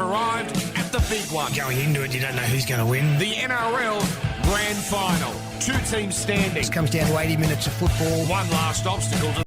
arrived at the big one. Going into it, you don't know who's going to win. The NRL Grand Final. 2 teams standing. This comes down to 80 minutes of football. One last obstacle to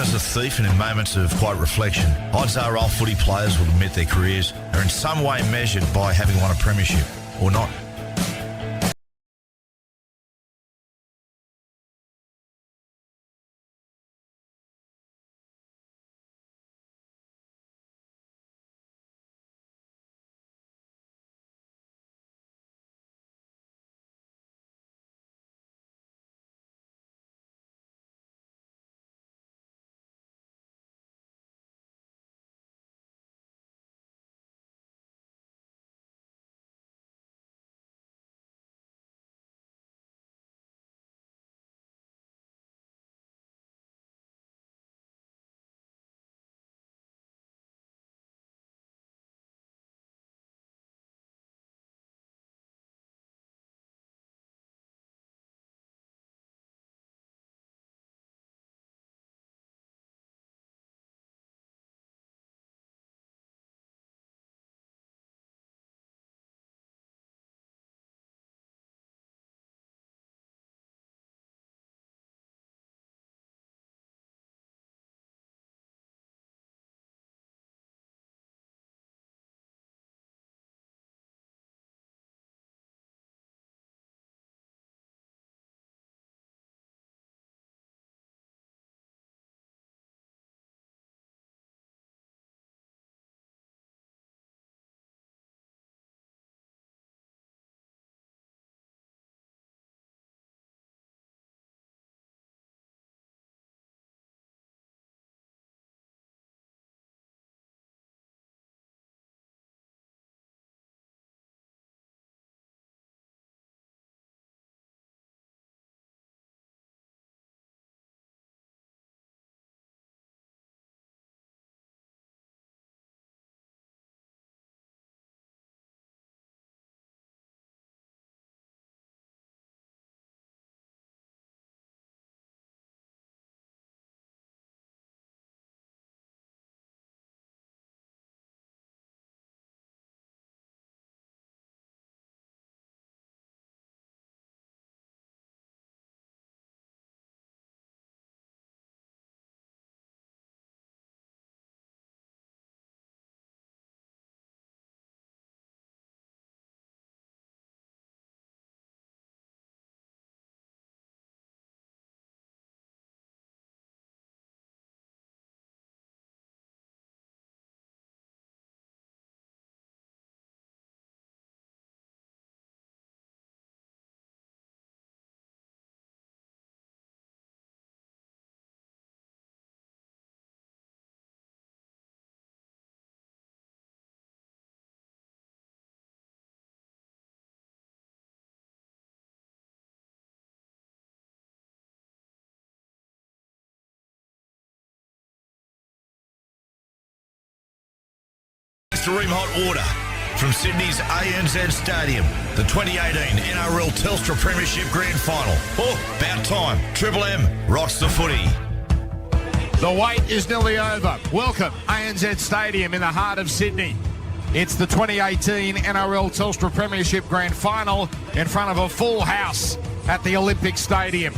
as a thief and in moments of quiet reflection, odds are old footy players will admit their careers are in some way measured by having won a premiership or not. Extreme hot water from Sydney's ANZ Stadium, the 2018 NRL Telstra Premiership Grand Final. Oh, about time. Triple M rocks the footy. The wait is nearly over. Welcome, ANZ Stadium in the heart of Sydney. It's the 2018 NRL Telstra Premiership Grand Final in front of a full house at the Olympic Stadium.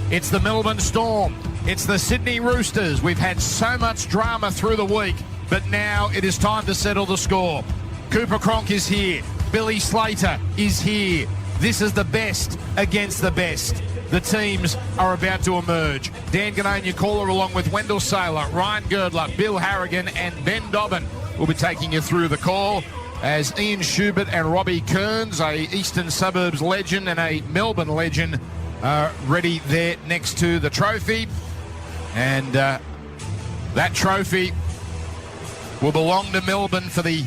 It's the Melbourne Storm. It's the Sydney Roosters. We've had so much drama through the week, but now it is time to settle the score. Cooper Cronk is here. Billy Slater is here. This is the best against the best. The teams are about to emerge. Dan Ganania caller along with Wendell Saylor, Ryan Girdler, Bill Harrigan and Ben Dobbin will be taking you through the call. as Ian Schubert and Robbie Kearns, a Eastern Suburbs legend and a Melbourne legend, are ready there next to the trophy. And that trophy will belong to Melbourne for the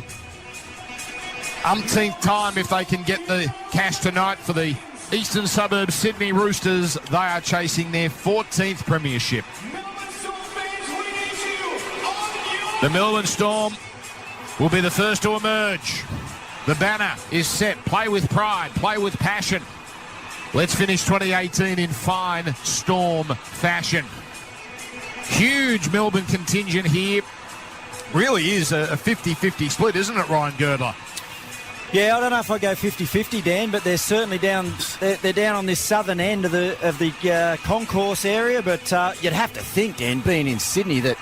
umpteenth time if they can get the cash tonight for the Eastern Suburbs Sydney Roosters. They are chasing their 14th premiership. The Melbourne Storm will be the first to emerge. The banner is set. Play with pride, play with passion. Let's finish 2018 in fine Storm fashion. Huge Melbourne contingent here. Really is a 50-50 split, isn't it, Ryan Girdler? Yeah, I don't know if I go 50-50, Dan, but they're certainly down. They're down on this southern end of the concourse area. But you'd have to think, Dan, being in Sydney, that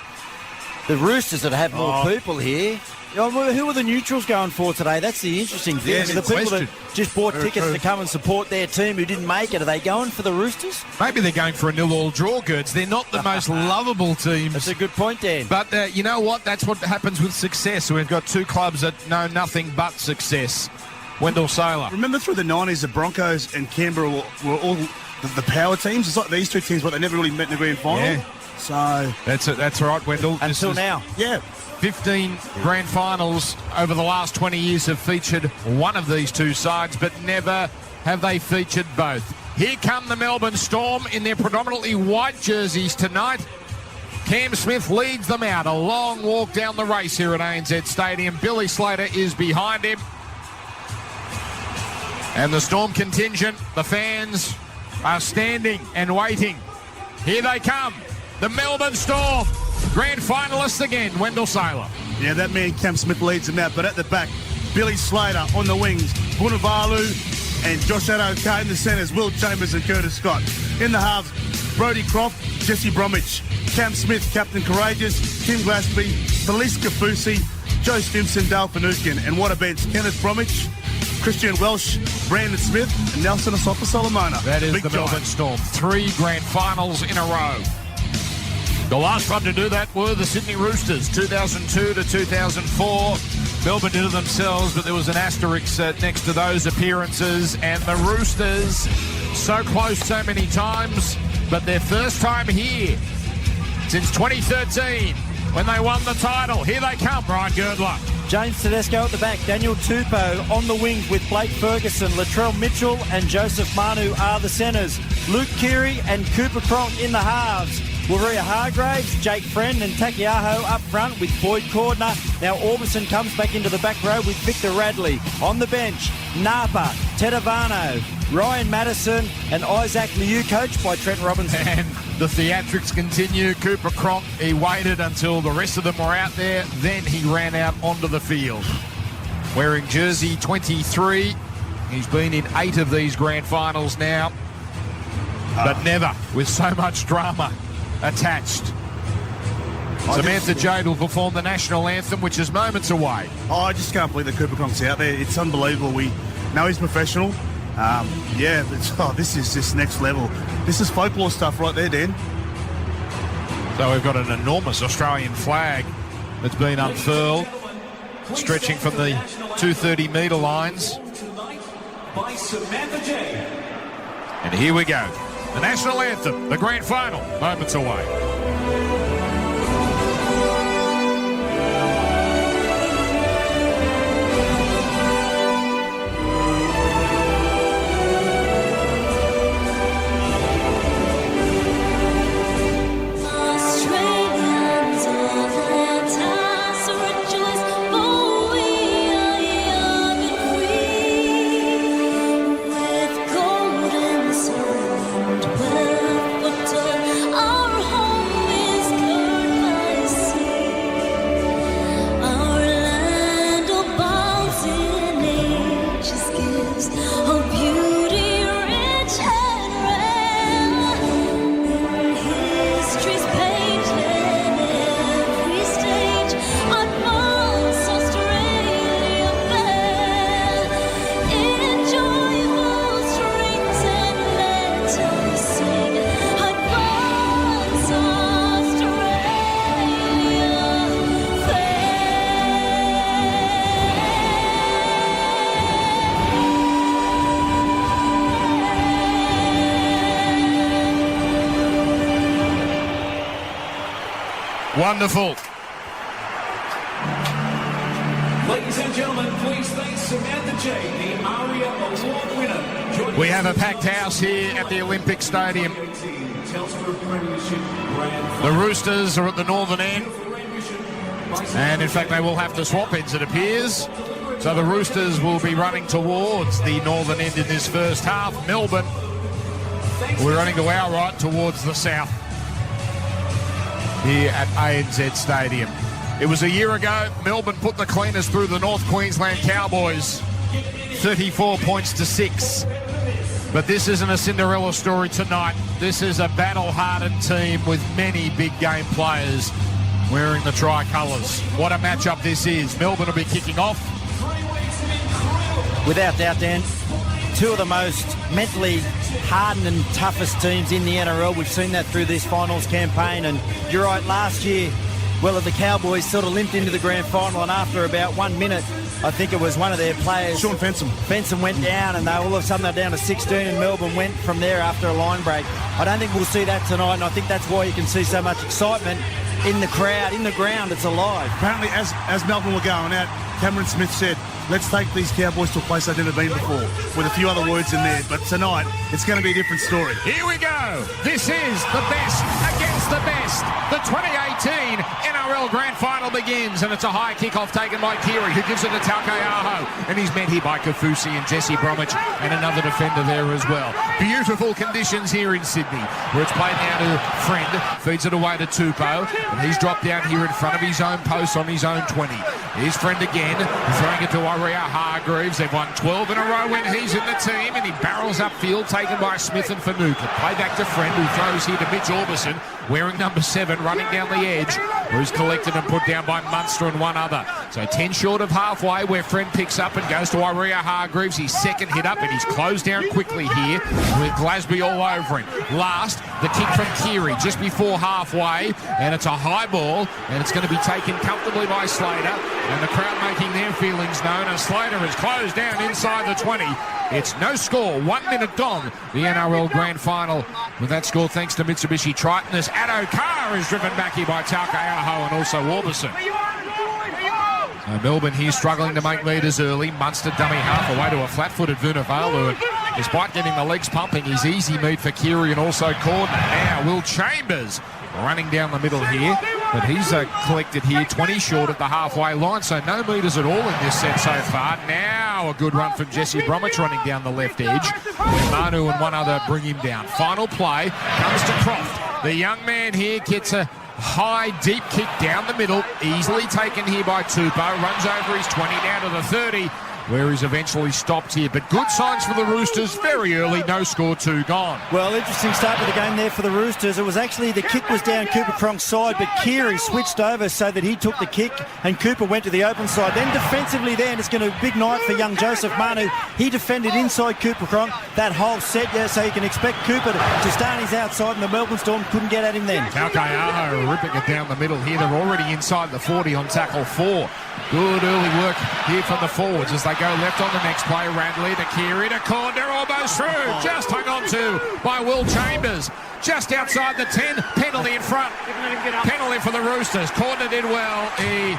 the Roosters would have more people here. Who are the neutrals going for today? That's the interesting thing. Yeah, the people question. that just bought tickets to come and support their team who didn't make it, are they going for the Roosters? Maybe they're going for a 0-0 draw, Gerds. They're not the most lovable teams. That's a good point, Dan. But you know what? That's what happens with success. We've got two clubs that know nothing but success. Wendell Saylor. Remember through the 90s, the Broncos and Canberra were all the power teams? It's like these two teams, but they never really met in the grand final. Yeah. So That's right, Wendell. Until now. yeah. 15 grand finals over the last 20 years have featured one of these two sides, but never have they featured both. Here come the Melbourne Storm in their predominantly white jerseys tonight. Cam Smith leads them out. A long walk down the race here at ANZ Stadium. Billy Slater is behind him. And the Storm contingent, the fans, are standing and waiting. Here they come. The Melbourne Storm. Grand finalists again, Wendell Saylor. Yeah, that man Cam Smith leads them out, but at the back, Billy Slater on the wings, Vunivalu and Josh Adokar in the centres, Will Chambers and Curtis Scott. In the halves, Brodie Croft, Jesse Bromwich, Cam Smith, Captain Courageous, Tim Glaspie, Felice Kafusi, Joe Stimson, Dale Finucane, and what a bench, Kenneth Bromwich, Christian Welsh, Brandon Smith, and Nelson Asofa Solomona. That is Big the Melbourne giant. Storm. 3 grand finals in a row. The last one to do that were the Sydney Roosters, 2002 to 2004. Melbourne did it themselves, but there was an asterisk next to those appearances. And the Roosters, so close so many times, but their first time here since 2013 when they won the title. Here they come, Ryan Girdler. James Tedesco at the back, Daniel Tupou on the wings with Blake Ferguson, Latrell Mitchell and Joseph Manu are the centres. Luke Keary and Cooper Cronk in the halves. Waria Hargraves, Jake Friend and Takiaho up front with Boyd Cordner. Now Orbison comes back into the back row with Victor Radley. On the bench, Napa, Tedavano, Ryan Madison and Isaac Liu, coached by Trent Robinson. And the theatrics continue. Cooper Cronk, he waited until the rest of them were out there. Then he ran out onto the field. Wearing jersey 23. He's been in 8 of these grand finals now. But never with so much drama attached. Samantha Jade will perform the national anthem, which is moments away. Oh, I just can't believe that Cooper Cronk's out there. It's unbelievable. We know he's professional. This is just next level. This is folklore stuff right there, Dan. So we've got an enormous Australian flag that's been unfurled, stretching from the 230-metre lines. And here we go. The national anthem, the grand final, moments away. Our home Wonderful. Ladies and gentlemen, please thank Samantha J, the ARIA Award winner. Joining We have a packed house here at the Olympic Stadium. The Roosters are at the northern end. And in fact, they will have to swap ends, it appears. So the Roosters will be running towards the northern end in this first half. Melbourne, we're running to our right towards the south here at ANZ Stadium. It was a year ago, Melbourne put the cleaners through the North Queensland Cowboys, 34 points to 6. But this isn't a Cinderella story tonight. This is a battle-hardened team with many big game players wearing the tricolours. What a matchup this is. Melbourne will be kicking off. Without doubt, Dan, two of the most mentally hardened and toughest teams in the NRL. We've seen that through this finals campaign. And you're right, last year, well, the Cowboys sort of limped into the grand final, and after about 1 minute, I think it was one of their players, Sean Fensom went down, and all of a sudden they're down to 16, and Melbourne went from there after a line break. I don't think we'll see that tonight, and I think that's why you can see so much excitement in the crowd, in the ground. It's alive. Apparently, as Melbourne were going out, Cameron Smith said, let's take these Cowboys to a place they've never been before, with a few other words in there. But tonight, it's going to be a different story. Here we go. This is the best against the best. The 2018 NRL Grand Final begins, and it's a high kick-off taken by Keary, who gives it to Talkeaho, and he's met here by Kafusi and Jesse Bromwich, and another defender there as well. Beautiful conditions here in Sydney, where it's played now to Friend, feeds it away to Tupou, and he's dropped down here in front of his own post on his own 20. Here's Friend again, throwing it to Area Hargreaves. They've won 12 in a row when he's in the team, and he barrels upfield, taken by Smith and Fanuka. Play back to Friend, who throws here to Mitch Orbison, wearing number 7, running down the edge, who's collected and put down by Munster and one other. So 10 short of halfway, where Friend picks up and goes to Area Hargreaves. His second hit up, and he's closed down quickly here with Glasby all over him. Last, the kick from Keary just before halfway, and it's a high ball, and it's going to be taken comfortably by Slater, and the crowd making their feelings known as Slater is closed down inside the 20. It's no score, 1 minute gone, the NRL Grand Final. With that score, thanks to Mitsubishi Triton, as Addo Carr is driven back here by Talkeaho and also Orbison. So Melbourne here struggling to make leaders early. Munster dummy half away to a flat-footed Vunivalu, and despite getting the legs pumping, he's easy meat for Keary and also Cordner. Now Will Chambers running down the middle here, but he's collected here 20 short at the halfway line, so no metres at all in this set so far. Now a good run from Jesse Bromwich running down the left edge, where Manu and one other bring him down. Final play comes to Croft. The young man here gets a high, deep kick down the middle, easily taken here by Tupou, runs over his 20 down to the 30, where he's eventually stopped here. But good signs for the Roosters very early, no score, 2 gone. Well, interesting start to the game there for the Roosters. It was actually, the kick was down Cooper Cronk's side, but Keary switched over so that he took the kick and Cooper went to the open side. Then defensively then, it's going to be a big night for young Joseph Manu. He defended inside Cooper Cronk that whole set, yeah, so you can expect Cooper to stay on his outside, and the Melbourne Storm couldn't get at him then. Talkeaho ripping it down the middle here. They're already inside the 40 on tackle 4. Good early work here from the forwards as they go left on the next play. Radley to Keary to Cordner, almost through. Just hung on to by Will Chambers. Just outside the 10. Penalty in front. Penalty for the Roosters. Cordner did well. He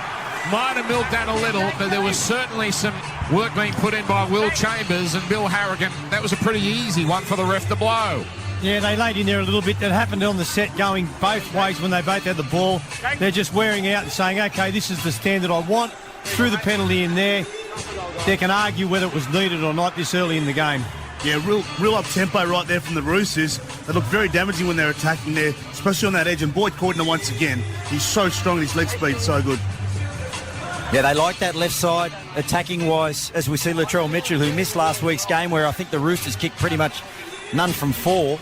might have milked that a little, but there was certainly some work being put in by Will Chambers and Bill Harrigan. That was a pretty easy one for the ref to blow. Yeah, they laid in there a little bit. That happened on the set going both ways when they both had the ball. They're just wearing out and saying, OK, this is the standard I want. Threw the penalty in there. They can argue whether it was needed or not this early in the game. Yeah, real up-tempo right there from the Roosters. They look very damaging when they're attacking there, especially on that edge. And Boyd Cordner once again, he's so strong, his leg speed's so good. Yeah, they like that left side attacking-wise, as we see Latrell Mitchell, who missed last week's game, where I think the Roosters kicked pretty much none from 4.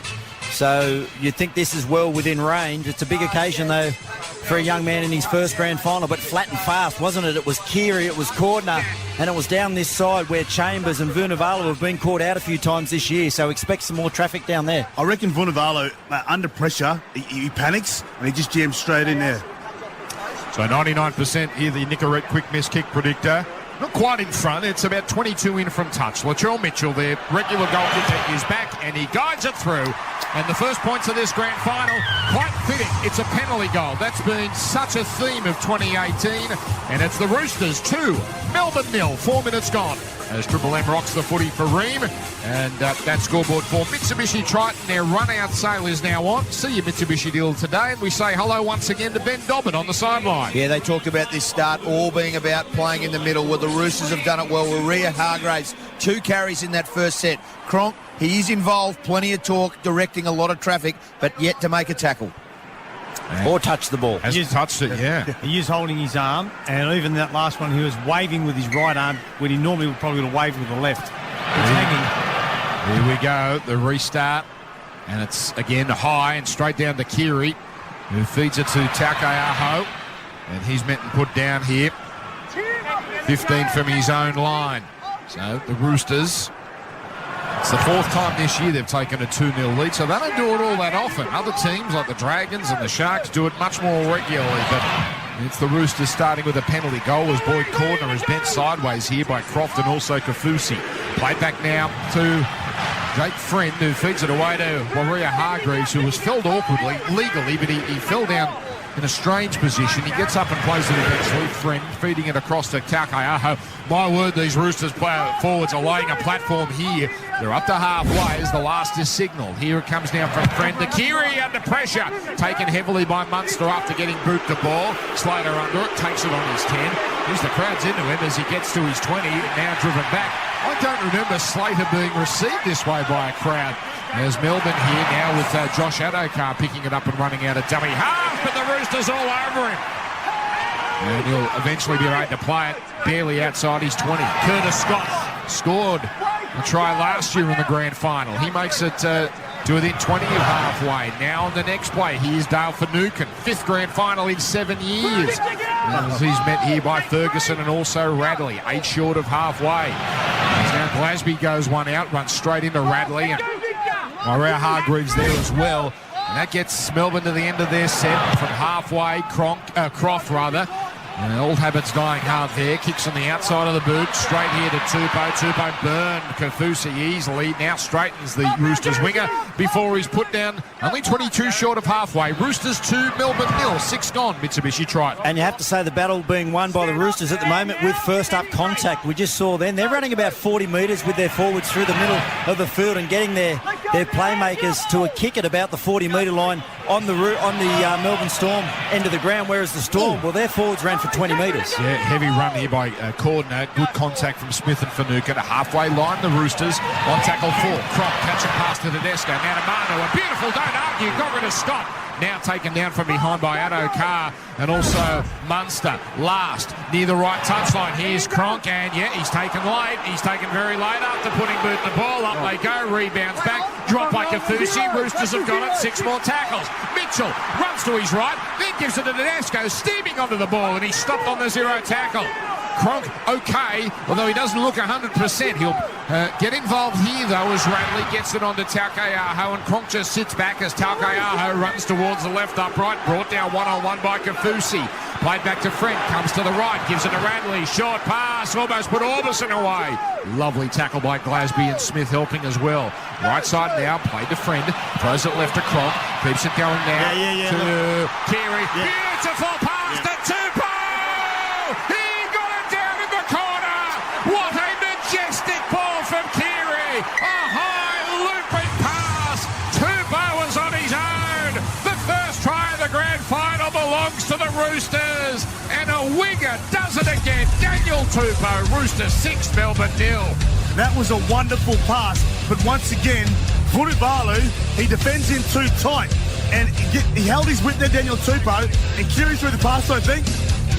So you'd think this is well within range. It's a big occasion, though, for a young man in his first grand final, but flat and fast, wasn't it? It was Keary, it was Cordner, and it was down this side where Chambers and Vunivalu have been caught out a few times this year, so expect some more traffic down there. I reckon Vunivalu, under pressure, he panics and he just jams straight in there. So 99% here, the Nicorette quick miss kick predictor. Not quite in front, it's about 22 in from touch. Latrell Mitchell, their regular goal kicker, is back and he guides it through. And the first points of this grand final, quite fitting. It's a penalty goal. That's been such a theme of 2018. And it's the Roosters 2, Melbourne 0, 4 minutes gone. As Triple M rocks the footy for Ream. And that scoreboard for Mitsubishi Triton. Their run-out sale is now on. See your Mitsubishi deal today. And we say hello once again to Ben Dobbin on the sideline. Yeah, they talked about this start all being about playing in the middle. Well, the Roosters have done it well. Rhea Hargraves, 2 carries in that first set. Cronk, he is involved, plenty of talk, directing a lot of traffic, but yet to make a tackle. Or touch the ball. Hasn't touched it, yeah. He is holding his arm, and even that last one, he was waving with his right arm when he normally would probably have waved with the left. It's hanging. Here we go, the restart. And it's again high and straight down to Kiri, who feeds it to Taukeiaho. And he's meant to put down here. 15 from his own line. So the Roosters, it's the 4th time this year they've taken a 2-0 lead, so they don't do it all that often. Other teams like the Dragons and the Sharks do it much more regularly, but it's the Roosters starting with a penalty goal as Boyd Cordner is bent sideways here by Croft and also Kafusi. Played back now to Jake Friend, who feeds it away to Warrior Hargreaves, who was felled awkwardly, legally, but he fell down in a strange position. He gets up and plays it against Luke Friend, feeding it across to Taukeiaho. My word, these Roosters forwards are laying a platform here. They're up to halfway as the last is signalled. Here it comes now from Friend to Kiri under pressure. Taken heavily by Munster after getting boot the ball. Slater under it, takes it on his 10. Here's the crowd's into him as he gets to his 20, now driven back. I don't remember Slater being received this way by a crowd. There's Melbourne here now with Josh Adokar picking it up and running out of dummy half, but the Roosters all over him. And he'll eventually be able to play it barely outside his 20. Curtis Scott scored a try last year in the grand final. He makes it to within 20 of halfway. Now on the next play, here's Dale Finucane. 5th grand final in 7 years. As he's met here by Ferguson and also Radley. 8 short of halfway. As now Glasby goes one out, runs straight into Radley. And Maria Hargreaves there as well. And that gets Melbourne to the end of their set from halfway. Croft rather. And old habits dying hard there. Kicks on the outside of the boot. Straight here to Tupou. Tupou burned Kafusi easily. Now straightens the Roosters winger before he's put down. Only 22 short of halfway. Roosters 2, Melbourne 0. 6 gone, Mitsubishi Triton. And you have to say the battle being won by the Roosters at the moment with first up contact. We just saw then they're running about 40 metres with their forwards through the middle of the field and getting their playmakers to a kick at about the 40-metre line on the Melbourne Storm end of the ground, whereas the Storm, well, their forwards ran for 20 metres. Yeah, heavy run here by Cordner. Good contact from Smith and Finucane. A halfway line, the Roosters on tackle 4. Crop catch a pass to Tedesco. Now to Manu. A beautiful, don't argue, got rid of Scott. Now taken down from behind by Adokar and also Munster. Last, near the right touchline. Here's Cronk, and yeah, he's taken late. He's taken very late after putting boot the ball. Up they go, rebounds back. Drop by Kafusi. Roosters have got it. 6 more tackles. Mitchell runs to his right, then gives it to Tedesco, steaming onto the ball, and he's stopped on the 0 tackle. Cronk okay, although he doesn't look 100%. He'll get involved here, though, as Radley gets it onto Taukeiaho, and Cronk just sits back as Taukeiaho runs towards the left upright, brought down one-on-one by Kafusi. Played back to Friend, comes to the right, gives it to Radley, short pass, almost put Orbison away. Lovely tackle by Glasby and Smith helping as well. Right side now, played to Friend, throws it left to Cronk, keeps it going now to Kiri. Beautiful pass to Tupou! He got it down in the corner! What a majestic ball from Kiri! A high looping pass! Tupou was on his own! The first try of the grand final belongs to the Roosters! And a winger does it again! Daniel Tupou, Roosters 6, Melbourne 0. That was a wonderful pass, but once again, Vunivalu, he defends in too tight. And he held his whip there, Daniel Tupou, and Kiri through the pass, I think.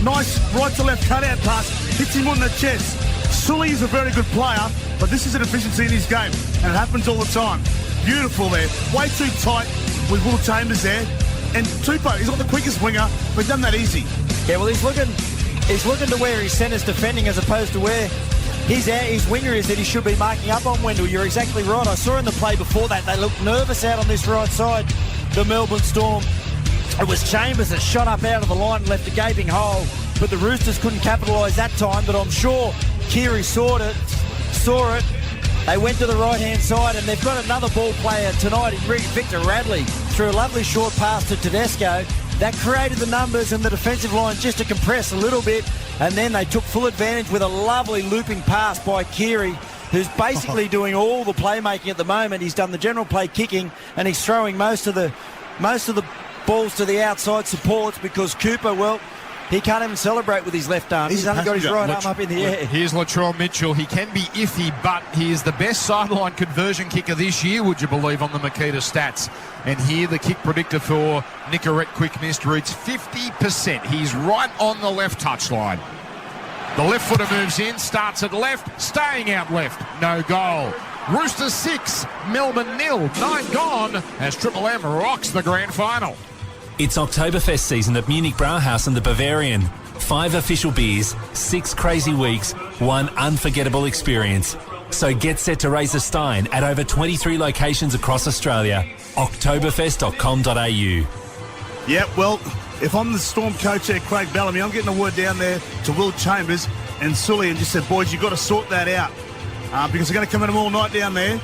Nice right to left cutout pass, hits him on the chest. Sully is a very good player, but this is an efficiency in his game, and it happens all the time. Beautiful there, way too tight with Will Chambers there. And Tupou, he's not the quickest winger, but done that easy. Yeah, well, he's looking to where his centre's defending as opposed to where his winger is that he should be marking up on Wendell. You're exactly right. I saw in the play before that, they looked nervous out on this right side, the Melbourne Storm. It was Chambers that shot up out of the line and left a gaping hole, but the Roosters couldn't capitalise that time. But I'm sure Kiri saw it, They went to the right-hand side, and they've got another ball player tonight in Victor Radley. Threw a lovely short pass to Tedesco. That created the numbers and the defensive line just to compress a little bit, and then they took full advantage with a lovely looping pass by Keary, who's basically doing all the playmaking at the moment. He's done the general play kicking, and he's throwing most of the balls to the outside supports because Cooper, well, he can't even celebrate with his left arm. He's only got his right arm up in the air. Here's Latrell Mitchell. He can be iffy, but he is the best sideline conversion kicker this year, would you believe, on the Makita stats. And here the kick predictor for Nicorette Quick Mist reads 50%. He's right on the left touchline. The left footer moves in, starts at left, staying out left. No goal. Roosters 6, Melbourne 0. 9 gone as Triple M rocks the grand final. It's Oktoberfest season at Munich Brauhaus and the Bavarian. 5 official beers, 6 crazy weeks, 1 unforgettable experience. So get set to raise a stein at over 23 locations across Australia. Oktoberfest.com.au. Yeah, well, if I'm the Storm coach there, Craig Bellamy, I'm getting a word down there to Will Chambers and Sully and just said, boys, you've got to sort that out because they're going to come at them all night down there.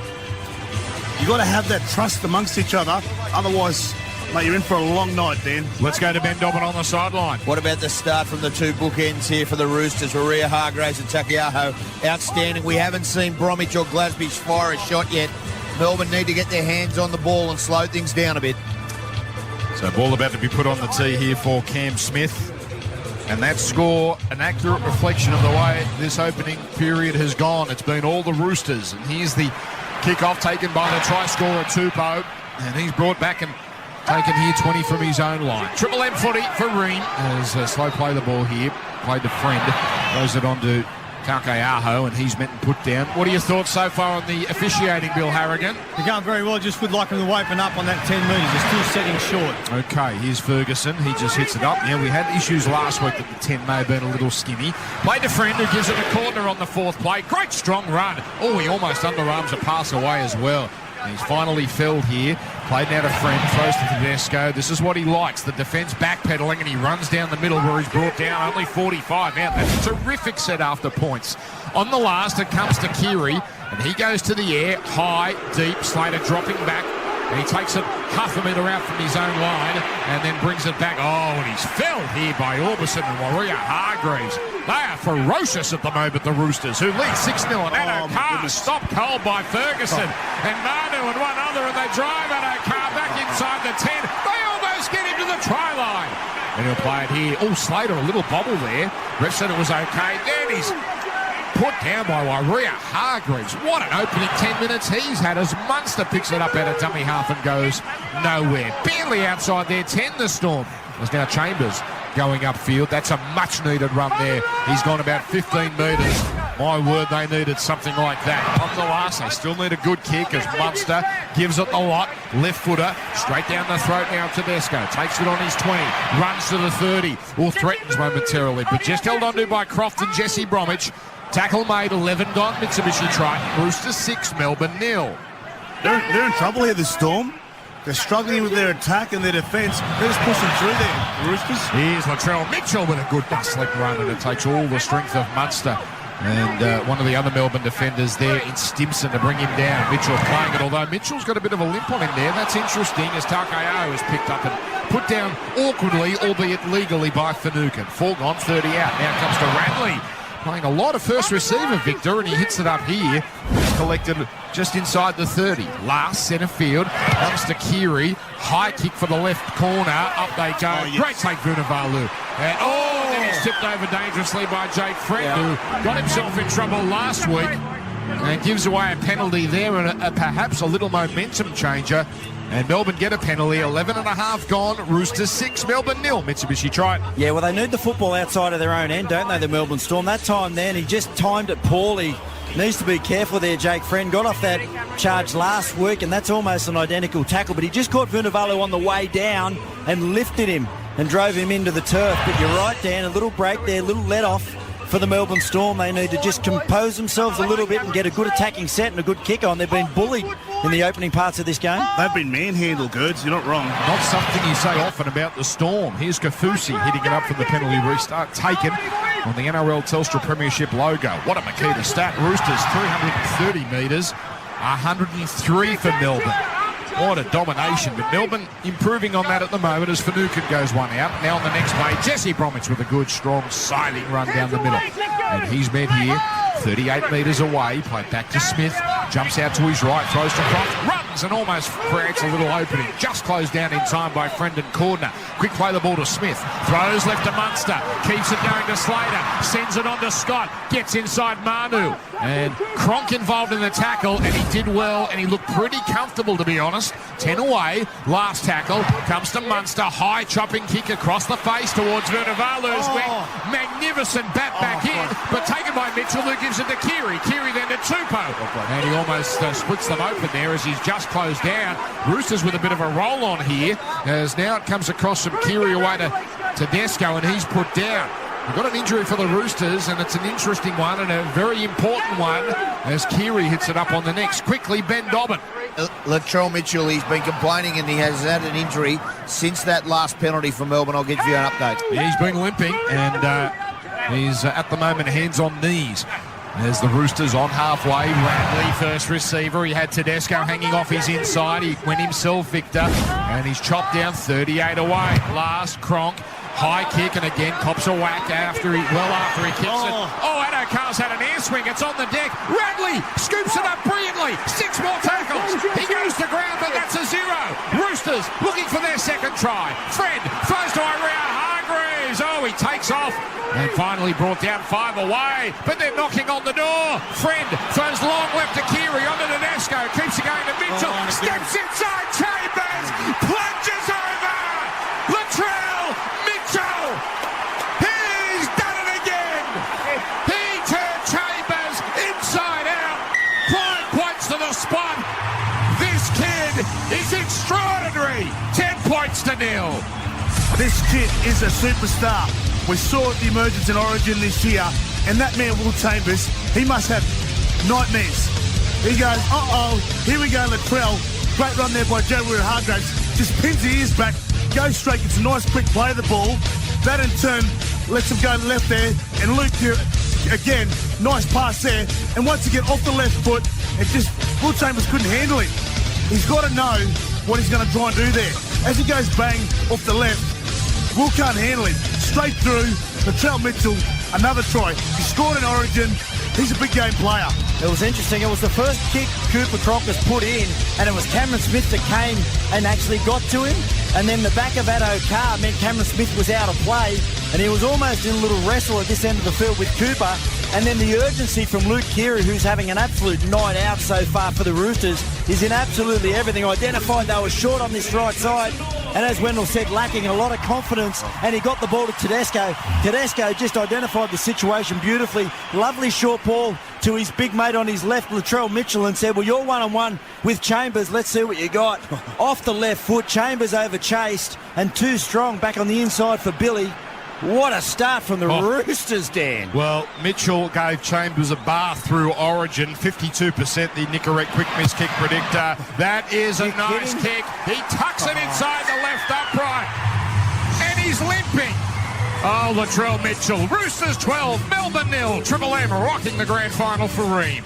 You've got to have that trust amongst each other. Otherwise, mate, you're in for a long night, Dan. Let's go to Ben Dobbin on the sideline. What about the start from the two bookends here for the Roosters? Maria Hargraves and Takiaho, outstanding. We haven't seen Bromwich or Glasby fire a shot yet. Melbourne need to get their hands on the ball and slow things down a bit. So ball about to be put on the tee here for Cam Smith. And that score, an accurate reflection of the way this opening period has gone. It's been all the Roosters. And here's the kick-off taken by the try scorer, Tupou. And he's brought back and taken here 20 from his own line. Triple M footy for Ream as slow play the ball here. Played to Friend. Throws it on to Takeaho, and he's meant to put down. What are your thoughts so far on the officiating, Bill Harrigan? They're going very well. Just would like them to open up on that 10 metres. They're still setting short. Okay, here's Ferguson. He just hits it up. Yeah, we had issues last week that the 10 may have been a little skinny. Played to Friend, who gives it a corner on the fourth play. Great strong run. Oh, he almost underarms a pass away as well. He's finally felled here. Played now to Friend, throws to Tedesco. This is what he likes. The defence backpedaling, and he runs down the middle where he's brought down only 45 out. That's a terrific set after points. On the last, it comes to Keary, and he goes to the air, high, deep. Slater dropping back, and he takes it half a metre out from his own line, and then brings it back. Oh, and he's felled here by Orbison and Maria Hargraves. They are ferocious at the moment, the Roosters, who lead 6-0. And Addo Carr stopped cold by Ferguson. And Manu and one other, and they drive Addo Carr back inside the 10. They almost get him to the try line. And he'll play it here. Oh, Slater, a little bobble there. Ref said it was okay. Then he's put down by Maria Hargraves. What an opening 10 minutes he's had as Munster picks it up out of dummy half and goes nowhere. Barely outside their 10, the Storm. There's now Chambers going upfield. That's a much-needed run there. He's gone about 15 metres. My word, they needed something like that. On the last, they still need a good kick as Munster gives it the lot. Left footer, straight down the throat now to Tedesco. Takes it on his 20, runs to the 30, or threatens momentarily, but just held on to by Croft and Jesse Bromwich. Tackle made, 11 gone, Mitsubishi Triton. Roosters 6, Melbourne 0. They're in trouble here, the Storm. They're struggling with their attack and their defence. They're just pushing through there, the Roosters. Here's Latrell Mitchell with a good bustling run, and it takes all the strength of Munster. And one of the other Melbourne defenders there in Stimson to bring him down. Mitchell playing it, although Mitchell's got a bit of a limp on him there. That's interesting as Takeaho is picked up and put down awkwardly, albeit legally, by Finucane. 4 gone, 30 out. Now comes to Radley. Playing a lot of first receiver, Victor, and he hits it up here. He's collected just inside the 30. Last centre field comes to Keary. High kick for the left corner. Up they go. Oh, yes. Great take, Vunivalu. And then he's tipped over dangerously by Jake Friend, who got himself in trouble last week and gives away a penalty there and perhaps a little momentum changer. And Melbourne get a penalty, 11.5 gone, Roosters 6, Melbourne 0, Mitsubishi Triton. Yeah, well, they need the football outside of their own end, don't they, the Melbourne Storm? That time then, he just timed it poorly. Needs to be careful there, Jake Friend. Got off that charge last week, and that's almost an identical tackle, but he just caught Vunivalu on the way down and lifted him and drove him into the turf. But you're right, Dan, a little break there, a little let-off for the Melbourne Storm. They need to just compose themselves a little bit and get a good attacking set and a good kick on. They've been bullied in the opening parts of this game. They've been manhandled, Gerds. You're not wrong. Not something you say often about the Storm. Here's Kafusi hitting it up from the penalty restart. Taken. on the NRL Telstra Premiership logo. What a Makita stat. Roosters 330 metres, 103 for Melbourne. What a domination, but Melbourne improving on that at the moment as Finucane goes one out. Now on the next play, Jesse Bromwich with a good, strong, sailing run down the middle. And he's met here, 38 metres away, played back to Smith, jumps out to his right, throws to Croft, runs and almost creates a little opening. Just closed down in time by Brendan Cordner. Quick play the ball to Smith, throws left to Munster, keeps it going to Slater, sends it on to Scott, gets inside Manu. And Cronk involved in the tackle, and he did well, and he looked pretty comfortable, to be honest. 10 away, last tackle, comes to Munster, high chopping kick across the face towards Vunivalu's wing. Magnificent bat back in, but taken by Mitchell, who gives it to Keary. Keary then to Tupou. And he almost splits them open there as he's just closed down. Roosters with a bit of a roll on here, as now it comes across from Keary away to Tedesco, and he's put down. We've got an injury for the Roosters, and it's an interesting one and a very important one as Keary hits it up on the next. Quickly, Ben Dobbin. Latrell Mitchell, he's been complaining and he has had an injury since that last penalty for Melbourne. I'll give you an update. Yeah, he's been limping, and he's at the moment hands on knees. There's the Roosters on halfway. Radley, first receiver. He had Tedesco hanging off his inside. He went himself, Victor, and he's chopped down 38 away. Last, Cronk. High kick, and again cops a whack after he kicks it. Oh, Addo-Carr's had an air swing. It's on the deck. Radley scoops it up brilliantly. 6 more tackles. He goes to ground, but that's a 0. Roosters looking for their second try. Fred throws to Irea Hargreaves. Oh, he takes off and finally brought down 5 away, but they're knocking on the door. Fred throws long left to Keary, onto Tedesco, keeps it going to Mitchell, steps inside Chambers, plunges over. Latrell Mitchell, he's done it again. He turned Chambers inside out. 5 points to the spot. This kid is extraordinary. 10 points to 0. This kid is a superstar. We saw the emergence in Origin this year, and that man, Will Chambers, he must have nightmares. He goes, here we go, Latrell. Great run there by Jeremy Hargreaves. Just pins the ears back, goes straight, gets a nice quick play of the ball. That in turn lets him go left there, and Luke here, again, nice pass there. And once again, off the left foot, it just, Will Chambers couldn't handle him. He's got to know what he's going to try and do there. As he goes bang off the left, Will can't handle him. Straight through, Latrell Mitchell, another try. He scored in Origin. He's a big game player. It was interesting. It was the first kick Cooper Cronk has put in, and it was Cameron Smith that came and actually got to him. And then the back of Addo-Carr meant Cameron Smith was out of play, and he was almost in a little wrestle at this end of the field with Cooper. And then the urgency from Luke Keary, who's having an absolute night out so far for the Roosters, is in absolutely everything. Identified they were short on this right side, and as Wendell said, lacking a lot of confidence, and he got the ball to Tedesco. Tedesco just identified the situation beautifully. Lovely short ball to his big mate on his left, Latrell Mitchell, and said, well, you're one-on-one with Chambers. Let's see what you got. Off the left foot, Chambers over-chased, and too strong back on the inside for Billy. What a start from the Roosters, Dan. Well, Mitchell gave Chambers a bath through Origin, 52% the Nicorette quick miss kick predictor. That is a nice kick. He tucks it inside the left upright, and he's limping. Oh, Latrell Mitchell. Roosters 12, Melbourne 0. Triple M rocking the grand final for Ream.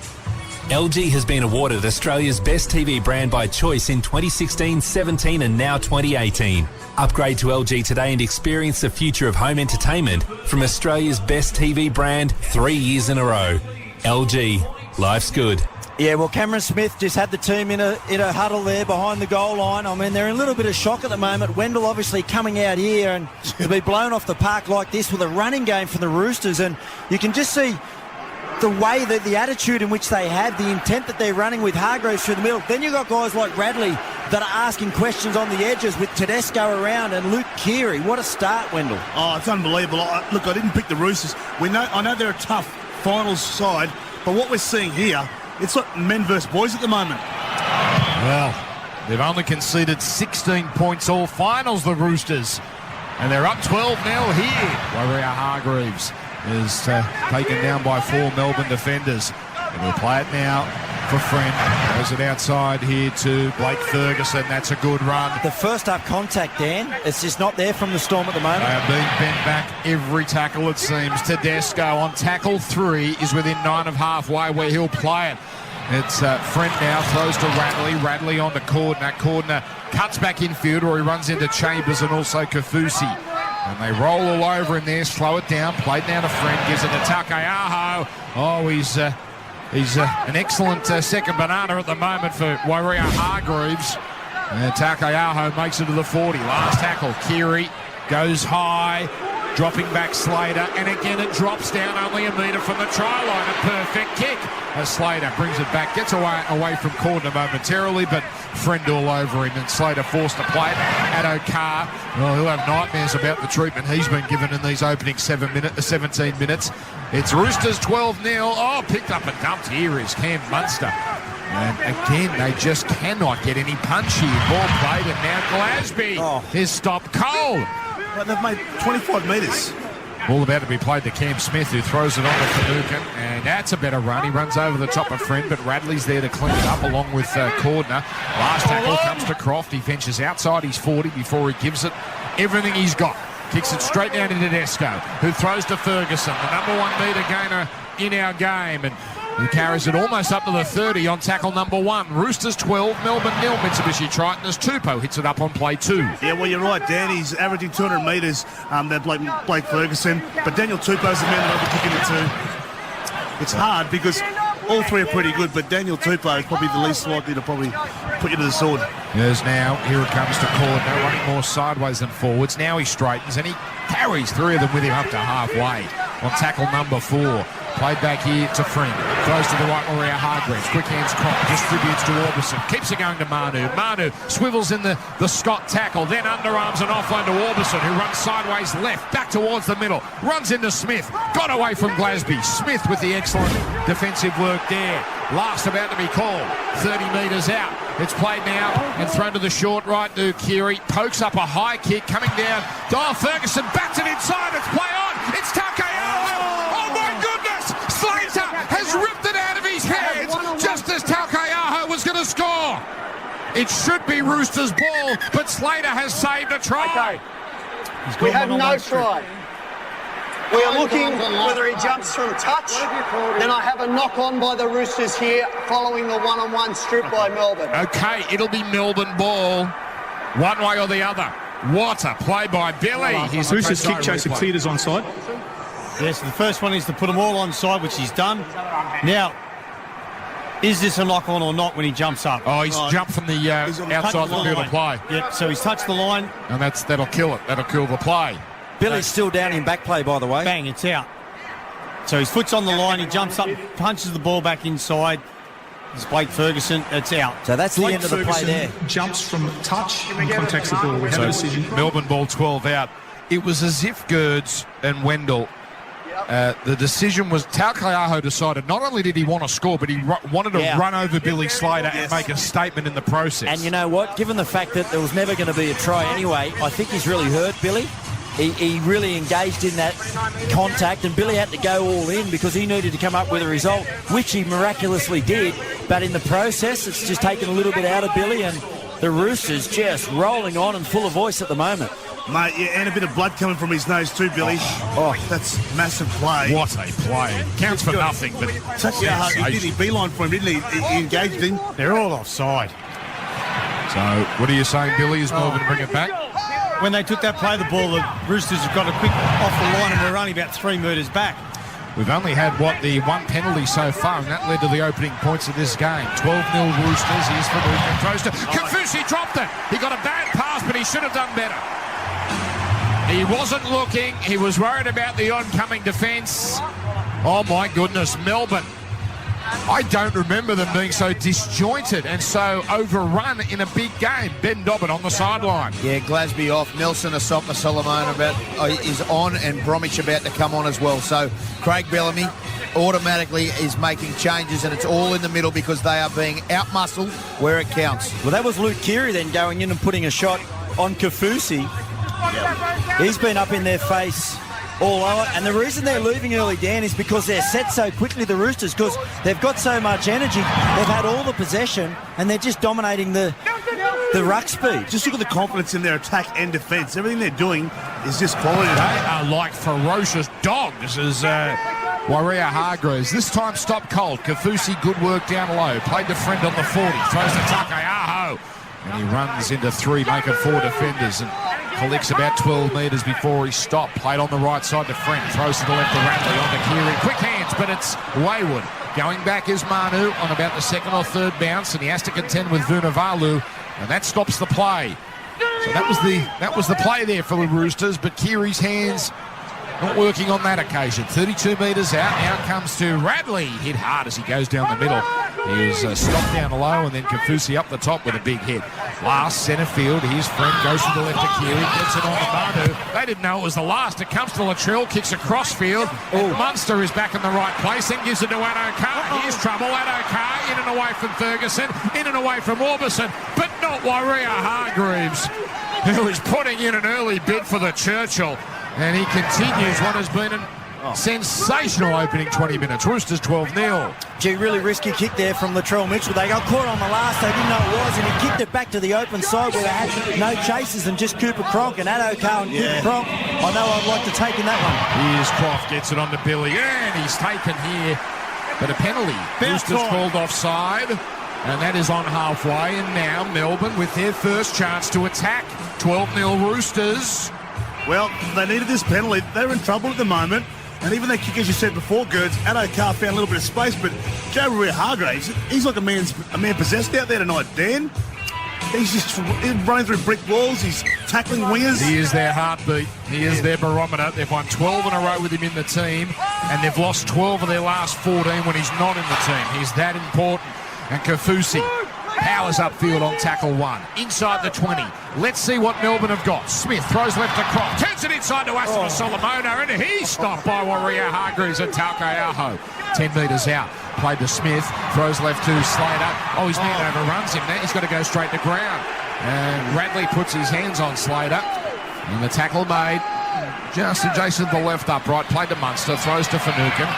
LG has been awarded Australia's best TV brand by choice in 2016, 17 and now 2018. Upgrade to LG today and experience the future of home entertainment from Australia's best TV brand 3 years in a row. LG. Life's good. Yeah, well, Cameron Smith just had the team in a huddle there behind the goal line. I mean, they're in a little bit of shock at the moment. Wendell obviously coming out here and to be blown off the park like this with a running game for the Roosters. And you can just see the way that the attitude in which they have, the intent that they're running with Hargreaves through the middle. Then you've got guys like Radley that are asking questions on the edges with Tedesco around and Luke Keary. What a start, Wendell. Oh, it's unbelievable. Look, I didn't pick the Roosters. I know they're a tough finals side, but what we're seeing here, it's like men versus boys at the moment. Well, they've only conceded 16 points all finals, the Roosters. And they're up 12-0 here. Warrior Hargreaves is taken down by 4 Melbourne defenders. And we'll play it now for Friend. Goes it outside here to Blake Ferguson. That's a good run. The first up contact, Dan, it's just not there from the Storm at the moment. They are being bent back every tackle, it seems. Tedesco on tackle 3 is within 9 of halfway where he'll play it. It's Friend now, throws to Radley. Radley on to Cordner. Cordner cuts back infield where he runs into Chambers and also Kafusi. And they roll all over him there, slow it down, played down to Friend, gives it to Takeaho. Oh, he's an excellent second banana at the moment for Warrior Hargreaves. And Takeaho makes it to the 40. Last tackle, Keary goes high, dropping back Slater, and again it drops down only a metre from the try line. A perfect kick as Slater brings it back, gets away from Cordner momentarily, but Friend all over him, and Slater forced to play it. Addo Carr, well, he'll have nightmares about the treatment he's been given in these opening 17 minutes. It's Roosters 12-0. Oh, picked up and dumped here is Cam Munster. And again, they just cannot get any punch here. Ball played, and now Glasby is stopped cold. But they've made 25 metres. Ball about to be played to Cam Smith, who throws it on to Finucane, and that's a better run. He runs over the top of Friend, but Radley's there to clean it up along with Cordner. Last tackle comes to Croft. He ventures outside his 40 before he gives it everything he's got. Kicks it straight down to Tedesco, who throws to Ferguson, the number 1 metre gainer in our game, and he carries it almost up to the 30 on tackle number 1. Roosters 12, Melbourne 0. Mitsubishi Triton as Tupou hits it up on play 2. Yeah, well, you're right, Dan. He's averaging 200 metres, that Blake Ferguson. But Daniel Tupou's the man that will be kicking it too. It's hard because all three are pretty good, but Daniel Tupou is probably the least likely to probably put you to the sword. There's now, here it comes to Cordner, running more sideways than forwards. Now he straightens and he carries 3 of them with him up to halfway on tackle number 4. Played back here to Friend. Throws to the right, Maria Hargreaves. Quick hands, Crop distributes to Orbison. Keeps it going to Manu. Manu swivels in the Scott tackle. Then underarms and offload to Orbison, who runs sideways left, back towards the middle. Runs into Smith. Got away from Glasby. Smith with the excellent defensive work there. Last about to be called. 30 metres out. It's played now and thrown to the short right to Keary. Pokes up a high kick coming down. Oh, Ferguson bats it inside. It's play on. It's Takeaho. Oh, my goodness. Slater has ripped it out of his hands just as Takeaho was going to score. It should be Roosters' ball, but Slater has saved a try. We have no try. We are looking whether he jumps from touch. Then I have a knock-on by the Roosters here following the one-on-one strip by Melbourne. Okay, it'll be Melbourne ball, one way or the other. What a play by Billy. Roosters kick chaser cleared us onside. Yes, the first one is to put them all onside, which he's done. Now, is this a knock-on or not when he jumps up? Oh, he's jumped from the outside the field of play. Yep, so he's touched the line. And that'll kill it. That'll kill the play. Billy's still down in back play, by the way. Bang, it's out. So his foot's on the line, he jumps up, punches the ball back inside. It's Blake Ferguson, it's out. So that's the end of the play there. Jumps from touch and contacts the ball. We have a decision. Melbourne ball 12 out. It was as if Gerds and Wendell, the decision was Taukeiaho decided not only did he want to score, but he wanted to run over Billy Slater and make a statement in the process. And you know what? Given the fact that there was never going to be a try anyway, I think he's really hurt Billy. He really engaged in that contact, and Billy had to go all in because he needed to come up with a result, which he miraculously did. But in the process, it's just taken a little bit out of Billy, and the Roosters just rolling on and full of voice at the moment. Mate, and a bit of blood coming from his nose too, Billy. Oh, that's massive play. What a play. Counts for nothing, but such a hard he did. He beeline for him, didn't he? He engaged him. They're all offside. So, what are you saying, Billy? Is Melbourne to bring it back? When they took that play, the ball, the Roosters have got a quick off the line and we're only about 3 metres back. We've only had, the one penalty so far, and that led to the opening points of this game. 12-0 Roosters. Here's Finucane. Throws to Kafusi, dropped it. He got a bad pass, but he should have done better. He wasn't looking. He was worried about the oncoming defence. Oh, my goodness. Melbourne. I don't remember them being so disjointed and so overrun in a big game. Ben Dobbin on the sideline. Yeah, Glasby off. Nelson Asoka Solomon is on, and Bromwich about to come on as well. So Craig Bellamy automatically is making changes, and it's all in the middle because they are being out-muscled where it counts. Well, that was Luke Keary then going in and putting a shot on Kafusi. He's been up in their face all over. And the reason they're losing early, Dan, is because they're set so quickly, the Roosters, because they've got so much energy. They've had all the possession, and they're just dominating the ruck speed. Just look at the confidence in their attack and defence. Everything they're doing is just quality. They are like ferocious dogs as Warrior Hargreaves. This time stopped cold. Kafusi, good work down low. Played to Friend on the 40. Throws to Takeaho. And he runs into 3, making 4 defenders. And collects about 12 metres before he stopped. Played on the right side to Friend. Throws to the left to Radley. On to Keary. Quick hands, but it's wayward. Going back is Manu on about the 2nd or 3rd bounce. And he has to contend with Vunivalu. And that stops the play. So that was the play there for the Roosters, but Keary's hands not working on that occasion. 32 metres out. Now comes to Radley. Hit hard as he goes down the middle. He was stopped down low, and then Kafusi up the top with a big hit. Last centre field. Here's Friend, goes to the left to Keary, gets it on to Manu. They didn't know it was the last. It comes to Latrell, kicks across field. Munster is back in the right place, then gives it to Addo-Carr. Here's trouble. Addo-Carr in and away from Ferguson, in and away from Orbison, but not Warrior Hargreaves, who is putting in an early bid for the Churchill. And he continues what has been a sensational opening 20 minutes. Roosters 12-0. Gee, really risky kick there from Latrell Mitchell. They got caught on the last, they didn't know it was, and he kicked it back to the open side where they had no chasers and just Cooper Cronk and Addo-Carr and Cooper Cronk. I know I'd like to take in that one. Here's Croft, gets it on to Billy, and he's taken here. But a penalty. Roosters called offside. And that is on halfway, and now Melbourne with their first chance to attack. 12-0 Roosters. Well, they needed this penalty. They're in trouble at the moment. And even their kick, as you said before, Gerds, Addo-Carr found a little bit of space, but Joe Hargreaves, he's like a man possessed out there tonight, Dan. He's just running through brick walls. He's tackling wingers. He is their heartbeat. He is their barometer. They've won 12 in a row with him in the team, and they've lost 12 of their last 14 when he's not in the team. He's that important. And Kafusi powers upfield on tackle 1. Inside the 20. Let's see what Melbourne have got. Smith throws left to Croft. Turns it inside to Asima Solomona. And he's stopped by Warrior Hargreaves and Taukeiaho. 10 metres out. Played to Smith. Throws left to Slater. Oh, his man overruns him there. He's got to go straight to ground. And Radley puts his hands on Slater. And the tackle made just adjacent to the left upright. Played to Munster. Throws to Finucane.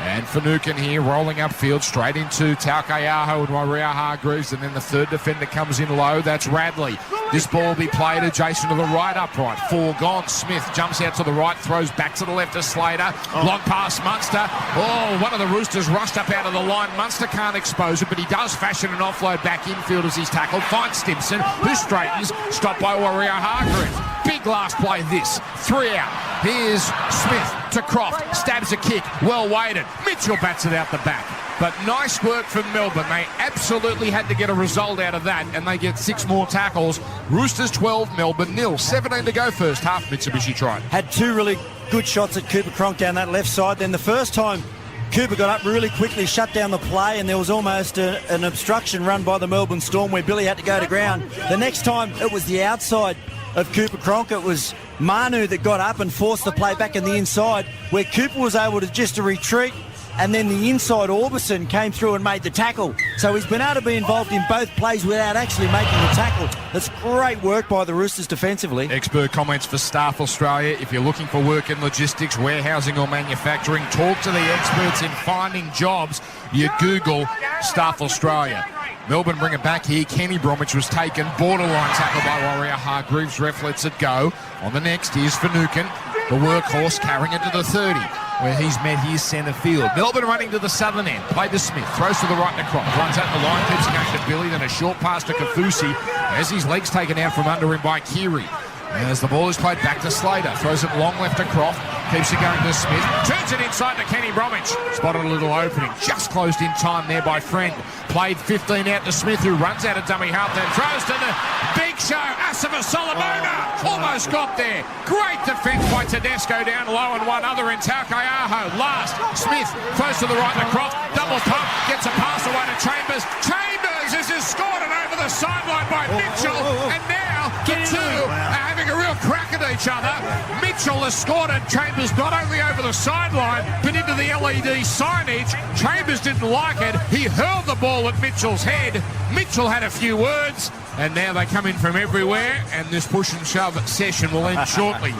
And Finucane here rolling upfield straight into Taukeiaho and Warrior Hargreaves, and then the third defender comes in low. That's Radley. This ball will be played adjacent to the right upright. 4 gone. Smith jumps out to the right, throws back to the left to Slater. Long pass Munster. Oh, one of the Roosters rushed up out of the line. Munster can't expose it, but he does fashion an offload back infield as he's tackled. Finds Stimson, who straightens. Stopped by Warrior Hargreaves. Big last play this. 3 out. Here's Smith to Croft. Stabs a kick. Well weighted. Mitchell bats it out the back. But nice work from Melbourne. They absolutely had to get a result out of that, and they get 6 more tackles. Roosters 12, Melbourne 0. 17 to go first half. Mitsubishi tried. Had 2 really good shots at Cooper Cronk down that left side. Then the first time Cooper got up really quickly, shut down the play, and there was almost an obstruction run by the Melbourne Storm where Billy had to go to ground. The next time it was the outside of Cooper Cronk. It was Manu that got up and forced the play back in the inside, where Cooper was able to just to retreat, and then the inside Orbison came through and made the tackle. So he's been able to be involved in both plays without actually making the tackle. That's great work by the Roosters defensively. Expert comments for Staff Australia. If you're looking for work in logistics, warehousing or manufacturing, talk to the experts in finding jobs. You Google Staff Australia. Melbourne bring it back here. Kenny Bromwich was taken. Borderline tackle by Warrior Hargreaves. Ref lets it go. On the next is Finucane, the workhorse, carrying it to the 30, where he's met his centre field. Melbourne running to the southern end. Played to Smith. Throws to the right to Croft. Runs out the line. Keeps going to Billy. Then a short pass to Kafusi as his legs taken out from under him by Keary. As the ball is played back to Slater. Throws it long left to Croft. Keeps it going to Smith. Turns it inside to Kenny Bromwich. Spotted a little opening. Just closed in time there by Friend. Played 15 out to Smith, who runs out of dummy half. Then throws to the big show. Asima Solomona. Almost got there. Great defence by Tedesco down low, and one other in Taukeiaho. Last. Smith throws to the right to Croft. Double pump. Gets a pass away to Chambers. Chambers is scored it over the sideline by Mitchell. And now the two are having a real crack at each other. Mitchell has scored it. Chambers not only over the sideline, but into the LED signage. Chambers didn't like it. He hurled the ball at Mitchell's head. Mitchell had a few words, and now they come in from everywhere, and this push and shove session will end shortly.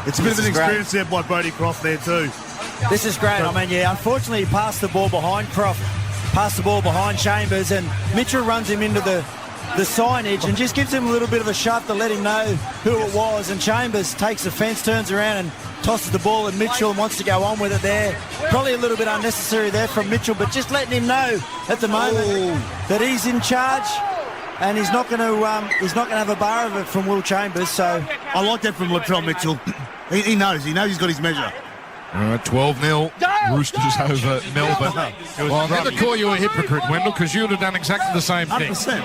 It's a bit of an This is great. experience there by Brodie Croft there too. This is great. I mean, yeah, unfortunately, he passed the ball behind Croft, passed the ball behind Chambers, and Mitchell runs him into the signage and just gives him a little bit of a shove to let him know who it was. And Chambers takes the fence, turns around and tosses the ball, and Mitchell wants to go on with it there. Probably a little bit unnecessary there from Mitchell, but just letting him know at the moment that he's in charge. And he's not going to have a bar of it from Will Chambers. So I like that from Latrell Mitchell. He knows he's got his measure. 12-0, Roosters over Melbourne. Well, I'll never call you a hypocrite, Wendell, because you would have done exactly the same thing. 100%.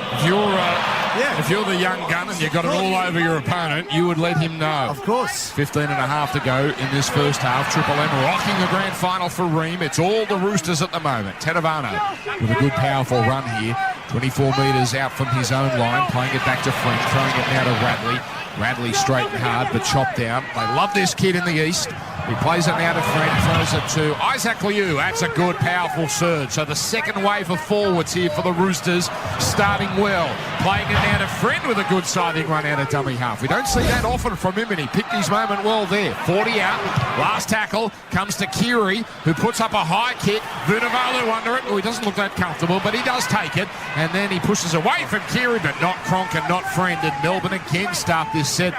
If you're the young gun and you got it all over your opponent, you would let him know. Of course. 15 and a half to go in this first half. Triple M rocking the grand final for Ream. It's all the Roosters at the moment. Tedavano with a good, powerful run here. 24 metres out from his own line, playing it back to French, throwing it now to Radley. Radley straight and hard, but chopped down. They love this kid in the East. He plays it now to French, throws it to Isaac Liu. That's a good, powerful surge. So the second wave of forwards here for the Roosters, starting well. Playing it now to Friend with a good siding run out of dummy half. We don't see that often from him, and he picked his moment well there. 40 out. Last tackle comes to Kiri, who puts up a high kick. Vunivalu under it. Oh, he doesn't look that comfortable, but he does take it. And then he pushes away from Kiri, but not Cronk and not Friend. And Melbourne again start this set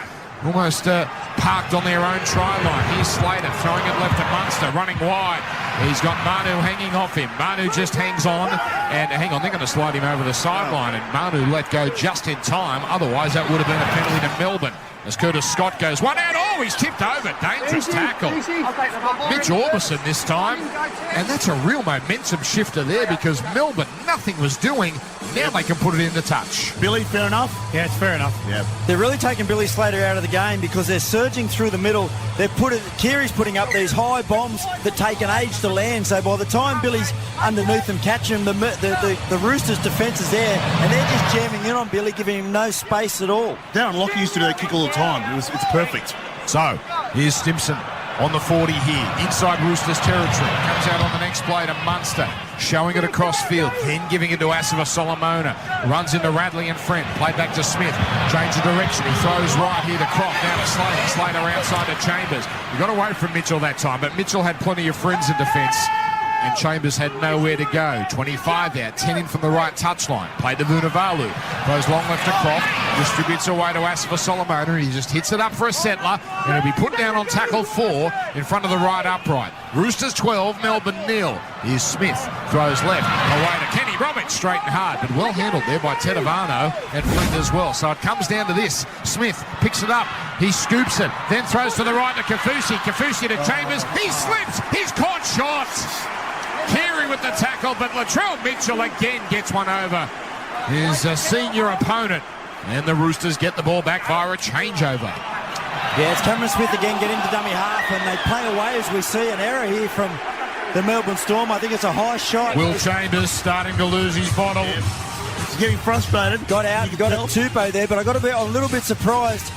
almost parked on their own try line. Here's Slater throwing it left to Munster, running wide. He's got Manu hanging off him. Manu just hangs on, and hang on, they're going to slide him over the sideline, and Manu let go just in time. Otherwise, that would have been a penalty to Melbourne. As Curtis Scott goes one out. Oh, he's tipped over. Dangerous tackle. Mitch Orbison this time. And that's a real momentum shifter there, because Melbourne, nothing was doing. Now they can put it into touch. Billy, fair enough? Yeah, it's fair enough. Yeah. they're really taking Billy Slater out of the game because they're surging through the middle. Kiri's putting up these high bombs that take an age to land. So by the time Billy's underneath them, catching him, the Roosters' defence is there, and they're just jamming in on Billy, giving him no space at all. Darren Lockie used to do that kick all the time. It's perfect. So, here's Stimson on the 40 here, inside Roosters territory. Comes out on the next play to Munster, showing it across field, then giving it to Asava Solomona. Runs into Radley and Friend, played back to Smith. Change of direction, he throws right here to Croft, now to Slater. Slater outside to Chambers. He got away from Mitchell that time, but Mitchell had plenty of friends in defence, and Chambers had nowhere to go. 25 out, 10 in from the right touchline. Played to Vunivalu. Throws long left to Croft. Distributes away to Asava Solomona. He just hits it up for a settler, and it'll be put down on tackle 4 in front of the right upright. Roosters 12, Melbourne 0. Here's Smith. Throws left. Away to Kenny Roberts. Straight and hard, but well handled there by Tedavano and Friend as well. So it comes down to this. Smith picks it up. He scoops it. Then throws to the right to Kafusi. Kafusi to Chambers. He slips. He's caught short. Kiri with the tackle, but Latrell Mitchell again gets one over his senior opponent. And the Roosters get the ball back via a changeover. Yeah, it's Cameron Smith again getting to dummy half, and they play away as we see an error here from the Melbourne Storm. I think it's a high shot. Will Chambers starting to lose his bottle. He's getting frustrated. Got out, got a Tupou there, but I got to be a little bit surprised.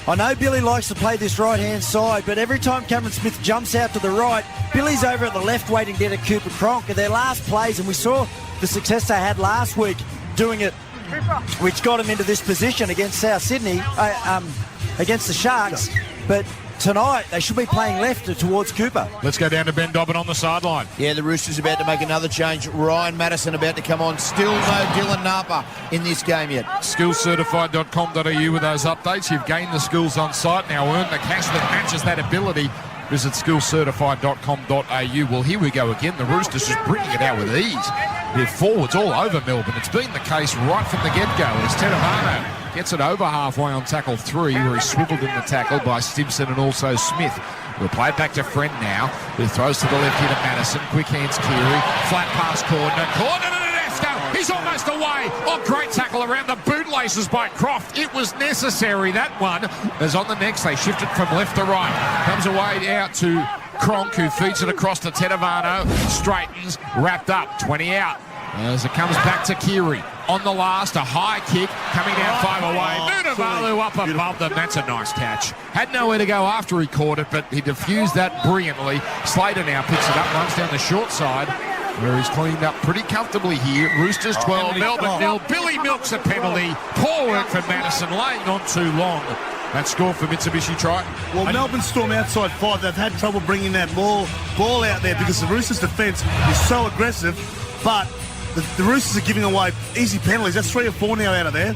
I know Billy likes to play this right-hand side, but every time Cameron Smith jumps out to the right, Billy's over at the left waiting there to Cooper Cronk. And their last plays, and we saw the success they had last week doing it, which got him into this position against South Sydney, against the Sharks. But tonight, they should be playing left towards Cooper. Let's go down to Ben Dobbin on the sideline. Yeah, the Roosters about to make another change. Ryan Madison about to come on. Still no Dylan Napa in this game yet. Skillscertified.com.au with those updates. You've gained the skills on site. Now earn the cash that matches that ability. Visit skillscertified.com.au. Well, here we go again. The Roosters just bringing it out with ease. They're forwards all over Melbourne. It's been the case right from the get-go as Tedavano gets it over halfway on tackle 3, where he's swiveled in the tackle by Stimson and also Smith. We'll play it back to Friend now, who throws to the left here to Madison. Quick hands Kiri. Flat pass Cordner. Cordner to Tedesco. He's almost away. Oh, great tackle around the bootlaces by Croft. It was necessary, that one. As on the next, they shift it from left to right. Comes away out to Cronk, who feeds it across to Tedavano. Straightens, wrapped up. 20 out. As it comes back to Kiri. On the last, a high kick, coming down 5 away. Vunivalu up above them. That's a nice catch. Had nowhere to go after he caught it, but he diffused that brilliantly. Slater now picks it up, runs down the short side, where he's cleaned up pretty comfortably here. Roosters 12, Melbourne 0. Billy milks a penalty. Poor work from Madison, laying on too long. That score for Mitsubishi try. Well, Melbourne Storm outside 5, they've had trouble bringing that ball out there because the Roosters' defence is so aggressive, but the Roosters are giving away easy penalties. That's 3 or 4 now out of there.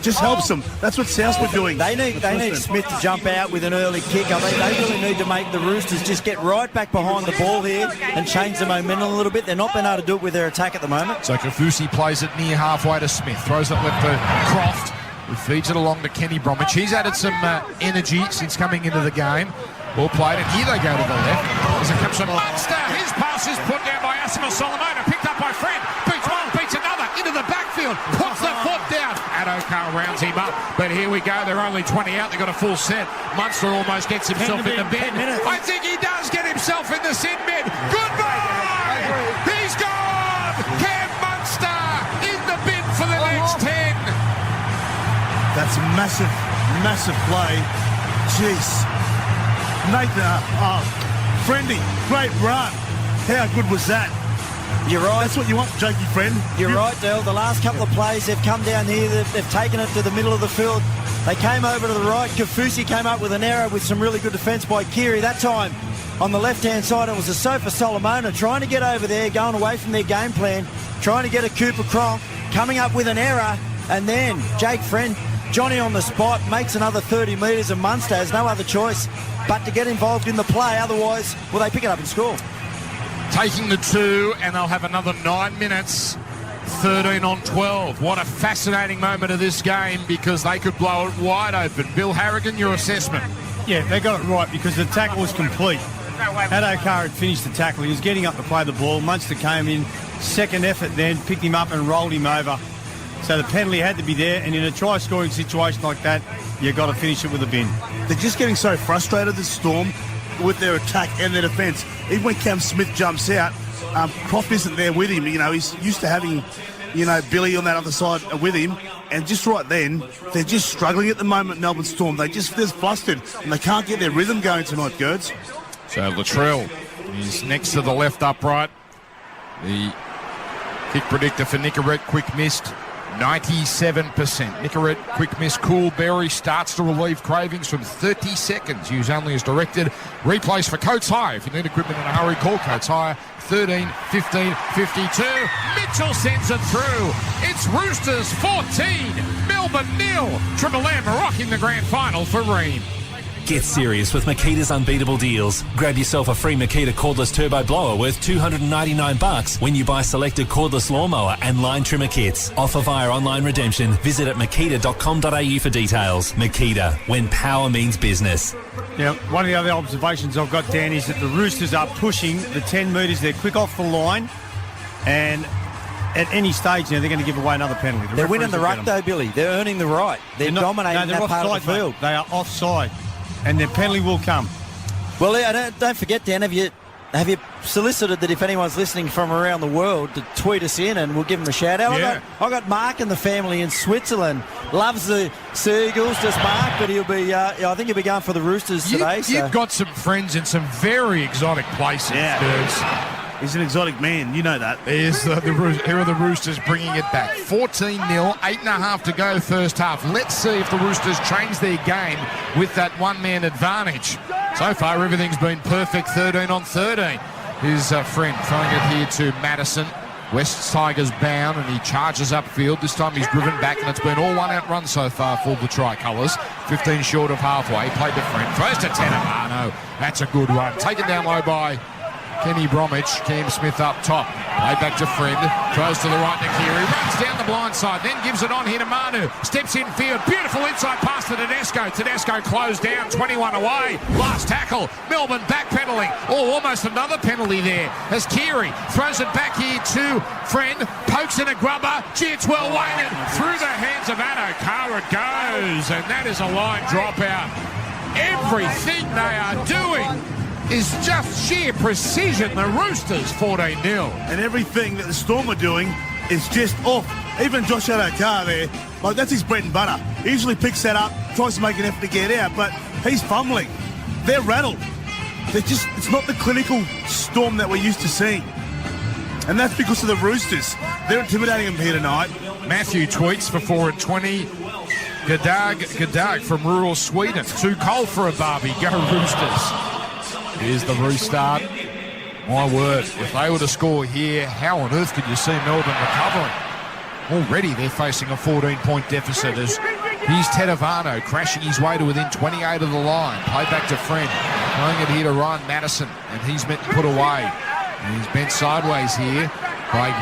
Just helps them. That's what South were doing. They need Smith to jump out with an early kick. I mean, they really need to make the Roosters just get right back behind the ball here and change the momentum a little bit. They're not being able to do it with their attack at the moment. So Kafusi plays it near halfway to Smith. Throws it left to Croft, who feeds it along to Kenny Bromwich. He's added some energy since coming into the game. Ball played, and here they go to the left. As it comes from Munster. His pass is put down by Asima Solomona. Picked up by Fred. Beats one, beats another. Into the backfield. Puts the foot down. Adokar rounds him up. But here we go. They're only 20 out. They've got a full set. Munster almost gets himself in the bin. I think he does get himself in the sin bin. Goodbye! He's gone! Cam Munster in the bin for the next 10. That's a massive, massive play. Jeez. Nathan, Friendy, great run. How good was that? You're right. That's what you want, Jakey Friend. You're right, Dale. The last couple of plays, they've come down here, they've taken it to the middle of the field. They came over to the right. Kafusi came up with an error with some really good defence by Keary. That time, on the left-hand side, it was a Sofa Solomona trying to get over there, going away from their game plan, trying to get a Cooper Cronk, coming up with an error, and then Jake Friend, Johnny on the spot, makes another 30 metres, and Munster has no other choice but to get involved in the play. Otherwise, will they pick it up and score? Taking the 2, and they'll have another 9 minutes. 13 on 12. What a fascinating moment of this game, because they could blow it wide open. Bill Harrigan, your assessment? Yeah, they got it right because the tackle was complete. Adokar had finished the tackle. He was getting up to play the ball. Munster came in, second effort then, picked him up and rolled him over. So the penalty had to be there, and in a try-scoring situation like that, you've got to finish it with a bin. They're just getting so frustrated, the Storm, with their attack and their defence. Even when Cam Smith jumps out, Croft isn't there with him. You know, he's used to having, Billy on that other side with him. And just right then, they're just struggling at the moment, Melbourne Storm. They're flustered, and they can't get their rhythm going tonight, Gerds. So Latrell is next to the left upright. The kick predictor for Nicorette, quick missed. 97%. Nicorette, quick miss. Cool Berry starts to relieve cravings from 30 seconds. Use only as directed. Replays for Coates High. If you need equipment in a hurry, call Coates High. 13, 15, 52. Mitchell sends it through. It's Roosters 14, Melbourne 0. Triple M rocking the grand final for Ream. Get serious with Makita's unbeatable deals. Grab yourself a free Makita cordless turbo blower worth $299 when you buy selected cordless lawnmower and line trimmer kits. Offer via online redemption. Visit at makita.com.au for details. Makita, when power means business. Yeah, one of the other observations I've got, Dan, is that the Roosters are pushing the 10 metres. They're quick off the line, and at any stage now they're going to give away another penalty. They're winning the ruck though, Billy. They're earning the right. They're dominating that part of the field. Mate. They are offside, and their penalty will come. Well, don't forget, Dan, have you solicited that if anyone's listening from around the world to tweet us in and we'll give them a shout out? Yeah. I got Mark and the family in Switzerland. Loves the Seagulls, just Mark, but he'll be I think he'll be going for the Roosters today. You've got some friends in some very exotic places. Yeah. He's an exotic man, you know that. Here are the Roosters bringing it back. 14-0, 8.5 to go first half. Let's see if the Roosters change their game with that one-man advantage. So far, everything's been perfect, 13 on 13. His friend throwing it here to Madison. West Tigers bound, and he charges upfield. This time he's driven back, and it's been all one-out run so far for the Tricolours. 15 short of halfway. Played to friend. Throws to Tenamano. That's a good one. Taken down low by Kenny Bromwich. Cam Smith up top. Laid back to Friend. Throws to the right to Keary. Runs down the blind side. Then gives it on here to Manu. Steps in field. Beautiful inside pass to Tedesco. Tedesco closed down. 21 away. Last tackle. Melbourne backpedaling. Oh, almost another penalty there. As Keary throws it back here to Friend. Pokes in a grubber. Gee, it's well weighted. Through the hands of Adokar it goes. And that is a line dropout. Everything they are doing is just sheer precision. The Roosters 14-0. And everything that the Storm are doing is just off. Even Josh Adokar there, that's his bread and butter. He usually picks that up, tries to make an effort to get out, but he's fumbling. They're rattled. It's not the clinical Storm that we're used to seeing. And that's because of the Roosters. They're intimidating them here tonight. Matthew tweets for 4 and 20. Gadag from rural Sweden. Too cold for a barbie. Go Roosters. Here's the restart. My word, if they were to score here, how on earth could you see Melbourne recovering? Already they're facing a 14-point deficit as here's Tedavano crashing his way to within 28 of the line. Played back to Friend. Throwing it here to Ryan Madison, and he's meant to put away. And he's bent sideways here by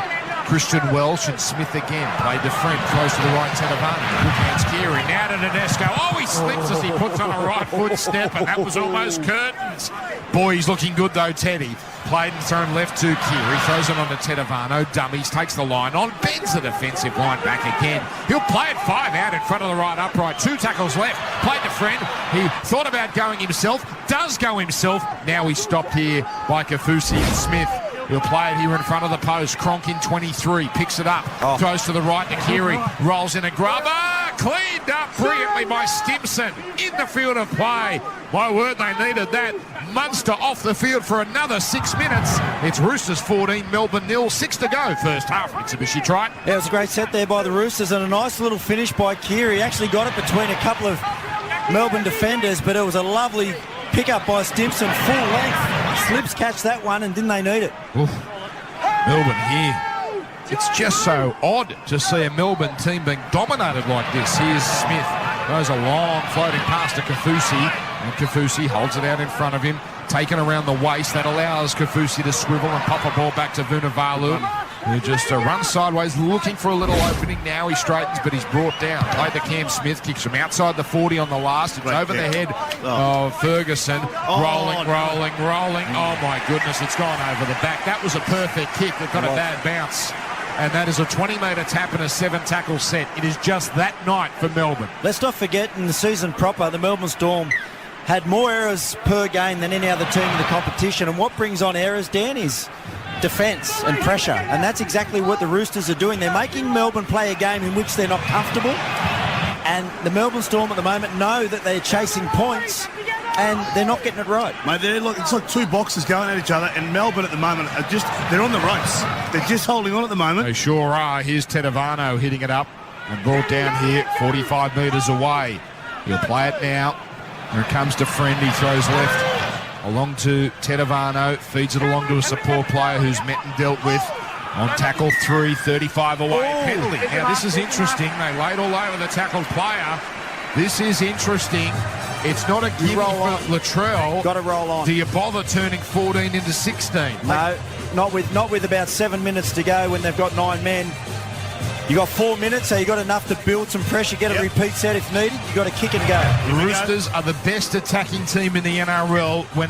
Christian Welsh and Smith again. Played to Friend, throws to the right, Tedavano. Good hands Keary, now to Tedesco. Oh, he slips as he puts on a right foot step, and that was almost curtains. Boy, he's looking good though, Teddy. Played and thrown left to Keary, throws it on to Tedavano, dummies, takes the line on, bends the defensive line back again. He'll play it 5 out in front of the right upright, 2 tackles left, played to Friend. He thought about going himself, does go himself. Now he's stopped here by Kafusi and Smith. He'll play it here in front of the post. Cronk in 23, picks it up, throws to the right to Keary, rolls in a grubber, cleaned up brilliantly by Stimson in the field of play. My word, they needed that. Munster off the field for another 6 minutes. It's Roosters 14, Melbourne 0, 6 to go, first half. Mitsubishi Triton. Yeah, it was a great set there by the Roosters and a nice little finish by Keary. Actually got it between a couple of Melbourne defenders, but it was a lovely pick up by Stimson, full length. Slips catch that one, and didn't they need it? Oof. Melbourne here. It's just so odd to see a Melbourne team being dominated like this. Here's Smith. Goes a long floating pass to Kafusi, and Kafusi holds it out in front of him, taken around the waist. That allows Kafusi to swivel and pop a ball back to Vunivalu, who just runs sideways, looking for a little opening. Now he straightens, but he's brought down. Played to Cam Smith, kicks him outside the 40 on the last. It's over the head of Ferguson. Rolling. Oh, my goodness, it's gone over the back. That was a perfect kick that got a bad bounce. And that is a 20-metre tap and a 7-tackle set. It is just that night for Melbourne. Let's not forget, in the season proper, the Melbourne Storm had more errors per game than any other team in the competition. And what brings on errors, Dan, is defence and pressure. And that's exactly what the Roosters are doing. They're making Melbourne play a game in which they're not comfortable. And the Melbourne Storm at the moment know that they're chasing points and they're not getting it right. Mate, it's like 2 boxers going at each other, and Melbourne at the moment are they're on the ropes. They're just holding on at the moment. They sure are. Here's Tedavano hitting it up and brought down here 45 metres away. He'll play it now. Here it comes to Friend. He throws left along to Tedavano, feeds it along to a support player who's met and dealt with. On tackle 3, 35 away. Penalty. Now, this is interesting. They laid all over the tackled player. This is interesting. It's not a gimme for Latrell. Got to roll on. Do you bother turning 14 into 16? No, not with about 7 minutes to go when they've got 9 men. You got 4 minutes, so you got enough to build some pressure, get a repeat set if needed. You got to kick and go. The Roosters are the best attacking team in the NRL when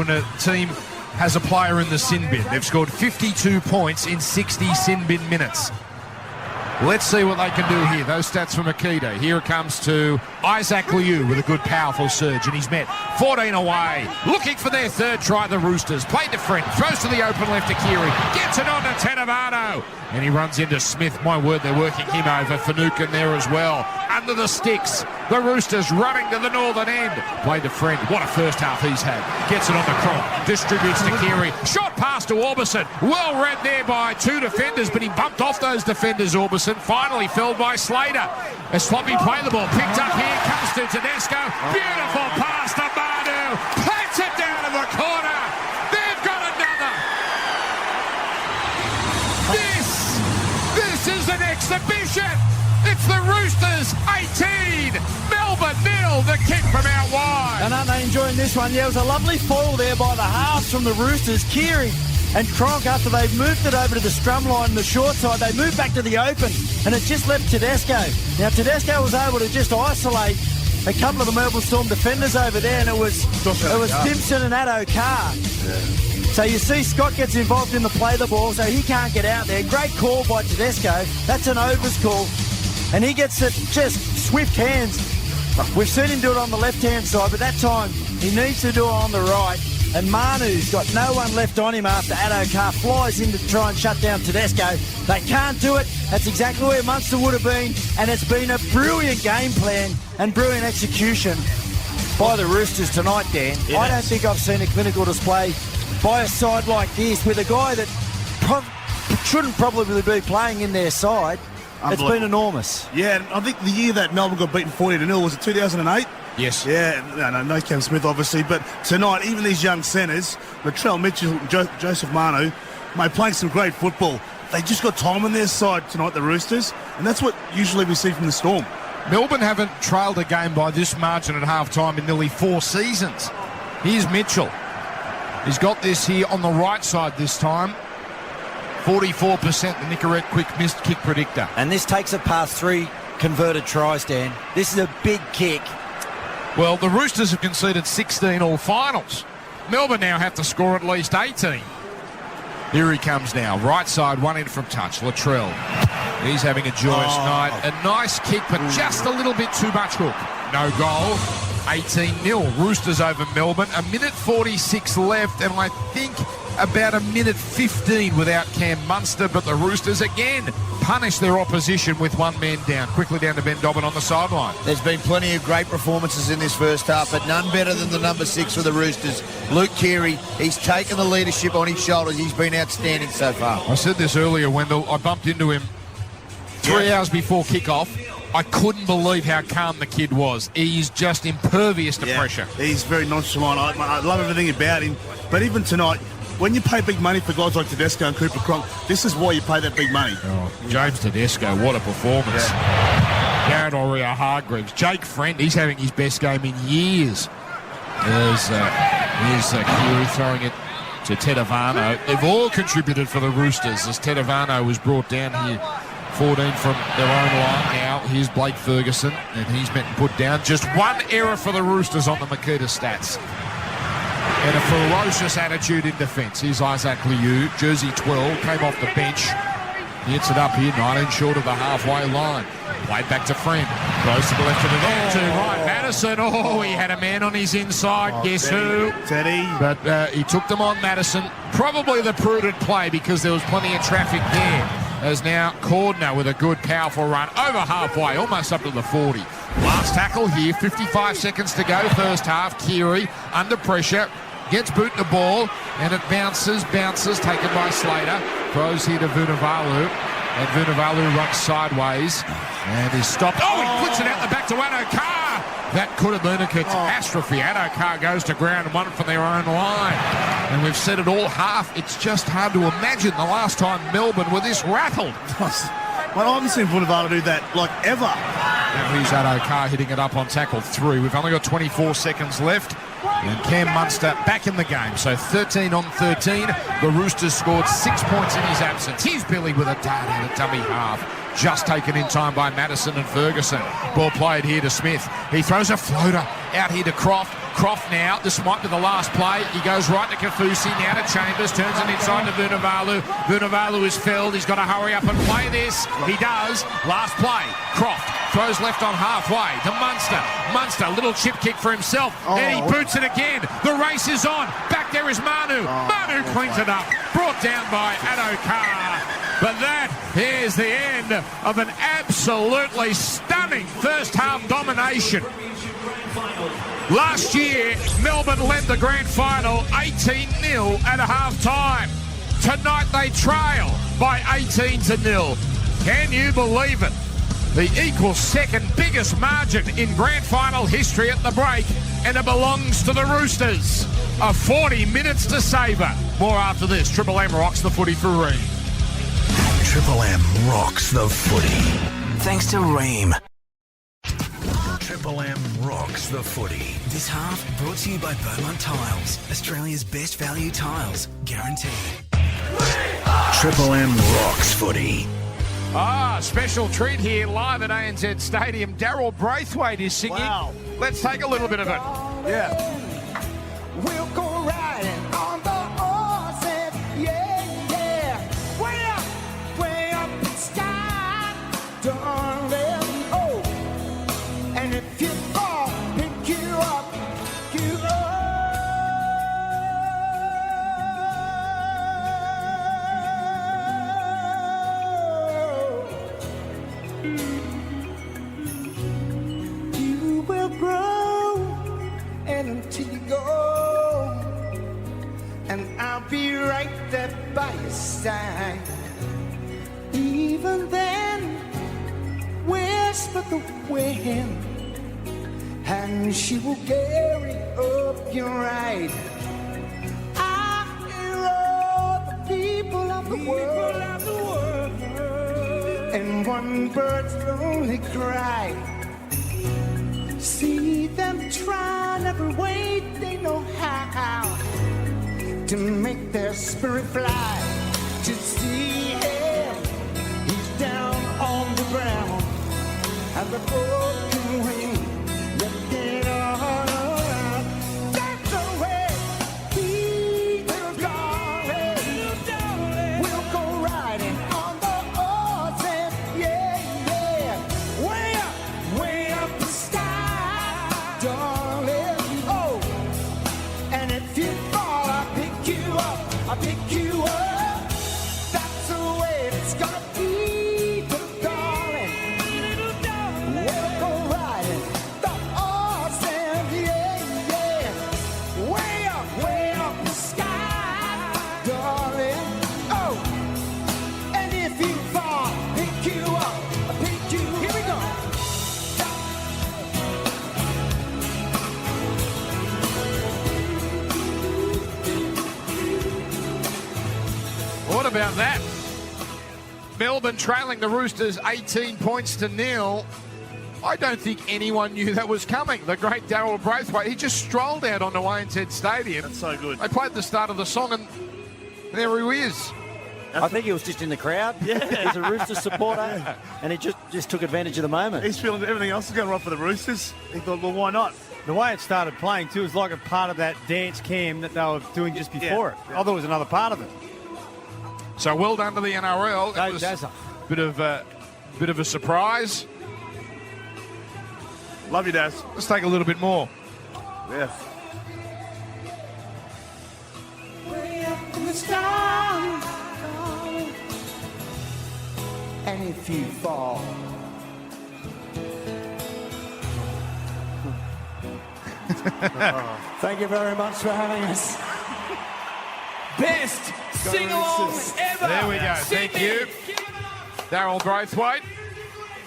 a team has a player in the sin bin. They've scored 52 points in 60 sin bin minutes. Let's see what they can do here. Those stats from Akita. Here it comes to Isaac Liu with a good, powerful surge, and he's met 14 away. Looking for their 3rd try, the Roosters. Played to Friend, throws to the open left to Keary, gets it on to Tedavano, and he runs into Smith. My word, they're working him over. Finucane there as well. Under the sticks, the Roosters running to the northern end. Played to Friend. What a first half he's had. Gets it on the Cronk, distributes to Keary. Shot pass to Orbison. Well read there by 2 defenders, but he bumped off those defenders, Orbison. Finally felled by Slater. A sloppy play, the ball picked up here, comes to Tedesco. Beautiful pass to Manu. Plants it down in the corner. They've got another. This is an exhibition. It's the Roosters 18, Melbourne 0, the kick from out wide. And aren't they enjoying this one? Yeah, it was a lovely foil there by the halves from the Roosters. Keary and Cronk, after they've moved it over to the scrum line on the short side, they moved back to the open, and it just left Tedesco. Now, Tedesco was able to just isolate a couple of the Melbourne Storm defenders over there, and it was Stimson and Addo Carr. Yeah. So you see Scott gets involved in the play of the ball, so he can't get out there. Great call by Tedesco. That's an overs call. And he gets it just swift hands. We've seen him do it on the left-hand side, but that time he needs to do it on the right. And Manu's got no one left on him after Addo Carr flies in to try and shut down Tedesco. They can't do it. That's exactly where Munster would have been. And it's been a brilliant game plan and brilliant execution by the Roosters tonight, Dan. Yes. I don't think I've seen a clinical display by a side like this with a guy that shouldn't probably be playing in their side. It's been enormous. Yeah, and I think the year that Melbourne got beaten 40-0 was it 2008? Yes. Yeah, no Cam Smith, obviously. But tonight, even these young centres, Latrell Mitchell and Joseph Manu, mate, playing some great football. They just got time on their side tonight, the Roosters, and that's what usually we see from the Storm. Melbourne haven't trailed a game by this margin at half-time in nearly 4 seasons. Here's Mitchell. He's got this here on the right side this time. 44%, the Nicorette quick missed kick predictor. And this takes it past 3 converted tries, Dan. This is a big kick. Well, the Roosters have conceded 16 all finals. Melbourne now have to score at least 18. Here he comes now. Right side, one in from touch. Latrell. He's having a joyous night. A nice kick, but just a little bit too much hook. No goal. 18-0. Roosters over Melbourne. A minute 46 left, and I think about a minute 15 without Cam Munster, but the Roosters again punish their opposition with one man down. Quickly down to Ben Dobbin on the sideline. There's been plenty of great performances in this first half, but none better than the number 6 for the Roosters, Luke Keary. He's taken the leadership on his shoulders. He's been outstanding so far. I said this earlier, Wendell. I bumped into him 3 hours before kickoff. I couldn't believe how calm the kid was. He's just impervious to pressure. He's very nonchalant. I love everything about him. But even tonight, when you pay big money for guys like Tedesco and Cooper Cronk, this is why you pay that big money. Oh, James Tedesco, what a performance. Garrett Orea-Hargreaves. Jake Friend, he's having his best game in years. Here's Keary throwing it to Tedavano. They've all contributed for the Roosters as Tedavano was brought down here. 14 from their own line now. Here's Blake Ferguson, and he's meant to put down. Just one error for the Roosters on the Makita stats. And a ferocious attitude in defence. Here's Isaac Liu, jersey 12, came off the bench. He hits it up here, 19 short of the halfway line. Played back to Friend. Goes to the left of the net, to right. Madison, he had a man on his inside. Guess who? Teddy. But he took them on Madison. Probably the prudent play because there was plenty of traffic there. As now Cordner with a good, powerful run over halfway, almost up to the 40. Last tackle here, 55 seconds to go, first half. Keary under pressure, gets boot the ball, and it bounces, taken by Slater. Throws here to Vunivalu, and Vunivalu runs sideways, and is stopped. He puts it out the back to Addo-Carr. That could have been a catastrophe. Addo-Carr goes to ground, one from their own line. And we've said it all half. It's just hard to imagine the last time Melbourne were this rattled. Well, I haven't seen Vunivalu do that, ever. And here's Addo-Carr hitting it up on tackle 3. We've only got 24 seconds left. And Cam Munster back in the game. So 13 on 13. The Roosters scored 6 points in his absence. Here's Billy with a dart and a dummy half. Just taken in time by Madison and Ferguson. Ball played here to Smith. He throws a floater out here to Croft. Croft now, this might be the last play. He goes right to Kafusi, now to Chambers, turns it inside to Vunivalu. Vunivalu is felled. He's got to hurry up and play this. He does. Last play. Croft throws left on halfway to Munster. Munster, little chip kick for himself. And he boots it again. The race is on. Back there is Manu. Manu cleans it up. Brought down by Addo-Carr. But that is the end of an absolutely stunning first half domination. Last year, Melbourne led the grand final 18-0 at half-time. Tonight they trail by 18-0. Can you believe it? The equal second biggest margin in grand final history at the break, and it belongs to the Roosters. 40 minutes to savour. More after this. Triple M rocks the footy for Ream. Triple M rocks the footy. Thanks to Ream. Triple M rocks the footy. This half brought to you by Beaumont Tiles, Australia's best value tiles, guaranteed. Triple M rocks footy. Special treat here live at ANZ Stadium. Daryl Braithwaite is singing. Wow. Let's take a little bit of it. Yeah. We'll go riding on the horses, yeah, yeah. Way up in the sky, darling. Oh, and if you fall, pick you up, you up. You will grow, and until you go, and I'll be right there by your side. Even then, the wind, and she will carry up your ride. I hear all the people of the world, and one bird's lonely cry. See them trying every way they know how to make their spirit fly. To see him, he's down on the ground, and the broken wing lifting on around. That's the way we little darling will go riding on the ocean, yeah, yeah. Way up the sky, darling. Oh, and if you fall, I'll pick you up, I'll pick you up. That's the way it's gonna be, little darling. We'll go riding the ocean, yeah, yeah. Way up the sky, darling. Oh, and if you fall, pick you up, I'll pick you. Here we go. What about that? Melbourne trailing the Roosters 18 points to 0. I don't think anyone knew that was coming. The great Darryl Braithwaite, he just strolled out onto ANZ Stadium. That's so good. They played the start of the song and there he is. I think he was just in the crowd. Yeah. He's a Roosters supporter, and he just took advantage of the moment. He's feeling everything else is going right for the Roosters. He thought, well, why not? The way it started playing, too, is like a part of that dance cam that they were doing just before it. I thought it was another part of it. So well done to the NRL. That was Dazza. bit of a surprise. Love you, Daz. Let's take a little bit more. Yeah. Way up in the sky, darling. And if you fall, thank you very much for having us. Best sing-along ever. There we go. Thank you. Darryl Braithwaite.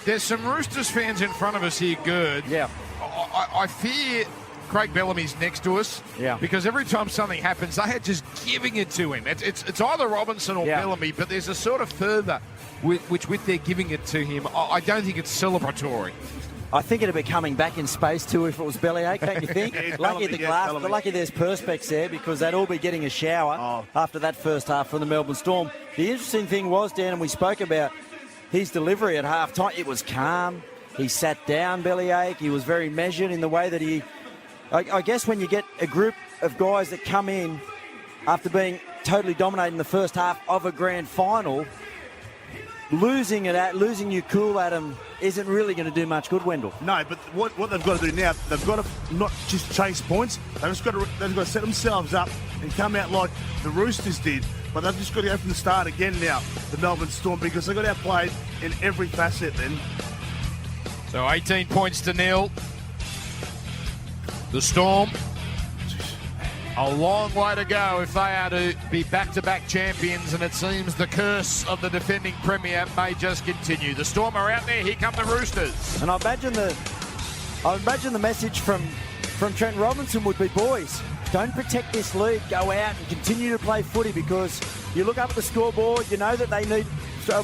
There's some Roosters fans in front of us here, good. Yeah. I fear Craig Bellamy's next to us. Yeah. Because every time something happens, they are just giving it to him. It's either Robinson or Bellamy, but there's a sort of fervour with they're giving it to him. I don't think it's celebratory. I think it'd be coming back in space too if it was bellyache, don't you think? Lucky the glass, but lucky there's perspex there because they'd all be getting a shower after that first half from the Melbourne Storm. The interesting thing was, Dan, and we spoke about his delivery at half-time, it was calm. He sat down, bellyache. He was very measured in the way that he... I guess when you get a group of guys that come in after being totally dominating the first half of a grand final, losing your cool at them isn't really going to do much good, Wendell. No, but what they've got to do now, they've got to not just chase points. They've got to set themselves up and come out like the Roosters did. But they've just got to go from the start again now, the Melbourne Storm, because they've got outplayed in every facet then. So 18 points to 0. The Storm, a long way to go if they are to be back-to-back champions, and it seems the curse of the defending premier may just continue. The Storm are out there. Here come the Roosters. And I imagine the message from Trent Robinson would be, boys, don't protect this lead. Go out and continue to play footy, because you look up at the scoreboard, you know that they need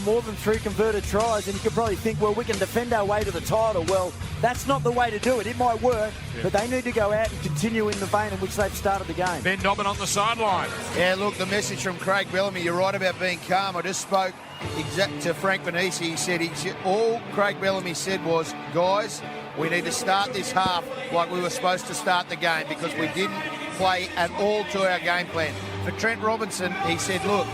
more than 3 converted tries, and you could probably think, well, we can defend our way to the title. Well, that's not the way to do it. It might work, but they need to go out and continue in the vein in which they've started the game. Ben Dobbin on the sideline. Yeah, look, the message from Craig Bellamy, you're right about being calm. I just spoke to Frank Benisi. He said all Craig Bellamy said was, guys, we need to start this half like we were supposed to start the game, because we didn't play at all to our game plan. For Trent Robinson, he said, look,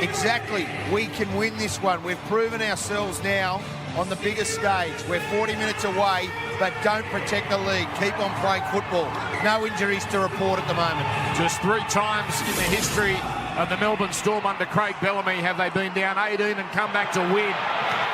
exactly, we can win this one. We've proven ourselves now on the biggest stage. We're 40 minutes away, but don't protect the lead. Keep on playing football. No injuries to report at the moment. Just 3 times in the history of the Melbourne Storm under Craig Bellamy have they been down 18 and come back to win.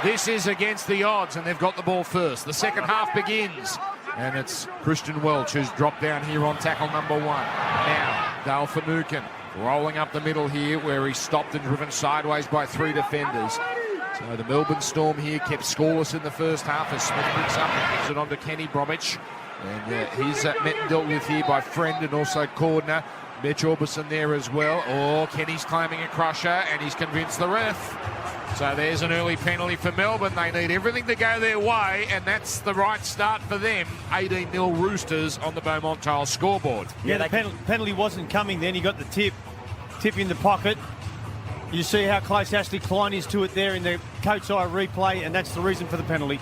This is against the odds, and they've got the ball first. The second half begins, and it's Christian Welch who's dropped down here on tackle number 1. Now, Dale Finucane rolling up the middle here, where he's stopped and driven sideways by 3 defenders. So the Melbourne Storm here kept scoreless in the first half as Smith picks up and gives it on to Kenny Bromwich. And he's met and dealt with here by Friend and also Cordner. Mitch Orbison there as well. Oh, Kenny's claiming a crusher and he's convinced the ref. So there's an early penalty for Melbourne. They need everything to go their way, and that's the right start for them. 18-0 Roosters on the Beaumont Tiles scoreboard. Yeah, the penalty wasn't coming then. He got the tip in the pocket. You see how close Ashley Klein is to it there in the coach's eye replay, and that's the reason for the penalty.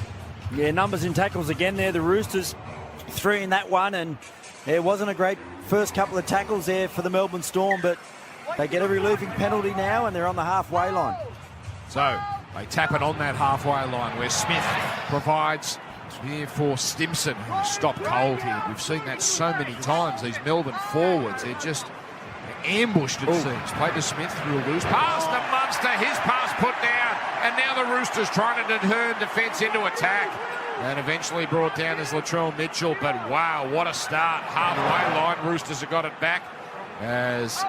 Yeah, numbers in tackles again there. The Roosters 3 in that one, and it wasn't a great first couple of tackles there for the Melbourne Storm, but they get a relieving penalty now, and they're on the halfway line. So they tap it on that halfway line where Smith provides here for Stimson, who stopped cold here. We've seen that so many times. These Melbourne forwards, they're just ambushed, it seems. Played to Smith through a loose pass to Munster. His pass put down, and now the Roosters trying to turn defence into attack. And eventually brought down as Latrell Mitchell, but wow, what a start. Halfway line, Roosters have got it back as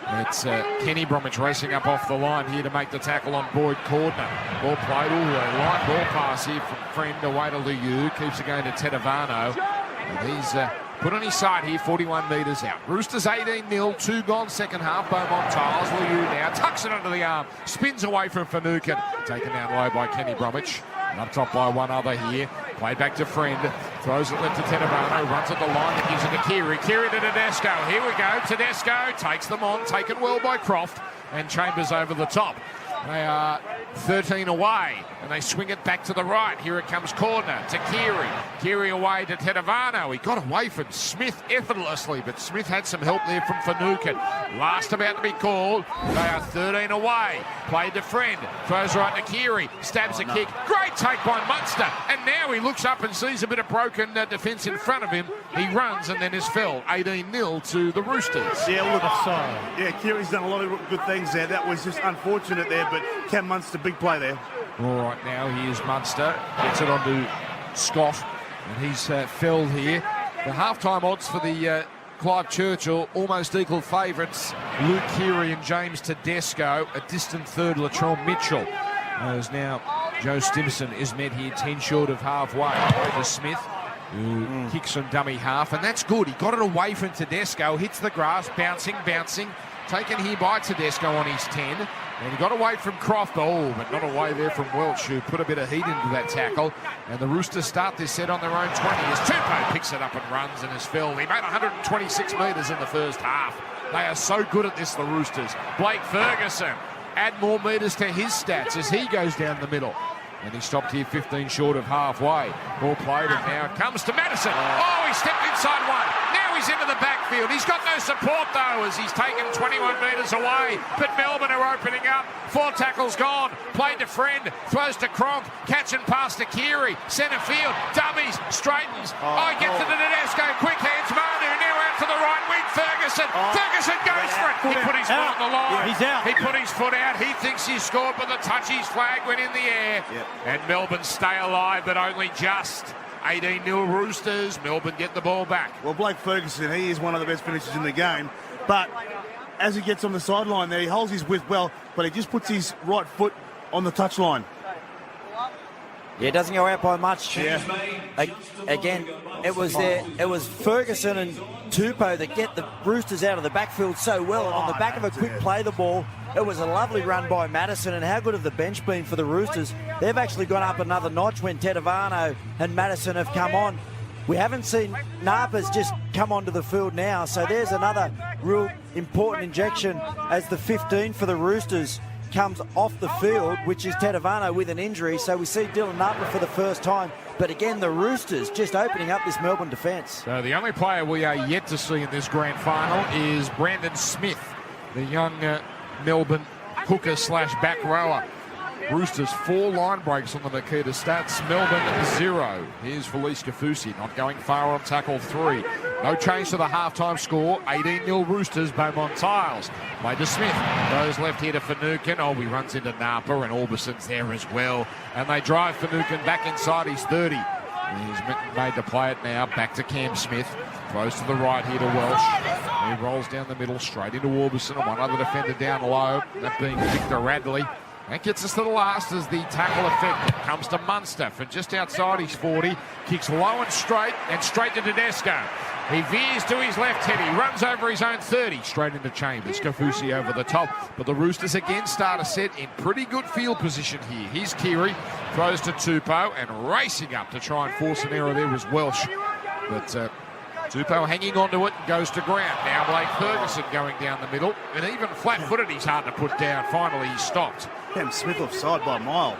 it's Kenny Bromwich racing up off the line here to make the tackle on Boyd Cordner. Ball played, a line ball pass here from Friend away to Liu, keeps it going to Tedavano. And he's put on his side here, 41 metres out. Roosters 18-0, 2 gone second half. Beaumont Tiles, Liu now tucks it under the arm, spins away from Finucane, taken down low by Kenny Bromwich. And up top by one other here. Played back to Friend. Throws it left to Tedavano. Runs at the line and gives it to Kiri. Kiri to Tedesco. Here we go. Tedesco takes them on. Taken well by Croft. And Chambers over the top. They are 13 away. And they swing it back to the right. Here it comes Cordner to Kiri. Kiri away to Tedavano. He got away from Smith effortlessly. But Smith had some help there from Finucane. Last about to be called. They are 13 away. Played to Friend. Throws right to Kiri. Stabs a kick. Great take by Munster. And now he looks up and sees a bit of broken defence in front of him. He runs and then is felled. 18-0 to the Roosters. Yeah, look, yeah, Kiri's done a lot of good things there. That was just unfortunate there, but Cam Munster, big play there. All right, now here's Munster. Gets it onto Scott, and he's felled here. The halftime odds for the Clive Churchill, almost equal favourites. Luke Keary and James Tedesco. A distant third, Latrell Mitchell. As now Joe Stimson is met here 10 short of halfway. To Smith, who kicks from dummy half, and that's good. He got it away from Tedesco, hits the grass, bouncing. Taken here by Tedesco on his 10. And he got away from Croft, but not away there from Welch, who put a bit of heat into that tackle. And the Roosters start this set on their own 20 as Tupou picks it up and runs and is filled. He made 126 metres in the first half. They are so good at this, the Roosters. Blake Ferguson, add more metres to his stats as he goes down the middle. And he stopped here 15 short of halfway. Ball played, and now it comes to Madison. Oh, he stepped inside one. Now he's into the backfield. He's got no support, though, as he's taken 21 metres away. But Melbourne are opening up. 4 tackles gone. Played to Friend. Throws to Cronk. Catch and pass to Keary. Centre field. Dummies. Straightens. He gets it to Tedesco. Quick hands. Manu now out to the right wing. Ferguson. Ferguson goes for it. He put his foot on the line. He's out. He put his foot out. He thinks he scored, but the touchy's flag went in the air. And Melbourne stay alive, but only just. 18-0 Roosters. Melbourne get the ball back. Well, Blake Ferguson, he is one of the best finishers in the game. But as he gets on the sideline there, he holds his width well, but he just puts his right foot on the touchline. Yeah, it doesn't go out by much. Yeah. Again, it was Ferguson and Tupou that get the Roosters out of the backfield so well. And on the back of a quick play the ball, it was a lovely run by Madison. And how good have the bench been for the Roosters? They've actually gone up another notch when Tedavano and Madison have come on. We haven't seen Napa's just come onto the field now. So there's another real important injection as the 15 for the Roosters comes off the field, which is Tedavano with an injury. So we see Dylan Napa for the first time. But again, the Roosters just opening up this Melbourne defence. So the only player we are yet to see in this grand final is Brandon Smith, the young Melbourne hooker / back rower. Roosters 4 line breaks on the Makita stats. Melbourne 0. Here's Felice Kafusi not going far on tackle 3. No change to the halftime score. 18-0 Roosters. Beaumont Tiles. Played to Smith. Goes left here to Finucane. He runs into Napa, and Orbison's there as well. And they drive Finucane back inside his 30. He's made to play it now. Back to Cam Smith. Throws to the right here to Welsh. He rolls down the middle straight into Orbison and one other defender down low. That being Victor Radley. That gets us to the last as the tackle effective. Comes to Munster from just outside his 40. Kicks low and straight to Tedesco. He veers to his left head. He runs over his own 30. Straight into Chambers. Kafusi over the top. But the Roosters again start a set in pretty good field position here. Here's Keary. Throws to Tupou and racing up to try and force an error there was Welsh. But Tupou hanging onto it and goes to ground. Now Blake Ferguson going down the middle. And even flat-footed he's hard to put down. Finally he stopped. Cam Smith offside by a mile.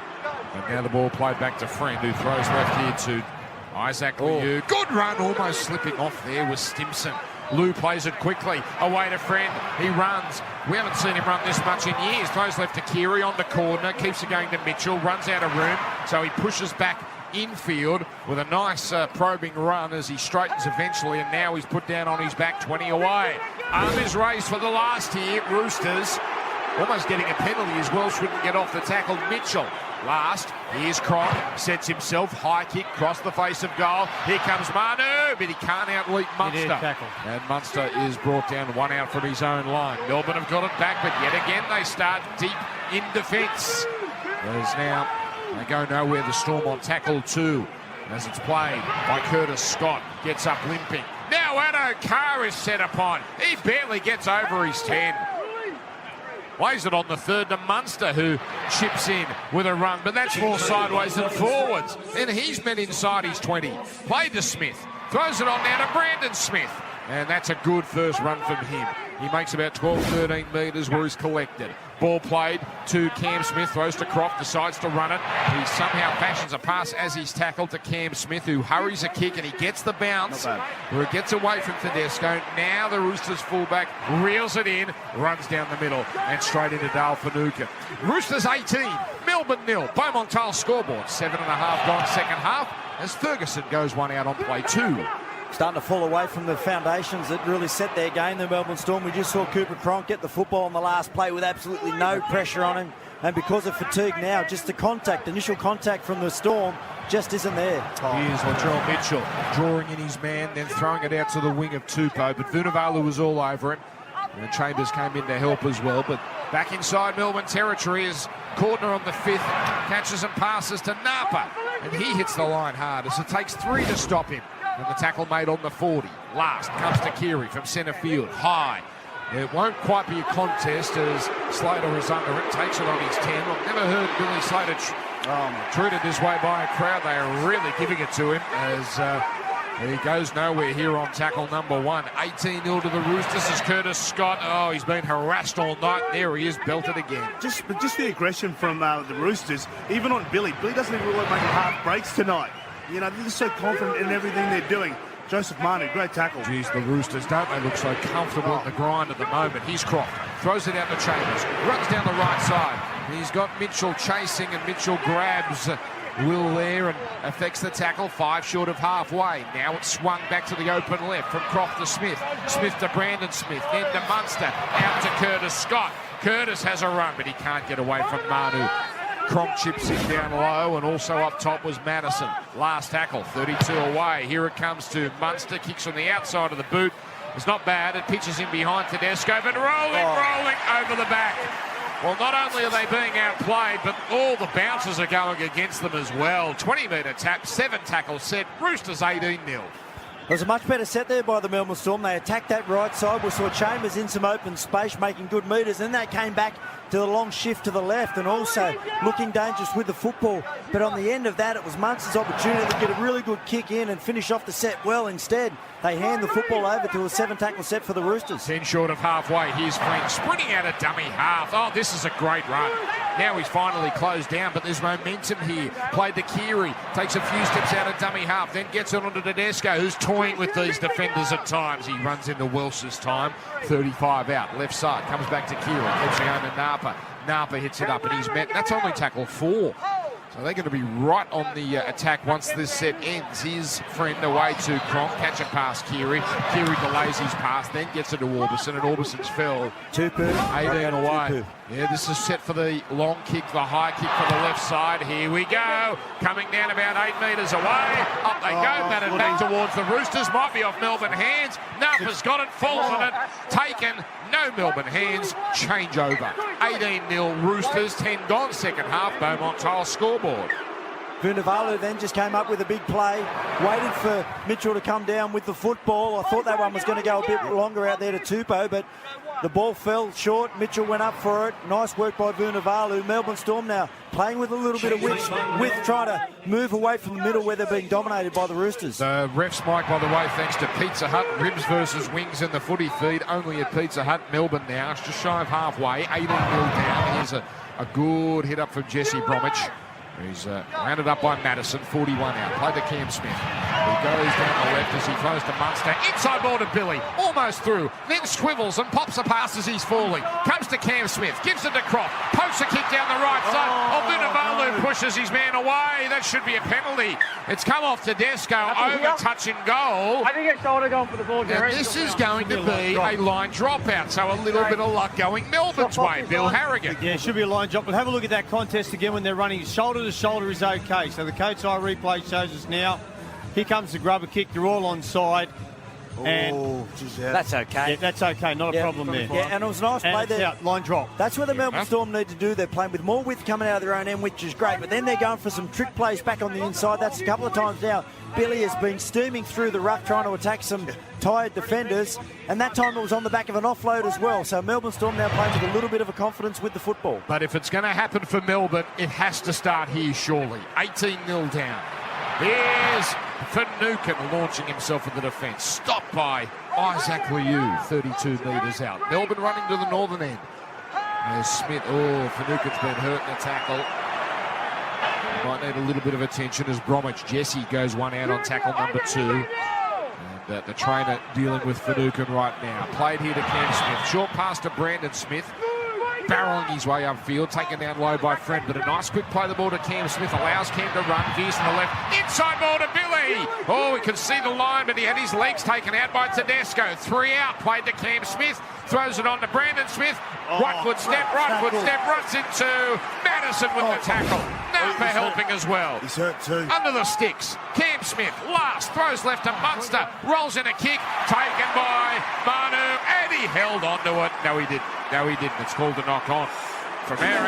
And now the ball played back to Friend, who throws left here to Isaac Liu. Good run, almost slipping off there was Stimson. Liu plays it quickly, away to Friend. He runs. We haven't seen him run this much in years. Throws left to Keary on the corner, keeps it going to Mitchell, runs out of room, so he pushes back infield with a nice probing run as he straightens eventually, and now he's put down on his back, 20 away. Arm is raised for the last here, Roosters. Almost getting a penalty as Welsh wouldn't get off the tackle. Mitchell last. Here's Cronk. Sets himself. High kick. Cross the face of goal. Here comes Manu, but he can't outleap Munster. And Munster is brought down, one out from his own line. Melbourne have got it back, but yet again they start deep in defence. As now they go nowhere. The Storm on tackle 2 as it's played by Curtis Scott. Gets up limping. Now Addo Carr is set upon. He barely gets over his 10. Plays it on the 3rd to Munster, who chips in with a run, but that's more sideways than forwards. And he's met inside his 20. Played to Smith. Throws it on now to Brandon Smith. And that's a good first run from him. He makes about 12, 13 metres where he's collected. Ball played to Cam Smith, throws to Croft, decides to run it. He somehow fashions a pass as he's tackled to Cam Smith, who hurries a kick and he gets the bounce where it gets away from Tedesco. Now the Roosters fullback reels it in, runs down the middle and straight into Dale Finucane. Roosters 18, Melbourne 0. Beaumont Tile scoreboard, 7.5 gone second half as Ferguson goes one out on play 2. Starting to fall away from the foundations that really set their game, the Melbourne Storm. We just saw Cooper Cronk get the football on the last play with absolutely no pressure on him. And because of fatigue now, just the initial contact from the Storm just isn't there. Here's Latrell Mitchell drawing in his man, then throwing it out to the wing of Tupou. But Vunivalu was all over him. And Chambers came in to help as well. But back inside Melbourne territory is Cordner on the 5th. Catches and passes to Napa. And he hits the line hard as it takes 3 to stop him. And the tackle made on the 40. Last comes to Keary from centre field. High. It won't quite be a contest as Slater is under it. Takes it on his 10. I've never heard Billy Slater treated this way by a crowd. They are really giving it to him as he goes nowhere here on tackle number 1. 18-0 to the Roosters as Curtis Scott. Oh, he's been harassed all night. There he is, belted again. Just the aggression from the Roosters, even on Billy. Billy doesn't even really make half breaks tonight. You know, they're just so confident in everything they're doing. Joseph Manu, great tackle. Geez, the Roosters, don't they look so comfortable in the grind at the moment. Here's Croft, throws it out to Chambers, runs down the right side. He's got Mitchell chasing, and Mitchell grabs Will there and affects the tackle, 5 short of halfway. Now it's swung back to the open left from Croft to Smith. Smith to Brandon Smith, then to Munster, out to Curtis Scott. Curtis has a run, but he can't get away from Manu. Cronk chips in down low, and also up top was Madison. Last tackle, 32 away. Here it comes to Munster, kicks on the outside of the boot. It's not bad. It pitches in behind Tedesco, but rolling over the back. Well, not only are they being outplayed, but all the bounces are going against them as well. 20-metre tap, 7 tackles set. Roosters 18-0. It was a much better set there by the Melbourne Storm. They attacked that right side. We saw Chambers in some open space making good metres. Then they came back to the long shift to the left and also looking dangerous with the football. But on the end of that, it was Munster's opportunity to get a really good kick in and finish off the set well. Instead, they hand the football over to a 7-tackle set for the Roosters. 10 short of halfway. Here's Flynn sprinting out a dummy half. Oh, this is a great run. Now he's finally closed down, but there's momentum here. Played to Keary, takes a few steps out of dummy half, then gets it onto Tedesco, who's toying with these defenders at times. He runs into Welsh this time. 35 out, left side, comes back to Keary, keeps it home to Napa. Napa hits it up, and he's met. That's only tackle 4. So they're going to be right on the attack once this set ends. His friend away to Cronk, catch and pass Keary. Keary delays his pass, then gets it to Orbison, and Orbison's fell. 18 away. Yeah, this is set for the long kick, the high kick from the left side. Here we go. Coming down about 8 metres away. Up they go, batted back towards the Roosters. Might be off Melbourne hands. Napa's got it, falls on it, taken. No Melbourne hands. Change over. 18-0 Roosters. 10 gone second half. Beaumont Tiles scoreboard. Vunivalu then just came up with a big play, waited for Mitchell to come down with the football. I thought that one was going to go a bit longer out there to Tupou, but the ball fell short. Mitchell went up for it. Nice work by Vunivalu. Melbourne Storm now playing with a little bit of width, trying to move away from the middle where they're being dominated by the Roosters. The ref's mic, by the way, thanks to Pizza Hut. Ribs versus wings in the footy feed, only at Pizza Hut, Melbourne now. It's just shy of halfway, 18-0 down. Here's a good hit up from Jesse Bromwich. He's rounded up by Madison, 41 out. Played to Cam Smith. He goes down the left as he throws to Munster. Inside ball to Billy, almost through. Then swivels and pops a pass as he's falling. Comes to Cam Smith, gives it to Croft. Pokes a kick down the right side. Vunivalu pushes his man away. That should be a penalty. It's come off Tedesco, over touch and goal. I think it's shoulder going for the ball, Gary. This is going to be a line dropout, so a little bit of luck going Melbourne's way. Bill Harrigan. Yeah, it should be a line drop. But have a look at that contest again when they're running shoulder to shoulder is okay. So the coach eye replay shows us now. Here comes the grubber kick. They're all onside. And that's okay. Yeah, that's okay. Not a problem there. Yeah, and it was a nice play there. Out, line drop. That's what the Melbourne Storm need to do. They're playing with more width coming out of their own end, which is great. But then they're going for some trick plays back on the inside. That's a couple of times now. Billy has been steaming through the ruck trying to attack some tired defenders, and that time it was on the back of an offload as well. So Melbourne Storm now playing with a little bit of a confidence with the football. But if it's going to happen for Melbourne, it has to start here surely. 18-0 down. Here's Finucane launching himself in the defence. Stopped by Isaac Liu, 32 metres out. Melbourne running to the northern end. There's Smith. Finucane's been hurt in the tackle. Might need a little bit of attention as Bromwich. Jesse goes one out on tackle number 2. And the trainer dealing with Finucane right now. Played here to Cam Smith. Short pass to Brandon Smith. Barreling his way upfield, taken down low by Fred, but a nice quick play the ball to Cam Smith, allows Cam to run, veers to the left, inside ball to Billy. We can see the line, but he had his legs taken out by Tedesco. 3 out, played to Cam Smith, throws it on to Brandon Smith, right foot step, runs into Madison with the tackle. Napa helping as well. He's hurt too. Under the sticks, Cam Smith, last, throws left to Munster, rolls in a kick, taken by Manu, and he held on to it. No, he didn't. It's called a knock on. From our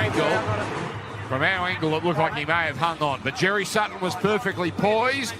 angle, it looked like he may have hung on, but Jerry Sutton was perfectly poised,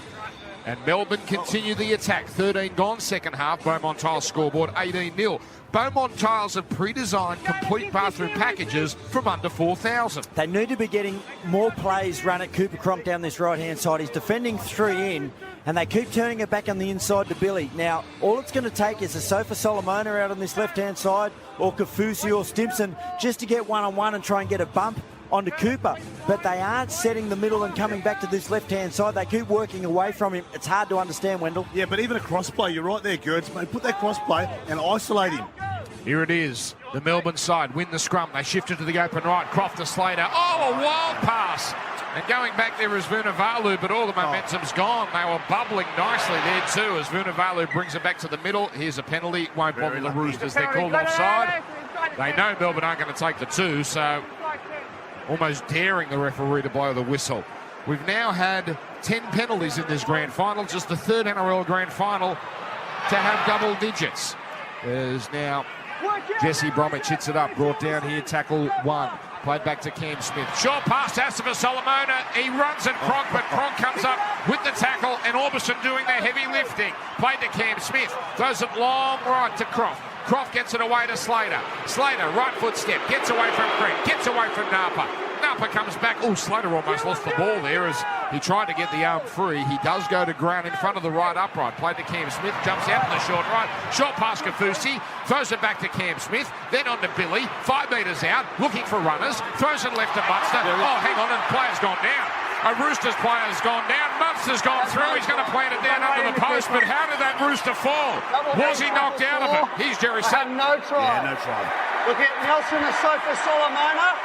and Melbourne continued the attack. 13 gone second half. Beaumont Tiles scoreboard 18-0. Beaumont Tiles have pre-designed complete bathroom packages from under 4,000. They need to be getting more plays run at Cooper Cronk down this right-hand side. He's defending 3 in, and they keep turning it back on the inside to Billy. Now, all it's going to take is a Sofa Solomona out on this left-hand side, or Kafusi or Stimson, just to get one-on-one and try and get a bump onto Cooper. But they aren't setting the middle and coming back to this left-hand side. They keep working away from him. It's hard to understand, Wendell. Yeah, but even a cross-play, you're right there, Gerds. Mate, put that cross-play and isolate him. Here it is. The Melbourne side win the scrum. They shift it to the open right. Croft to Slater. A wild pass. And going back there is Vunivalu, but all the momentum's gone. They were bubbling nicely there too as Vunivalu brings it back to the middle. Here's a penalty. Won't bother the Roosters. They're called offside. They know Melbourne aren't going to take the 2, so almost daring the referee to blow the whistle. We've now had 10 penalties in this grand final, just the 3rd NRL Grand Final to have double digits. There's now Jesse Bromwich hits it up, brought down here, tackle 1. Played back to Cam Smith. Short pass to Asima Solomona. He runs at Cronk, but Cronk comes up with the tackle, and Orbison doing the heavy lifting. Played to Cam Smith. Throws it long right to Croft. Croft gets it away to Slater. Slater, right foot step, gets away from Fred, gets away from Napa. Napa comes back. Slater almost lost the ball there as he tried to get the arm free. He does go to ground in front of the right upright. Played to Cam Smith, jumps out to the short right. Short pass Kafusi, throws it back to Cam Smith, then on to Billy, 5 metres out, looking for runners, throws it left to Munster. Hang on, and the player's gone down. A Roosters player's gone down. Munster's gone through. He's going to plant it down under the post, but how did that Rooster fall? Was he knocked out of it? He's Jerry Sutton. No try. Yeah, no try. Look at Nelson Asofa Solomona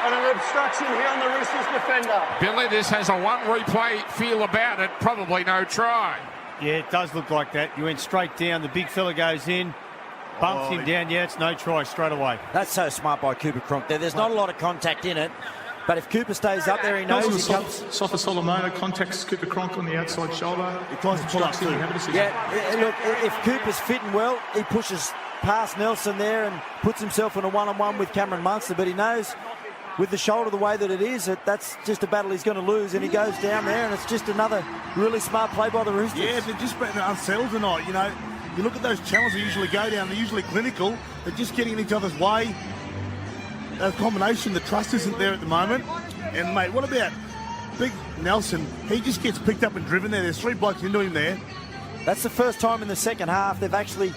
and an obstruction here on the Roosters defender. Billy, this has a 1 replay feel about it. Probably no try. Yeah, it does look like that. You went straight down. The big fella goes in, bumps him down. Yeah, it's no try straight away. That's so smart by Cooper Cronk there. There's not a lot of contact in it. But if Cooper stays up there, he knows he comes. Sofa Solomona contacts Cooper Cronk on the outside shoulder. He tries to pull up too. Yeah, look, if Cooper's fitting well, he pushes past Nelson there and puts himself in a one-on-one with Cameron Munster, but he knows with the shoulder the way that it is, that's just a battle he's going to lose, and he goes down there, and it's just another really smart play by the Roosters. Yeah, they're just being unsettled tonight, you know. You look at those channels they usually go down, they're usually clinical, they're just getting in each other's way. That combination, the trust isn't there at the moment. And, mate, what about Big Nelson? He just gets picked up and driven there. There's 3 blokes into him there. That's the first time in the second half they've actually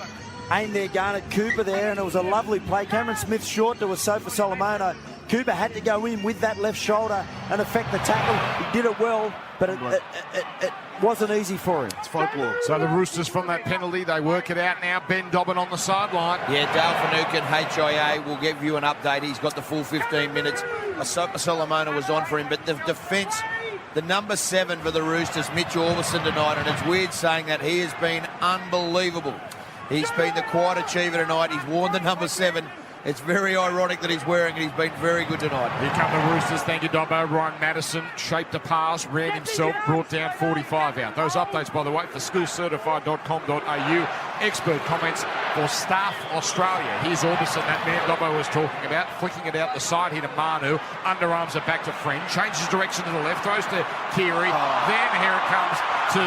aimed their gun at Cooper there, and it was a lovely play. Cameron Smith short to Asofa Solomona. Cooper had to go in with that left shoulder and affect the tackle. He did it well, but it wasn't easy for him. It's folklore. So the Roosters from that penalty, they work it out now. Ben Dobbin on the sideline. Yeah, Dale Finucane, HIA, will give you an update. He's got the full 15 minutes. Asofa Solomona was on for him, but the defence, the number 7 for the Roosters, Mitch Orbison tonight, and it's weird saying that, he has been unbelievable. He's been the quiet achiever tonight. He's worn the number 7. It's very ironic that he's wearing it. He's been very good tonight. Here come the Roosters. Thank you, Dobbo. Ryan Madison shaped a pass, ran himself, brought down 45 out. Those updates, by the way, for schoolcertified.com.au. Expert comments for Staff Australia. Here's Orbison, that man Dobbo was talking about, flicking it out the side here to Manu. Underarms it back to Friend. Changes direction to the left, throws to Keary. Then here it comes to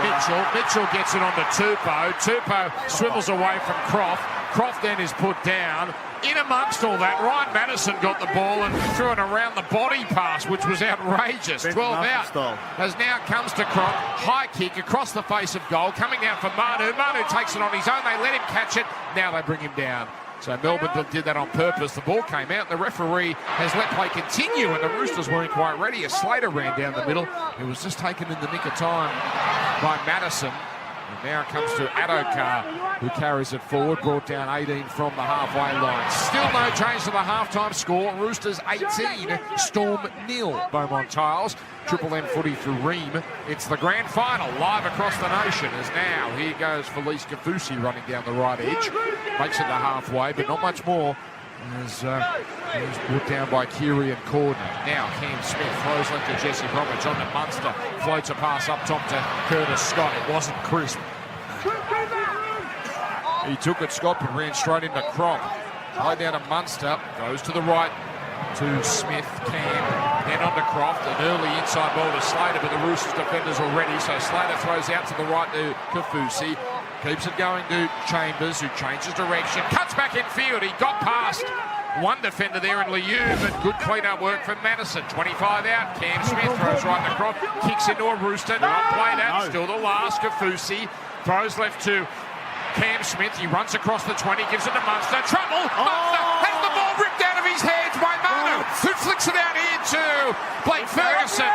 Mitchell. Mitchell gets it on to Tupou. Tupou swivels away from Croft. Croft then is put down. In amongst all that, Ryan Madison got the ball and threw an around the body pass, which was outrageous. 12 out. As now comes to Croft. High kick across the face of goal. Coming down for Manu. Manu takes it on his own. They let him catch it. Now they bring him down. So Melbourne did that on purpose. The ball came out. The referee has let play continue, and the Roosters weren't quite ready. As Slater ran down the middle, it was just taken in the nick of time by Madison. And now it comes to Adokar, who carries it forward, brought down 18 from the halfway line. Still no change to the halftime score. Roosters 18, Storm 0. Beaumont Tiles, Triple M footy through Ream. It's the grand final, live across the nation. As now, here goes Felice Kafusi running down the right edge. Makes it to halfway, but not much more. As he was put down by Keary and Cordner. Now Cam Smith throws left to Jesse Bromwich on to Munster. Floats a pass up top to Curtis Scott. It wasn't crisp. He took it, Scott, but ran straight into Cronk. Play down to Munster. Goes to the right to Smith. Cam. Then on to Croft. An early inside ball to Slater, but the Roosters defenders are ready. So Slater throws out to the right to Kafusi. Keeps it going to Chambers, who changes direction. Cuts back in field. He got past one defender there in Liu, but good clean-up work from Madison. 25 out. Cam Smith throws right to Croft. Kicks into a Rooster. Not played out. Still the last. Kafusi throws left to Cam Smith. He runs across the 20. Gives it to Munster. Trouble. Munster has the ball ripped out of his hands by Manu, who flicks it out here to Blake Ferguson.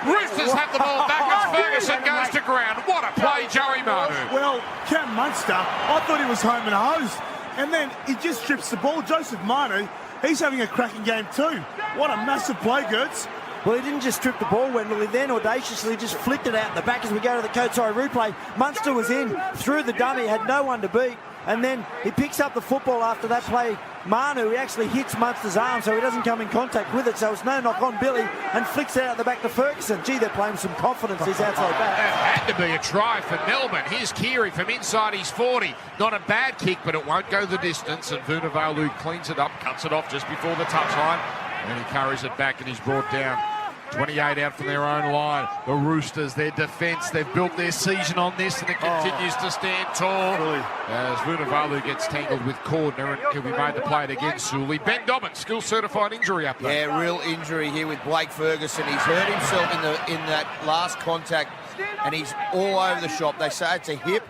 Roosters have the ball back as Ferguson goes to ground. What a play, Joey Manu. Well, Cam Munster, I thought he was home and hosed. And then he just strips the ball. Joseph Manu, he's having a cracking game too. What a massive play, Gertz. Well, he didn't just strip the ball, Wendell. He then audaciously just flicked it out the back as we go to the Kotai replay. Munster was in, through the dummy, had no one to beat. And then he picks up the football after that play. Manu, he actually hits Munster's arm, so he doesn't come in contact with it. So it's no knock on Billy, and flicks it out the back to Ferguson. Gee, they're playing some confidence, his outside back. It had to be a try for Melbourne. Here's Keary from inside his 40. Not a bad kick, but it won't go the distance. And Vunivalu cleans it up, cuts it off just before the touchline. And he carries it back, and he's brought down. 28 out from their own line. The Roosters, their defence, they've built their season on this, and it continues to stand tall. As Vunivalu gets tangled with Cordner, and he'll be made to play it against Sully. Ben Dobbin, skill-certified injury update. Yeah, real injury here with Blake Ferguson. He's hurt himself in that last contact, and he's all over the shop. They say it's a hip.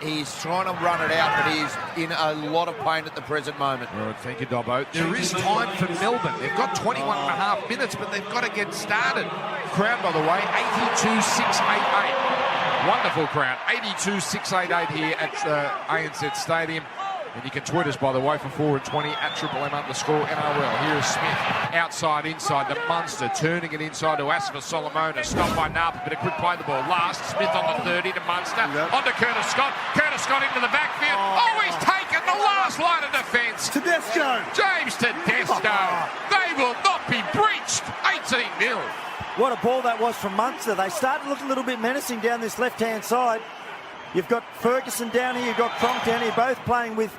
He's trying to run it out, but he's in a lot of pain at the present moment. All right, thank you, Dobbo. There is time for Melbourne. They've got 21 and a half minutes, but they've got to get started. Crowd, by the way, 82,688. Wonderful crowd. 82,688 here at ANZ Stadium. And you can tweet us, by the way, for 4 and 20 at @NRL. Here is Smith outside, inside to Munster, turning it inside to Asafa Solomona. Stopped by Napa, but a quick play the ball. Last, Smith on the 30 to Munster. On to Curtis Scott. Curtis Scott into the backfield. He's taken the last line of defence. Tedesco. James Tedesco. They will not be breached. 18-0. What a ball that was from Munster. They started to look a little bit menacing down this left-hand side. You've got Ferguson down here, you've got Cronk down here, both playing with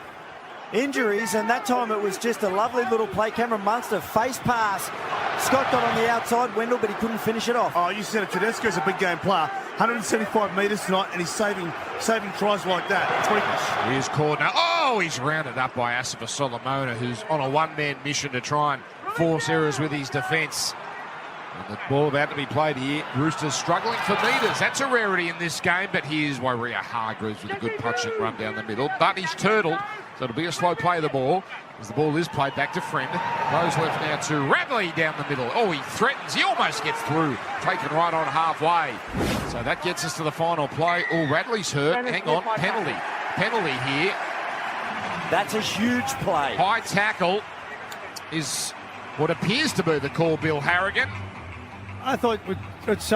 injuries, and that time it was just a lovely little play. Cameron Munster, face pass. Scott got on the outside, Wendell, but he couldn't finish it off. Oh, you said it. Tedesco's a big game player. 175 metres tonight, and he's saving tries like that. Here's Cordner. Oh, he's rounded up by Asifa Solomona, who's on a one-man mission to try and force errors with his defence. And the ball about to be played here. Roosters struggling for metres. That's a rarity in this game, but here's Waria Hargreaves with a good punching run down the middle. But he's turtled, so it'll be a slow play of the ball, as the ball is played back to Friend. Those left now to Radley down the middle. Oh, he threatens. He almost gets through. Taken right on halfway. So that gets us to the final play. Oh, Radley's hurt. Hang on. Penalty. Penalty here. That's a huge play. High tackle is what appears to be the call, Bill Harrigan. I thought it's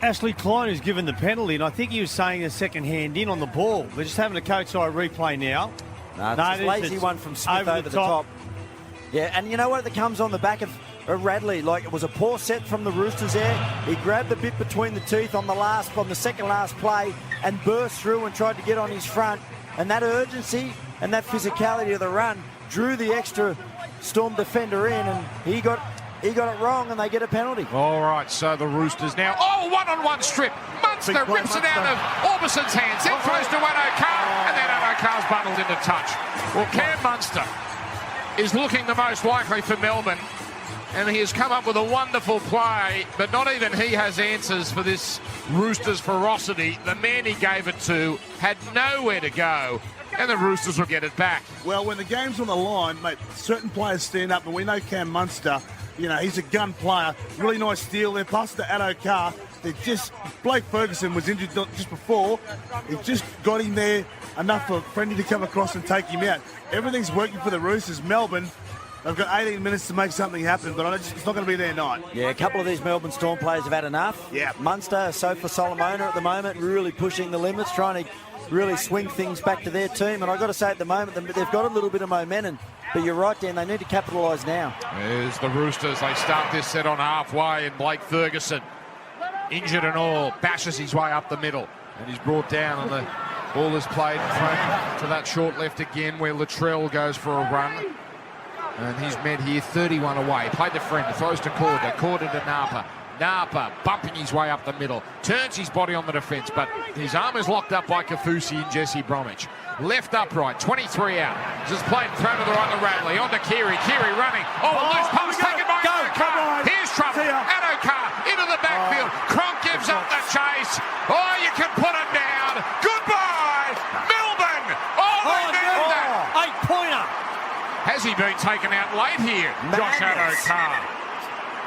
Ashley Klein who's given the penalty, and I think he was saying a second hand in on the ball. They're just having a coach eye replay now. No, it's a lazy one from Smith over the top. Yeah, and you know what? It comes on the back of Radley. Like, it was a poor set from the Roosters there. He grabbed the bit between the teeth on the second last play and burst through and tried to get on his front. And that urgency and that physicality of the run drew the extra Storm defender in, and he got it wrong, and they get a penalty. All right, so the Roosters now. Oh, one-on-one strip. Munster rips it out of Orbison's hands. Then throws to Addo-Carr, and then Addo-Carr's bundled into touch. Well, Cam Munster is looking the most likely for Melbourne, and he has come up with a wonderful play, but not even he has answers for this Roosters ferocity. The man he gave it to had nowhere to go, and the Roosters will get it back. Well, when the game's on the line, mate, certain players stand up, and we know Cam Munster, you know, he's a gun player. Really nice steal there. Pass to Addo-Carr. Blake Ferguson was injured just before. He just got him there enough for Friendy to come across and take him out. Everything's working for the Roosters. Melbourne, they've got 18 minutes to make something happen, but it's not going to be their night. Yeah, a couple of these Melbourne Storm players have had enough. Yeah. Munster, Sofa Solomona at the moment, really pushing the limits, trying to really swing things back to their team. And I've got to say, at the moment, they've got a little bit of momentum. But you're right, Dan, they need to capitalise now. There's the Roosters. They start this set on halfway, and Blake Ferguson, injured and all, bashes his way up the middle. And he's brought down, and the ball is played thrown to that short left again, where Latrell goes for a run. And he's met here 31 away. Played to Friend, throws to Corder, Corder to Napa. Napa bumping his way up the middle, turns his body on the defence, but his arm is locked up by Kafusi and Jesse Bromwich. Left upright, 23 out. Just played thrown to the right to Radley. On to Keary. Keary running. Oh, a loose pass taken by Addo-Carr. Here's trouble. Addo-Carr into the backfield. Cronk gives up the chase. Oh, you can put him down. Goodbye, Melbourne. Oh, they need that. 8-pointer. Has he been taken out late here? Josh Addo-Carr.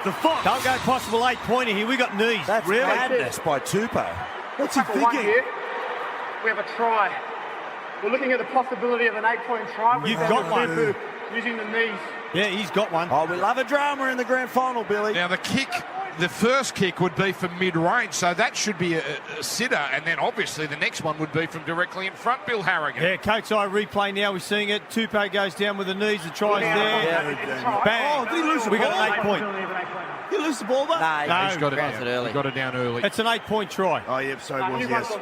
The Fox. Don't go possible 8-pointer here. We got knees. That's really madness by Tupou. What's he thinking? Here, we have a try. We're looking at the possibility of an 8-point try. You've got one. Using the knees. Yeah, he's got one. Oh, we love a drama in the grand final, Billy. Now, the first kick would be from mid-range, so that should be a sitter, and then obviously the next one would be from directly in front, Bill Harrigan. Yeah, coach eye replay now. We're seeing it. Tupou goes down with the knees. The try's there. Yeah. Bang. Oh, did he lose the we ball? got an 8-point. Did he lose the ball, though? No, He's got it grounds down. it early. He got it down early. It's an 8-point try. Oh, yep, so it was, yes.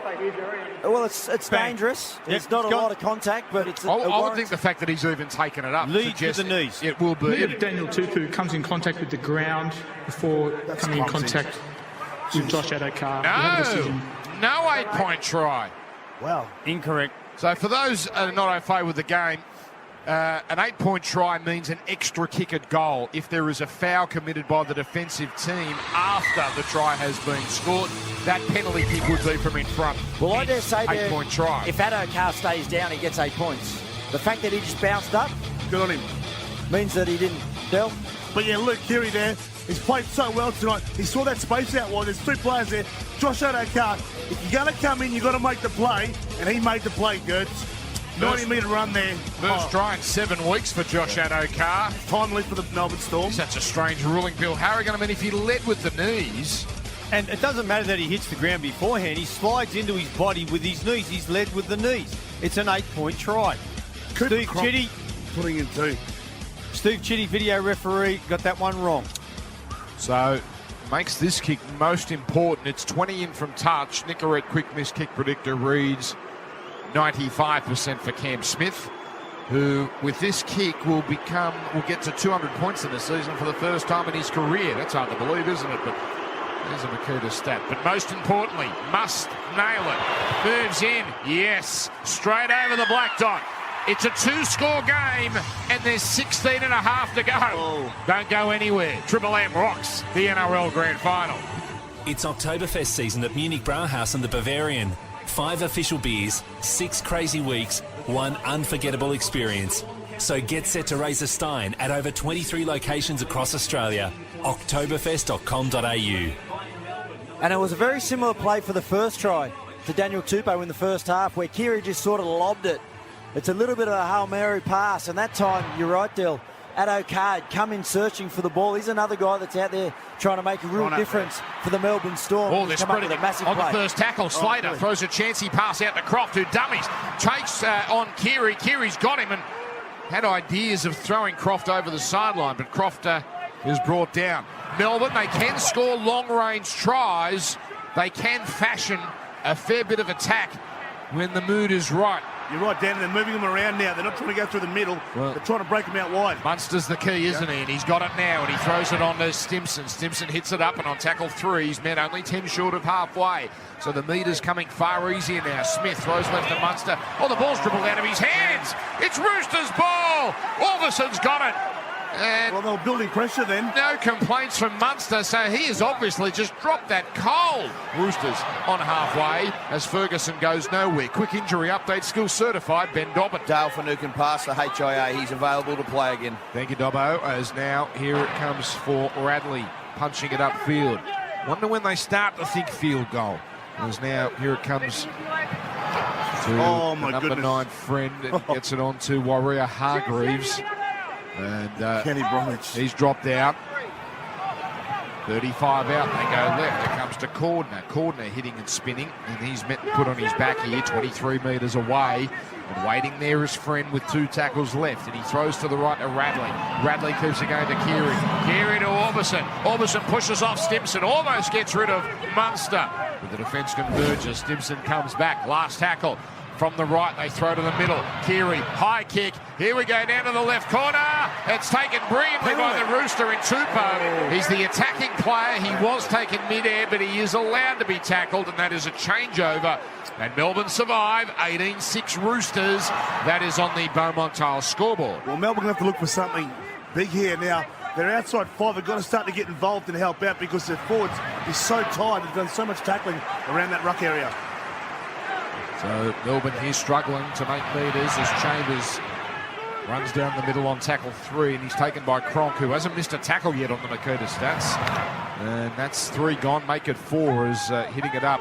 Well, it's dangerous. Yep, It's not a lot of contact, but it's I would think the fact that he's even taken it up leads with suggests the knees. It will be. Daniel Tupou comes in contact with the ground before coming in contact with Josh Addo-Carr. No 8-point try. Wow. Incorrect. So for those not au fait with the game, an 8-point try means an extra kick at goal if there is a foul committed by the defensive team after the try has been scored. That penalty kick would be from in front. Well, I dare say 8-point try. If Addo-Carr stays down, he gets 8 points. The fact that he just bounced up Good on him. means that he didn't deal. But yeah, Luke Keary there. He's played so well tonight. He saw that space out wide. There's two players there. Josh Addo-Carr, if you're going to come in, you've got to make the play. And he made the play, Gertz. 90-metre run there. First try in 7 weeks for Josh Addo-Carr. Timely for the Melbourne Storm. Such a strange ruling, Bill Harrigan. I mean, if he led with the knees... And it doesn't matter that he hits the ground beforehand. He slides into his body with his knees. He's led with the knees. It's an 8-point try. Steve Chitty putting in 2. Steve Chitty, video referee, got that one wrong. So makes this kick most important. It's 20 in from touch. Nicorette quick miss kick predictor reads 95% for Cam Smith, who with this kick will get to 200 points in the season for the first time in his career. That's hard to believe, isn't it? But there's a Makuta stat. But most importantly, must nail it. Moves in. Yes. Straight over the black dot. It's a 2-score game, and there's 16 and a half to go. Oh. Don't go anywhere. Triple M rocks the NRL Grand Final. It's Oktoberfest season at Munich Brauhaus and the Bavarian. 5 official beers, 6 crazy weeks, 1 unforgettable experience. So get set to raise a stein at over 23 locations across Australia. Oktoberfest.com.au. And it was a very similar play for the first try to Daniel Tupou in the first half, where Keary just sort of lobbed it. It's a little bit of a Hail Mary pass, and that time, you're right, Dill, Addo Card come in searching for the ball. He's another guy that's out there trying to make a real difference for the Melbourne Storm. Oh, they're spreading it on the first tackle. Slater throws a chancy pass out to Croft, who dummies. Takes on Keary. Keary's got him and had ideas of throwing Croft over the sideline, but Croft is brought down. Melbourne, they can score long-range tries. They can fashion a fair bit of attack when the mood is right. You're right, Dan, and they're moving them around now. They're not trying to go through the middle. They're trying to break them out wide. Munster's the key, isn't he? And he's got it now, and he throws it on to Stimson. Stimson hits it up, and on tackle 3, he's met only 10 short of halfway. So the meter's coming far easier now. Smith throws left to Munster. Oh, the ball's dribbled out of his hands. It's Roosters' ball. Alverson's got it. And well, they were building pressure then. No complaints from Munster, so he has obviously just dropped that cold. Roosters on halfway as Ferguson goes nowhere. Quick injury update, skill certified, Ben Dobbin. Dale Finucane passed the HIA. He's available to play again. Thank you, Dobbo. As now here it comes for Radley, punching it upfield. Wonder when they start to think field goal. As now here it comes to number 9 friend and gets it on to Warrior Hargreaves. And Kenny Bromwich. He's dropped out. 35 out. They go left. It comes to Cordner. Cordner hitting and spinning. And he's put on his back here, 23 metres away. And waiting there is Friend with 2 tackles left. And he throws to the right to Radley. Radley keeps it going to Keary. Keary to Orbison. Orbison pushes off Stimson. Almost gets rid of Munster. But the defence converges. Stimson comes back. Last tackle. From the right, they throw to the middle. Keary, high kick. Here we go down to the left corner. It's taken brilliantly by the Rooster in Tupou. He's the attacking player. He was taken mid-air, but he is allowed to be tackled, and that is a changeover. And Melbourne survive, 18-6 Roosters. That is on the Beaumont Tiles scoreboard. Well, Melbourne have to look for something big here now. Their outside 5 have got to start to get involved and help out because their forwards is so tired. They've done so much tackling around that ruck area. So Melbourne here struggling to make meters as Chambers runs down the middle on tackle 3, and he's taken by Cronk, who hasn't missed a tackle yet on the Makuta stats. And that's 3 gone, make it 4 as hitting it up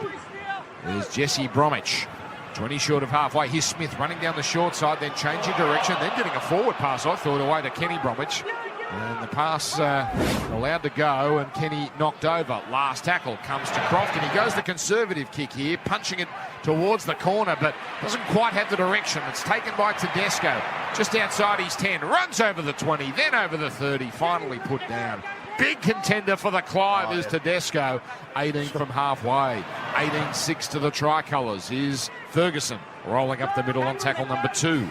is Jesse Bromwich. 20 short of halfway. Here's Smith running down the short side, then changing direction, then getting a forward pass, I thought, away to Kenny Bromwich. And the pass allowed to go, and Kenny knocked over. Last tackle comes to Croft, and he goes the conservative kick here, punching it towards the corner, but doesn't quite have the direction. It's taken by Tedesco, just outside his 10. Runs over the 20, then over the 30, finally put down. Big contender for the Clive is Tedesco, 18 from halfway. 18-6 to the Tricolours is Ferguson, rolling up the middle on tackle number 2.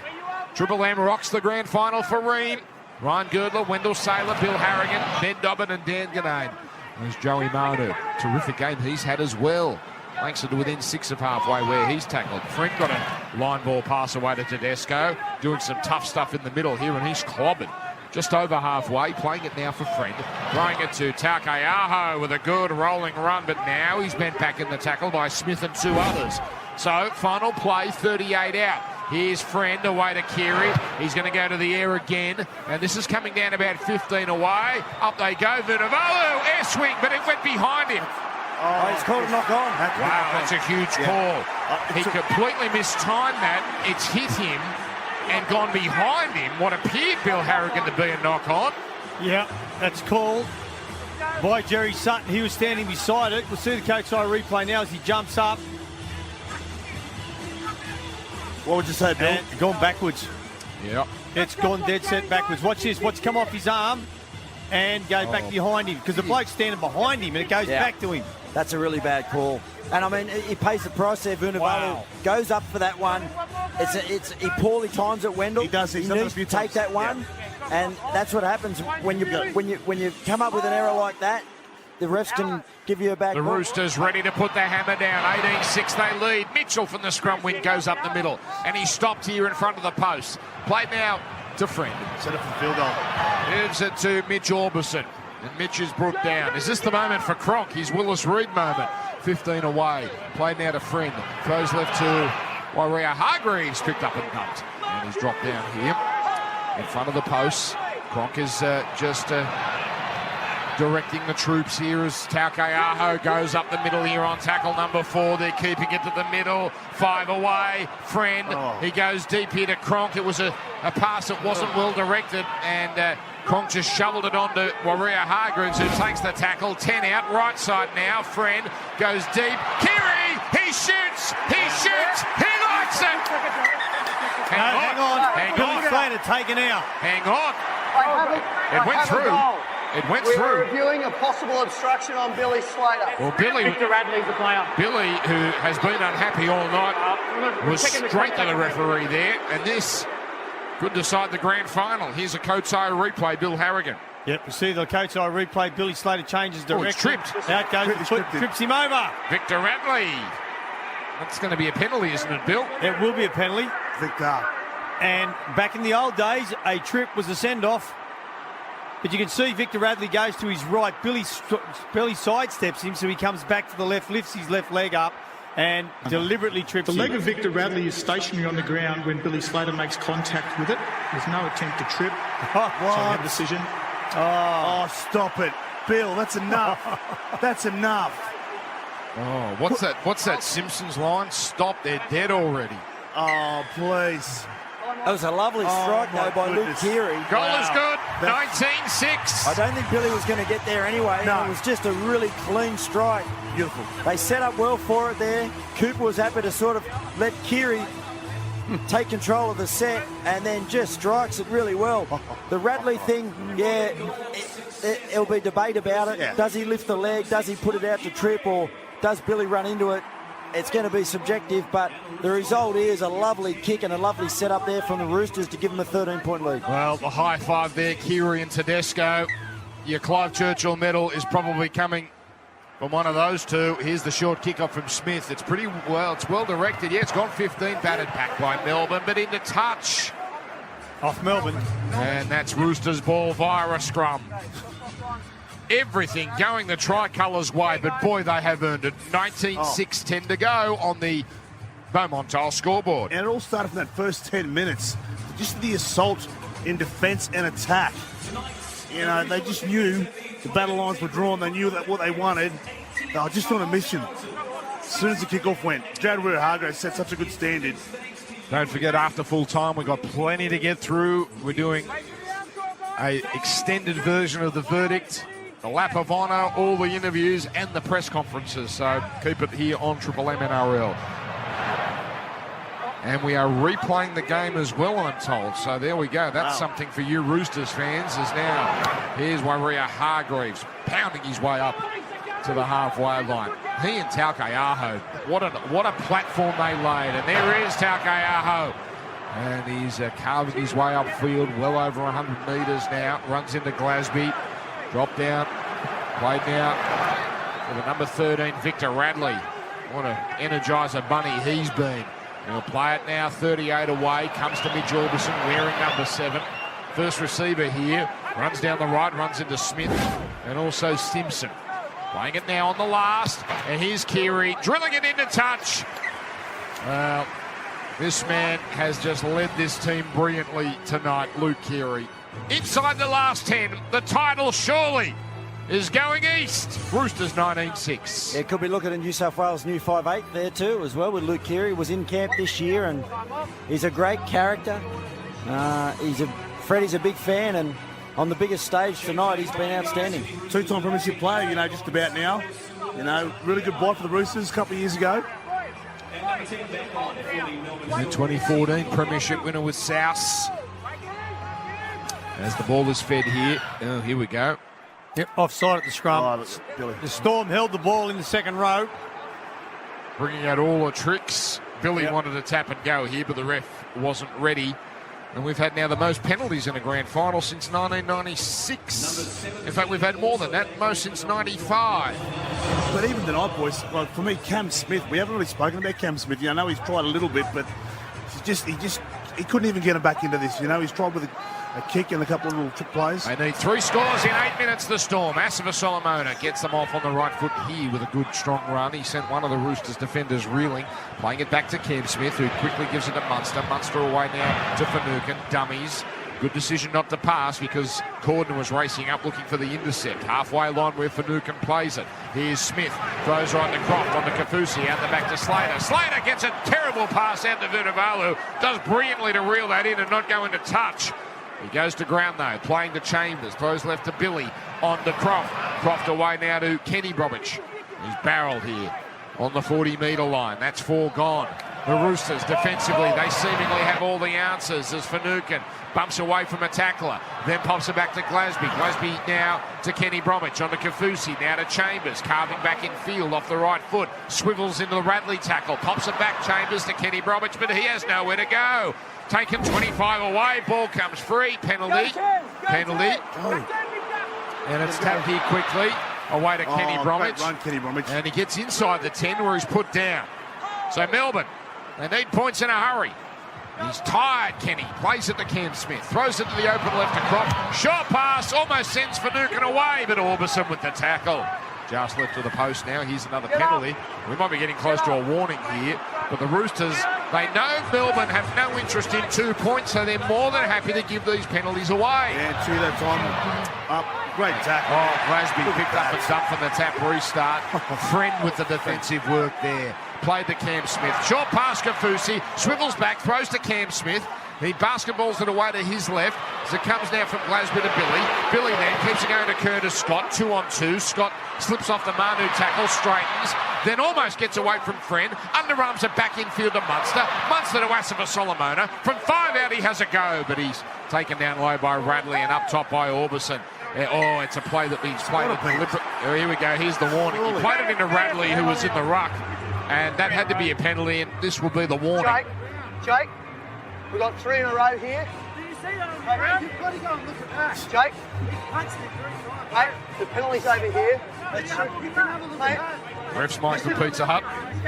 Triple M rocks the grand final for Ream. Ryan Girdler, Wendell Saylor, Bill Harrigan, Ben Dobbin and Dan Ganane. There's Joey Manu. Terrific game he's had as well. Makes it to within 6 of halfway where he's tackled. Friend got a line ball pass away to Tedesco. Doing some tough stuff in the middle here, and he's clobbered. Just over halfway, playing it now for Friend. Throwing it to Taukeaho with a good rolling run, but now he's bent back in the tackle by Smith and 2 others. So, final play, 38 out. Here's Friend away to Keary. He's going to go to the air again. And this is coming down about 15 away. Up they go. Vunivalu, air swing, but it went behind him. Oh, he's called a knock on. Wow, that's a huge call. He completely mistimed that. It's hit him and gone behind him. What appeared, Bill Harrigan, to be a knock on. Yeah, that's called by Jerry Sutton. He was standing beside it. We'll see the coach eye replay now as he jumps up. What would you say, Bill? And gone backwards. Yeah. It's gone dead set backwards. Watch this. What's come off his arm? and go back behind him because the bloke's standing behind him and it goes back to him. That's a really bad call. And, I mean, he pays the price there. Vunivalu goes up for that one. He poorly times it, Wendell. He does. He needs to take that one. Yeah. And that's what happens when you come up with an error like that. The refs can give you a back. The Roosters ready to put their hammer down. 18-6 they lead. Mitchell from the scrum wing goes up the middle. And he stopped here in front of the post. Played now to Friend. Set up for the field goal. Gives it to Mitch Orbison. And Mitch is brought down. Is this the moment for Cronk? His Willis Reed moment. 15 away. Played now to Friend. Throws left to Waria Hargreaves. Picked up and dumped. And he's dropped down here in front of the posts. Cronk is just directing the troops here as Taukeaho goes up the middle here on tackle number 4. They're keeping it to the middle. 5 away. Friend. He goes deep here to Cronk. It was a pass that wasn't well directed. And Cronk just shoveled it onto Waria Hargreaves, who takes the tackle. 10 out, right side now. Friend goes deep. Kiri, he shoots, he likes it. Hang on. Billy Slater taken out. Hang on. It went through. It went We're through. reviewing a possible obstruction on Billy Slater. Well, Victor Radley's the player. Billy, who has been unhappy all night, was straight to the referee there, and this could decide the grand final. Here's a Coates Eye replay, Bill Harrigan. Yep, you see the Coates Eye replay. Billy Slater changes direction. It's tripped. Out goes the foot, trips him over. Victor Radley. That's going to be a penalty, isn't it, Bill? It will be a penalty. Victor. And back in the old days, a trip was a send-off. But you can see Victor Radley goes to his right. Billy sidesteps him, so he comes back to the left, lifts his left leg up, and deliberately trips The him. leg of Victor Radley is stationary on the ground when Billy Slater makes contact with it. There's no attempt to trip. So a decision. Oh, stop it. Bill, that's enough. That's enough. Oh, what's that Simpsons line? Stop, they're dead already. Oh, please. That was a lovely strike, though, by Luke Keary. Goal is good. 19-6. I don't think Billy was going to get there anyway. No. It was just a really clean strike. Beautiful. They set up well for it there. Cooper was happy to sort of let Keary take control of the set and then just strikes it really well. The Radley thing, there'll be debate about it. Yeah. Does he lift the leg? Does he put it out to trip? Or does Billy run into it? It's going to be subjective, but the result is a lovely kick and a lovely setup there from the Roosters to give them a 13-point lead. Well, the high five there, Keary and Tedesco. Your Clive Churchill medal is probably coming from one of those two. Here's the short kick-off from Smith. It's pretty well, it's well directed. Yeah, it's gone 15, batted back by Melbourne, but into touch. Off Melbourne. And that's Roosters ball via a scrum. Everything going the Tricolours' way, but boy, they have earned it. 19-6, 10 to go on the Beaumont Tile scoreboard. And it all started from that first 10 minutes. Just the assault in defence and attack. You know, they just knew the battle lines were drawn. They knew that what they wanted. They were just on a mission. As soon as the kickoff went, Jared Hargreaves set such a good standard. Don't forget, after full time, we've got plenty to get through. We're doing an extended version of the verdict, the lap of honour, all the interviews and the press conferences. So keep it here on Triple M NRL. And we are replaying the game as well, I'm told. So there we go. That's something for you Roosters fans. Is now here's Waria Hargreaves pounding his way up to the halfway line. He and Taukeaho, what a platform they laid. And there is Taukeaho. And he's carving his way upfield, well over 100 metres now. Runs into Glasby. Drop down. Played now for the number 13, Victor Radley. What an energizer bunny he's been. He'll play it now, 38 away. Comes to Mitch Orbison, wearing number 7. First receiver here. Runs down the right, runs into Smith and also Simpson. Playing it now on the last. And here's Keary, drilling it into touch. Well, this man has just led this team brilliantly tonight, Luke Keary. Inside the last 10, the title surely is going east. Roosters 19-6. Yeah, could be looking at New South Wales new 5'8" there too as well with Luke Keary. Was in camp this year and he's a great character. Freddie's a big fan and on the biggest stage tonight he's been outstanding. Two-time premiership player, you know, just about now. You know, really good bite for the Roosters a couple of years ago. The 2014 premiership winner with South. As the ball is fed here. Oh, here we go. Yep, offside at the scrum. Billy. The Storm held the ball in the second row. Bringing out all the tricks. Billy wanted to tap and go here, but the ref wasn't ready. And we've had now the most penalties in a grand final since 1996. In fact, we've had more than that, most since 95. But even tonight, boys, like for me, Cam Smith, we haven't really spoken about Cam Smith. I know he's tried a little bit, but he couldn't even get him back into this. He's tried with a kick and a couple of little trick plays. They need 3 scores in 8 minutes, the Storm. Asava Solomona gets them off on the right foot here with a good, strong run. He sent one of the Roosters defenders reeling, playing it back to Cam Smith, who quickly gives it to Munster. Munster away now to Finucane. Dummies. Good decision not to pass because Corden was racing up looking for the intercept. Halfway line where Finucane plays it. Here's Smith. Throws right to Croft on to Kafusi. Out the back to Slater. Slater gets a terrible pass out to Vunivalu. Does brilliantly to reel that in and not go into touch. He goes to ground though, playing to Chambers, throws left to Billy, on to Croft. Croft away now to Kenny Bromwich. He's barreled here on the 40-metre line. That's 4 gone. The Roosters defensively, they seemingly have all the answers as Finucane bumps away from a tackler, then pops it back to Glasby. Glasby now to Kenny Bromwich, on to Kafusi, now to Chambers, carving back in field off the right foot, swivels into the Radley tackle, pops it back Chambers to Kenny Bromwich, but he has nowhere to go. Taken 25 away, ball comes free, penalty. And it's tapped here quickly, away to Kenny Bromwich. Great run, Kenny Bromwich. And he gets inside the 10 where he's put down. So Melbourne, they need points in a hurry. He's tired, Kenny. Plays it to Cam Smith. Throws it to the open left to Croft. Short pass, almost sends Finucane away, but Orbison with the tackle. Just left to the post now. Here's another penalty. We might be getting close to a warning here. But the Roosters, they know Melbourne have no interest in 2 points, so they're more than happy to give these penalties away. Yeah, true that time. Up. Great tackle. Oh, Glasby picked up a dump from the tap restart. Friend with the defensive work there. Played to Cam Smith. Short pass, Kafusi. Swivels back, throws to Cam Smith. He basketballs it away to his left as it comes now from Glasby to Billy. Billy then keeps it going to Curtis Scott. 2 on 2. Scott slips off the Manu tackle, straightens, then almost gets away from Friend. Underarms it back infield to Munster. Munster to Asava Solomona. From 5 out he has a go, but he's taken down low by Radley and up top by Orbison. Oh, it's a play that he's played it deliberate. Oh, here we go. Here's the warning. He played it into Radley, who was in the ruck, and that had to be a penalty, and this will be the warning. Jake, we've got 3 in a row here. Do you see that on the ground? You've got to go and look at that. Jake, He punched it 3 times. mate, the penalty's over here. You can have a look at that. Ref's Mike the Pizza Hut.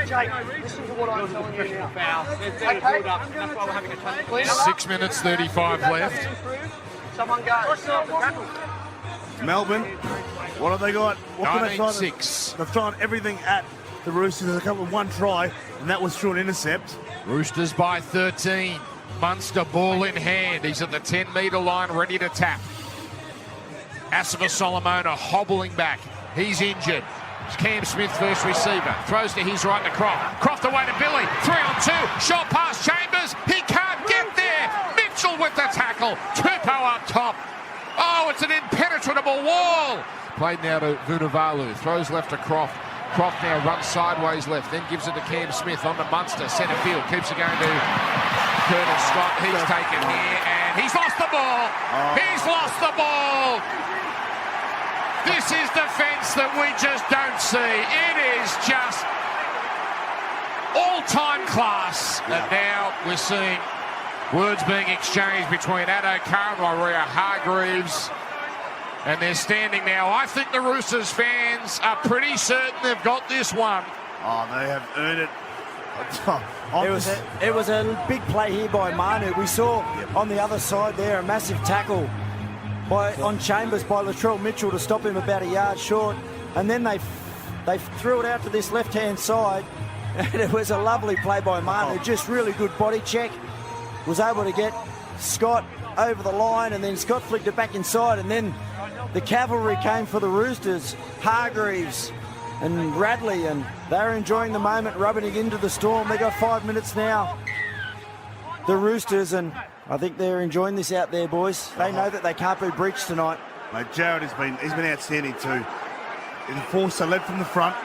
Jake, listen to what I'm telling you now. Okay. That's why we're having a touch. 6 minutes 35 left. Someone go. Melbourne, what have they got? What can they try? 19-6. They've thrown everything at the Roosters. There's a couple of 1 try, and that was through an intercept. Roosters by 13. Munster ball in hand. He's at the 10-metre line, ready to tap. Asava Solomona hobbling back. He's injured. It's Cam Smith, first receiver. Throws to his right to Croft. Croft away to Billy. 3 on 2. Short pass Chambers. He can't get there. Mitchell with the tackle. Tupou up top. Oh, it's an impenetrable wall. Played now to Vunivalu. Throws left to Croft. Croft now runs sideways left, then gives it to Cam Smith on to Munster. Centre field. Keeps it going to Curtis Scott. He's taken here and he's lost the ball. He's lost the ball. This is defence that we just don't see. It is just all-time class. And now we're seeing words being exchanged between Addo Carr and Maria Hargreaves. And they're standing now. I think the Roosters fans are pretty certain they've got this one. Oh, they have earned it. It was a big play here by Manu. We saw on the other side there a massive tackle on Chambers by Latrell Mitchell to stop him about a yard short. And then they threw it out to this left-hand side. And it was a lovely play by Manu. Just really good body check. Was able to get Scott over the line, and then Scott flicked it back inside, and then the cavalry came for the Roosters, Hargreaves and Radley, and they're enjoying the moment, rubbing it into the Storm. They got 5 minutes now, the Roosters, and I think they're enjoying this out there, boys. They know that they can't be breached tonight. Mate, Jared he's been outstanding too. He's forced to lead from the front.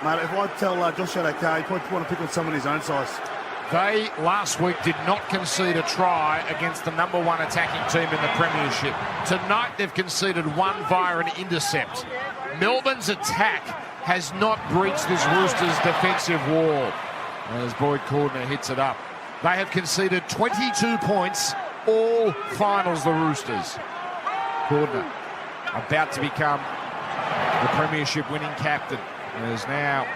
Mate, if I tell Josh Addo-Carr, he probably want to pick on someone his own size. They last week did not concede a try against the number one attacking team in the premiership. Tonight they've conceded one via an intercept. Melbourne's attack has not breached this Roosters defensive wall. As Boyd Cordner hits it up. They have conceded 22 points, all finals, the Roosters. Cordner about to become the premiership winning captain. As now,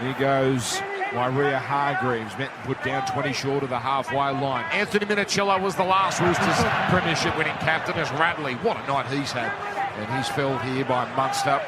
here goes Waria Hargreaves, met and put down 20 short of the halfway line. Anthony Minichello was the last Roosters premiership winning captain, as Radley, what a night he's had. And he's felled here by Munster.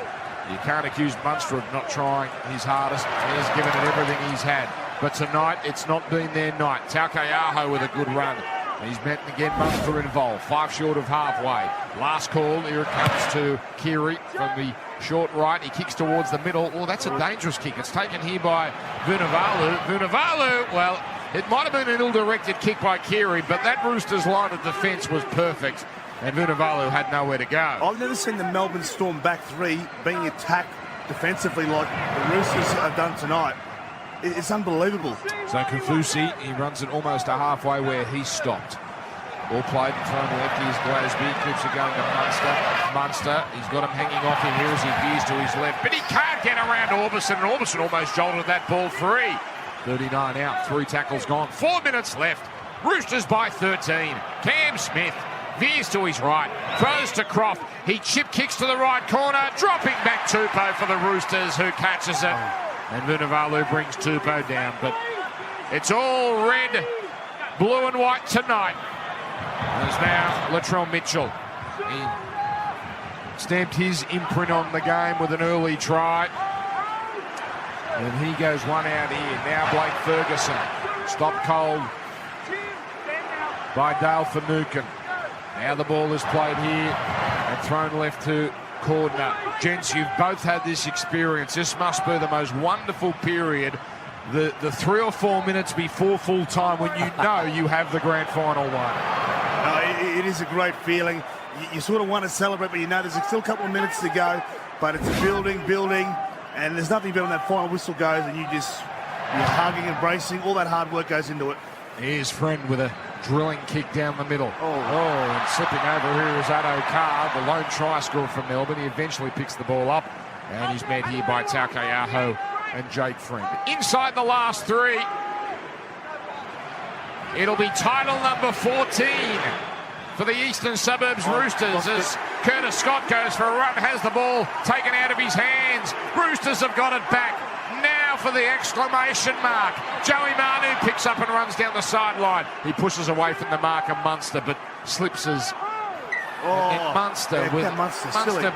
You can't accuse Munster of not trying his hardest. He's given it everything he's had. But tonight, it's not been their night. Taukeaho with a good run. He's met again, Munster involved. 5 short of halfway. Last call, here it comes to Keary from the short right. He kicks towards the middle. Oh, that's a dangerous kick. It's taken here by Vunivalu. Vunivalu, well, it might have been an ill-directed kick by Keary, but that Roosters line of defence was perfect. And Vunivalu had nowhere to go. I've never seen the Melbourne Storm back three being attacked defensively like the Roosters have done tonight. It's unbelievable. So Kafusi, he runs it almost to halfway where he stopped. Ball played and thrown left. Here's Glasby. Clips are going to Munster. Munster, he's got him hanging off here as he veers to his left. But he can't get around Orbison, and Orbison almost jolted that ball free. 39 out, 3 tackles gone. 4 minutes left. Roosters by 13. Cam Smith veers to his right, throws to Croft. He chip kicks to the right corner, dropping back Tupou for the Roosters, who catches it. And Vunivalu brings Tupou down. But it's all red, blue and white tonight. There's now Latrell Mitchell. He stamped his imprint on the game with an early try. And he goes one out here. Now Blake Ferguson. Stopped cold by Dale Finucane. Now the ball is played here and thrown left to Cordner. Gents, you've both had this experience. This must be the most wonderful period, the 3 or 4 minutes before full time, when you know you have the grand final won. It is a great feeling. You sort of want to celebrate, but you know there's still a couple of minutes to go. But it's a building, and there's nothing better when that final whistle goes and you're hugging, embracing. All that hard work goes into it. Here's Friend with a drilling kick down the middle. And slipping over here is Addo Carr, the lone try scorer from Melbourne. He eventually picks the ball up, and he's met here by Taukeaho and Jake Friend. Inside the last 3, it'll be title number 14 for the Eastern Suburbs Roosters as Curtis Scott goes for a run, has the ball taken out of his hands. Roosters have got it back. Now for the exclamation mark. Joey Manu picks up and runs down the sideline. He pushes away from the marker, Munster, but slips as Munster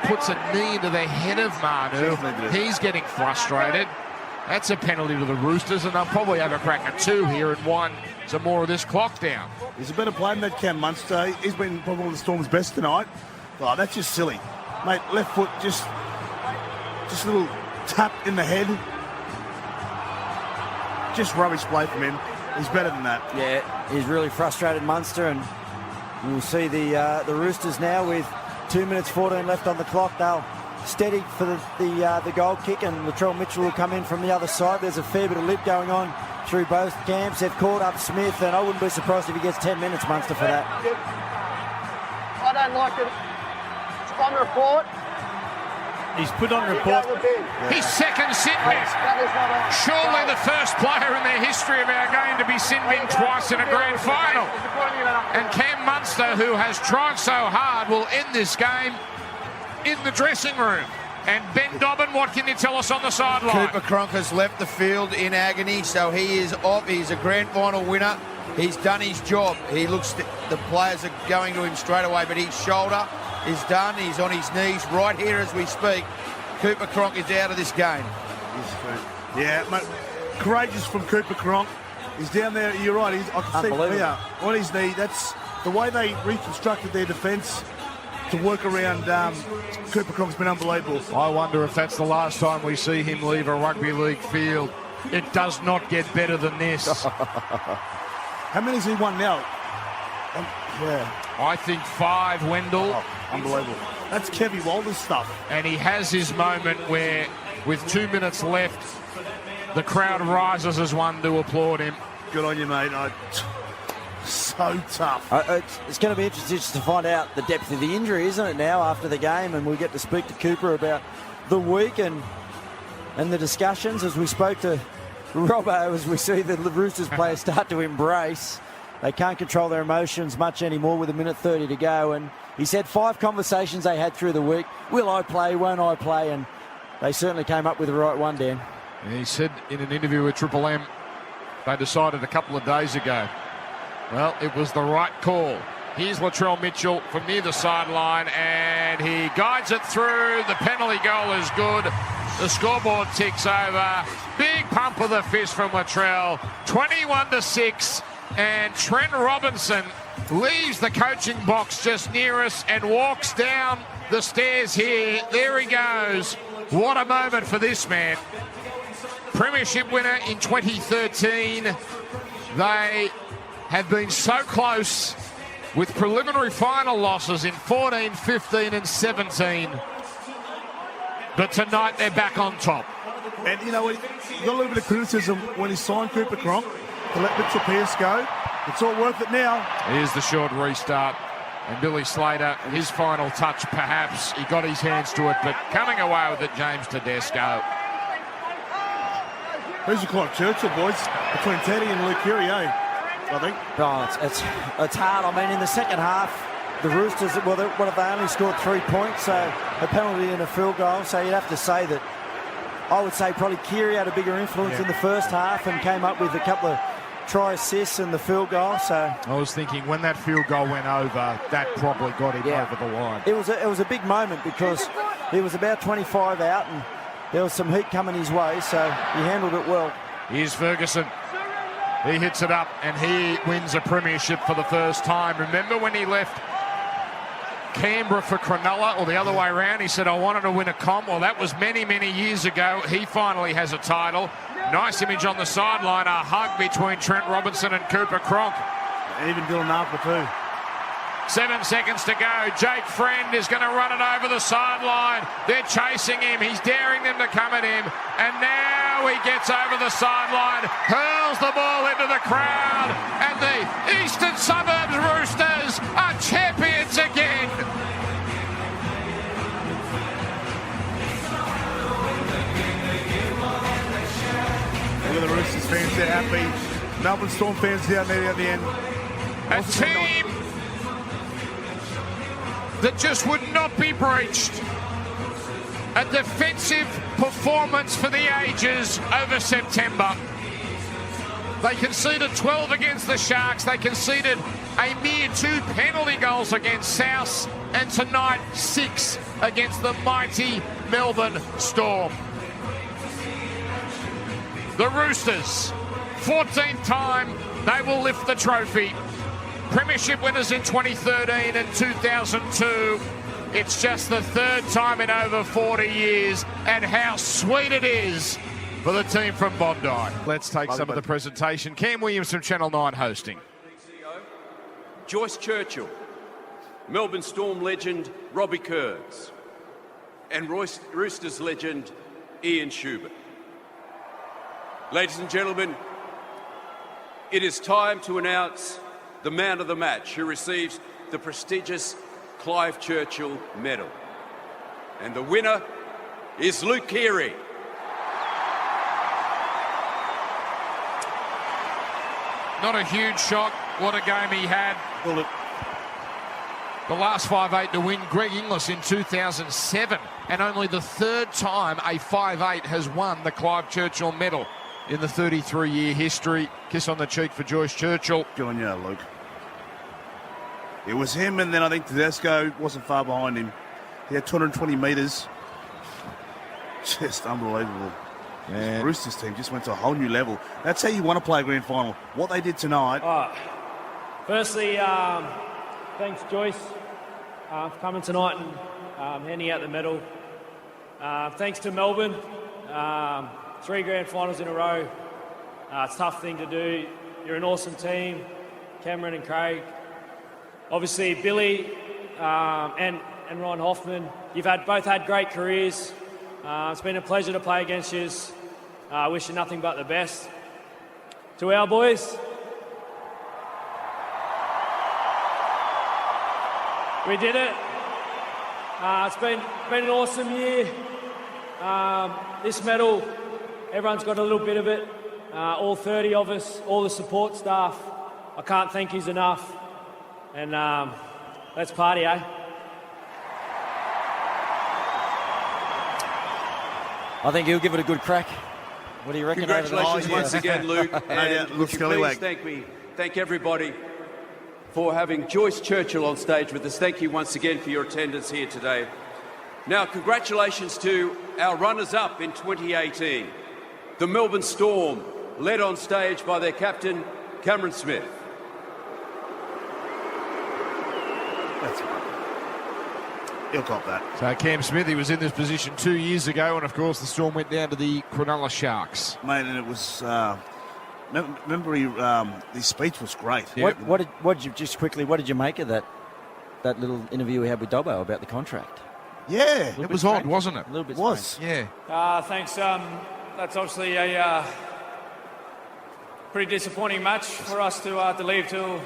puts a knee into the head of Manu. He's getting frustrated. That's a penalty to the Roosters, and they'll probably have a crack at 2 here and 1 some more of this clock down. He's a better player than that Cam Munster. He's been probably one of the Storm's best tonight. Oh, that's just silly. Mate, left foot, just a little tap in the head. Just rubbish play from him. He's better than that. Yeah, he's really frustrated, Munster, and we'll see the Roosters now with 2 minutes 14 left on the clock. They'll steady for the goal kick, and Latrell Mitchell will come in from the other side. There's a fair bit of lip going on through both camps. They've caught up Smith, and I wouldn't be surprised if he gets 10 minutes, Munster, for that. I don't like it. It's on report. He's put on report. He's second sin bin. Surely the first player in the history of our game to be sin bin twice in a grand final. And Cam Munster, who has tried so hard, will end this game in the dressing room. And Ben Dobbin, what can you tell us on the sideline? Cooper Cronk has left the field in agony, so he is off. He's a grand final winner. He's done his job. He looks, the players are going to him straight away, but his shoulder is done. He's on his knees right here as we speak. Cooper Cronk is out of this game. Yeah, mate, courageous from Cooper Cronk. He's down there. You're right. I can see him here on his knee. That's the way they reconstructed their defence to work around Cooper Cronk's been unbelievable. I wonder if that's the last time we see him leave a rugby league field. It does not get better than this. How many has he won now? I think 5, Wendell. Unbelievable. That's Kevy Walder's stuff. And he has his moment where, with 2 minutes left, the crowd rises as one to applaud him. Good on you, mate. So tough. It's going to be interesting to find out the depth of the injury, isn't it, now, after the game? And we get to speak to Cooper about the week and the discussions as we spoke to Robbo, as we see the Roosters players start to embrace. They can't control their emotions much anymore with 1:30 to go. And he said 5 conversations they had through the week. Will I play? Won't I play? And they certainly came up with the right one, Dan. And he said in an interview with Triple M, they decided a couple of days ago, well, it was the right call. Here's Latrell Mitchell from near the sideline, and he guides it through. The penalty goal is good. The scoreboard ticks over. Big pump of the fist from Latrell. 21-6, and Trent Robinson leaves the coaching box just near us and walks down the stairs here. There he goes. What a moment for this man. Premiership winner in 2013. They have been so close with preliminary final losses in 14, 15 and 17. But tonight they're back on top. And, you know, he got a little bit of criticism when he signed Cooper Cronk to let Mitchell Pearce go. It's all worth it now. Here's the short restart. And Billy Slater, his final touch perhaps. He got his hands to it, but coming away with it, James Tedesco. Who's the Clive Churchill, boys? Between Teddy and Luke Keary, I think. Oh, it's hard. I mean, in the second half, the Roosters, what if they only scored 3 points? So a penalty and a field goal. So you'd have to say that, I would say probably Keary had a bigger influence in the first half and came up with a couple of try assists and the field goal. So I was thinking when that field goal went over, that probably got him over the line. It was a big moment because he was about 25 out and there was some heat coming his way, so he handled it well. Here's Ferguson. He hits it up and he wins a premiership for the first time. Remember when he left Canberra for Cronulla, or the other way around? He said, I wanted to win a comp. Well, that was many, many years ago. He finally has a title. Nice image on the sideline, a hug between Trent Robinson and Cooper Cronk. And even Dylan Harper too. 7 seconds to go. Jake Friend is going to run it over the sideline. They're chasing him. He's daring them to come at him. And now he gets over the sideline, hurls the ball into the crowd. And the Eastern Suburbs Roosters are champions again. Look at the Roosters fans, they're happy. Melbourne Storm fans down there at the end. A team that just would not be breached. A defensive performance for the ages over September. They conceded 12 against the Sharks. They conceded a mere 2 penalty goals against South, and tonight 6 against the mighty Melbourne Storm. The Roosters, 14th time they will lift the trophy. Premiership winners in 2013 and 2002. It's just the 3rd time in over 40 years, and how sweet it is for the team from Bondi. Let's take some of the presentation. Cam Williams from Channel 9 hosting. Joyce Churchill, Melbourne Storm legend Robbie Kearns, and Roosters legend Ian Schubert. Ladies and gentlemen, it is time to announce the man of the match who receives the prestigious Clive Churchill Medal. And the winner is Luke Keary. Not a huge shock. What a game he had. The last 5'8" to win, Greg Inglis in 2007, and only the 3rd time a 5'8" has won the Clive Churchill Medal in the 33-year history. Kiss on the cheek for Joyce Churchill. Good on you, Luke. It was him, and then I think Tedesco wasn't far behind him. He had 220 metres. Just unbelievable. The Roosters team just went to a whole new level. That's how you want to play a grand final. What they did tonight. Firstly, thanks, Joyce, for coming tonight and handing out the medal. Thanks to Melbourne. 3 grand finals in a row. It's a tough thing to do. You're an awesome team, Cameron and Craig. Obviously, Billy and Ryan Hoffman. You've both had great careers. It's been a pleasure to play against you. I wish you nothing but the best. to our boys. We did it. It's been an awesome year. This medal, everyone's got a little bit of it. All 30 of us, all the support staff. I can't thank yous enough. And let's party, eh? I think he'll give it a good crack. What do you reckon? Congratulations once again, Luke. And would you please thank everybody for having Joyce Churchill on stage with us. Thank you once again for your attendance here today. Now, congratulations to our runners-up in 2018, the Melbourne Storm, led on stage by their captain, Cameron Smith. That's right. He'll cop that. So Cam Smith, he was in this position 2 years ago, and of course the Storm went down to the Cronulla Sharks. Mate, and it was... remember, his speech was great. Yeah. What did you, just quickly, what did you make of that little interview we had with Dobbo about the contract? Yeah. It was odd, wasn't it? A little bit Yeah. Thanks. That's obviously a pretty disappointing match for us to leave till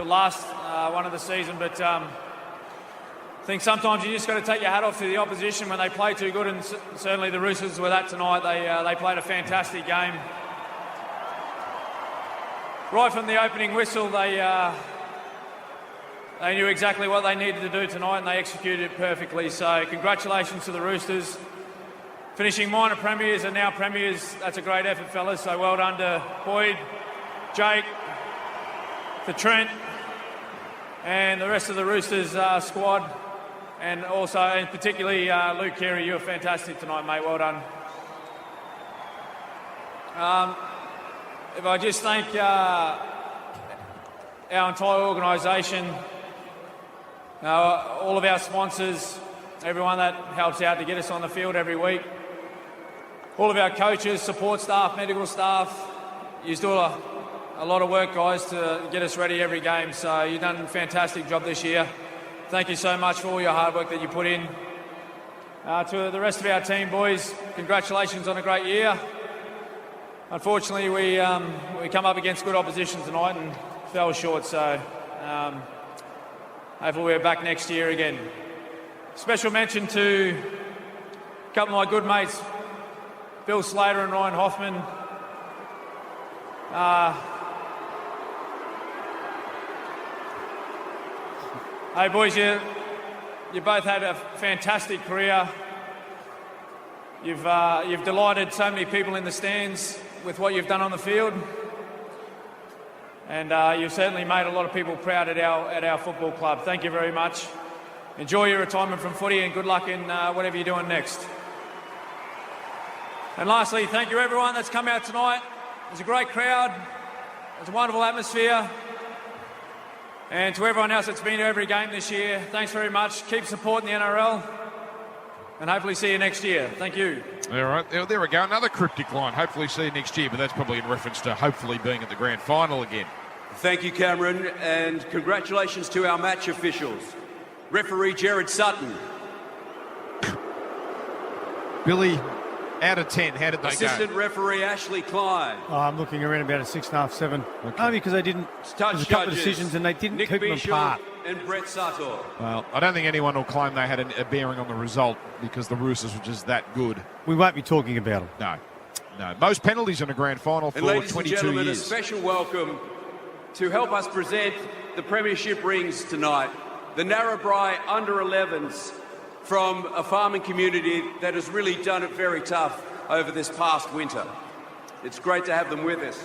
last one of the season, but I think sometimes you just got to take your hat off to the opposition when they play too good, and certainly the Roosters were that tonight. They played a fantastic game. Right from the opening whistle, they knew exactly what they needed to do tonight, and they executed it perfectly. So congratulations to the Roosters. Finishing minor premiers and now premiers, that's a great effort, fellas. So well done to Boyd, Jake, to Trent, and the rest of the Roosters squad. And also, and particularly Luke Keary, you were fantastic tonight, mate. Well done. If I just thank our entire organisation, all of our sponsors, everyone that helps out to get us on the field every week, all of our coaches, support staff, medical staff, you do a lot of work, guys, to get us ready every game. So you've done a fantastic job this year. Thank you so much for all your hard work that you put in. To the rest of our team, boys, congratulations on a great year. Unfortunately, we come up against good opposition tonight and fell short, so hopefully we're back next year again. Special mention to a couple of my good mates, Bill Slater and Ryan Hoffman. Hey boys, you both had a fantastic career. You've delighted so many people in the stands with what you've done on the field, and you've certainly made a lot of people proud at our football club. Thank you very much. Enjoy your retirement from footy, and good luck in whatever you're doing next. And lastly, thank you everyone that's come out tonight. It was a great crowd. It was a wonderful atmosphere. And to everyone else that's been to every game this year, thanks very much. Keep supporting the NRL, and hopefully see you next year. Thank you. All right, there we go. Another cryptic line. Hopefully see you next year, but that's probably in reference to hopefully being at the grand final again. Thank you, Cameron, and congratulations to our match officials. Referee Jared Sutton. Billy, out of 10, how did they Assistant go? referee Ashley Klein. I'm looking around about a 6.5, 7. Okay. Only because they didn't. Touch There's a couple of judges, decisions and they didn't Nick keep them Bishop apart. and Brett Sator. Well, I don't think anyone will claim they had a bearing on the result because the Roosters were just that good. We won't be talking about them. No. Most penalties in a grand final for And ladies 22 and gentlemen, years. a special welcome to help us present the premiership rings tonight. The Narrabri under-11s from a farming community that has really done it very tough over this past winter. It's great to have them with us.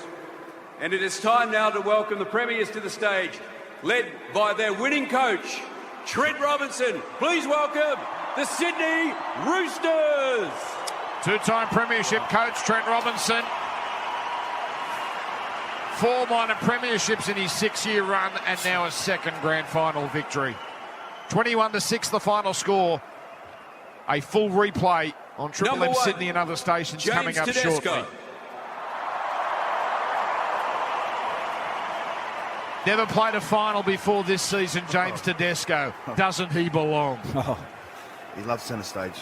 And it is time now to welcome the premiers to the stage, led by their winning coach, Trent Robinson. Please welcome the Sydney Roosters. Two-time premiership coach Trent Robinson. 4 minor premierships in his 6-year run, and now a second grand final victory. 21-6 the final score. A full replay on Triple M Sydney and other stations James coming up Tedesco. shortly. Never played a final before this season, James Tedesco. Doesn't he belong? He loves centre stage.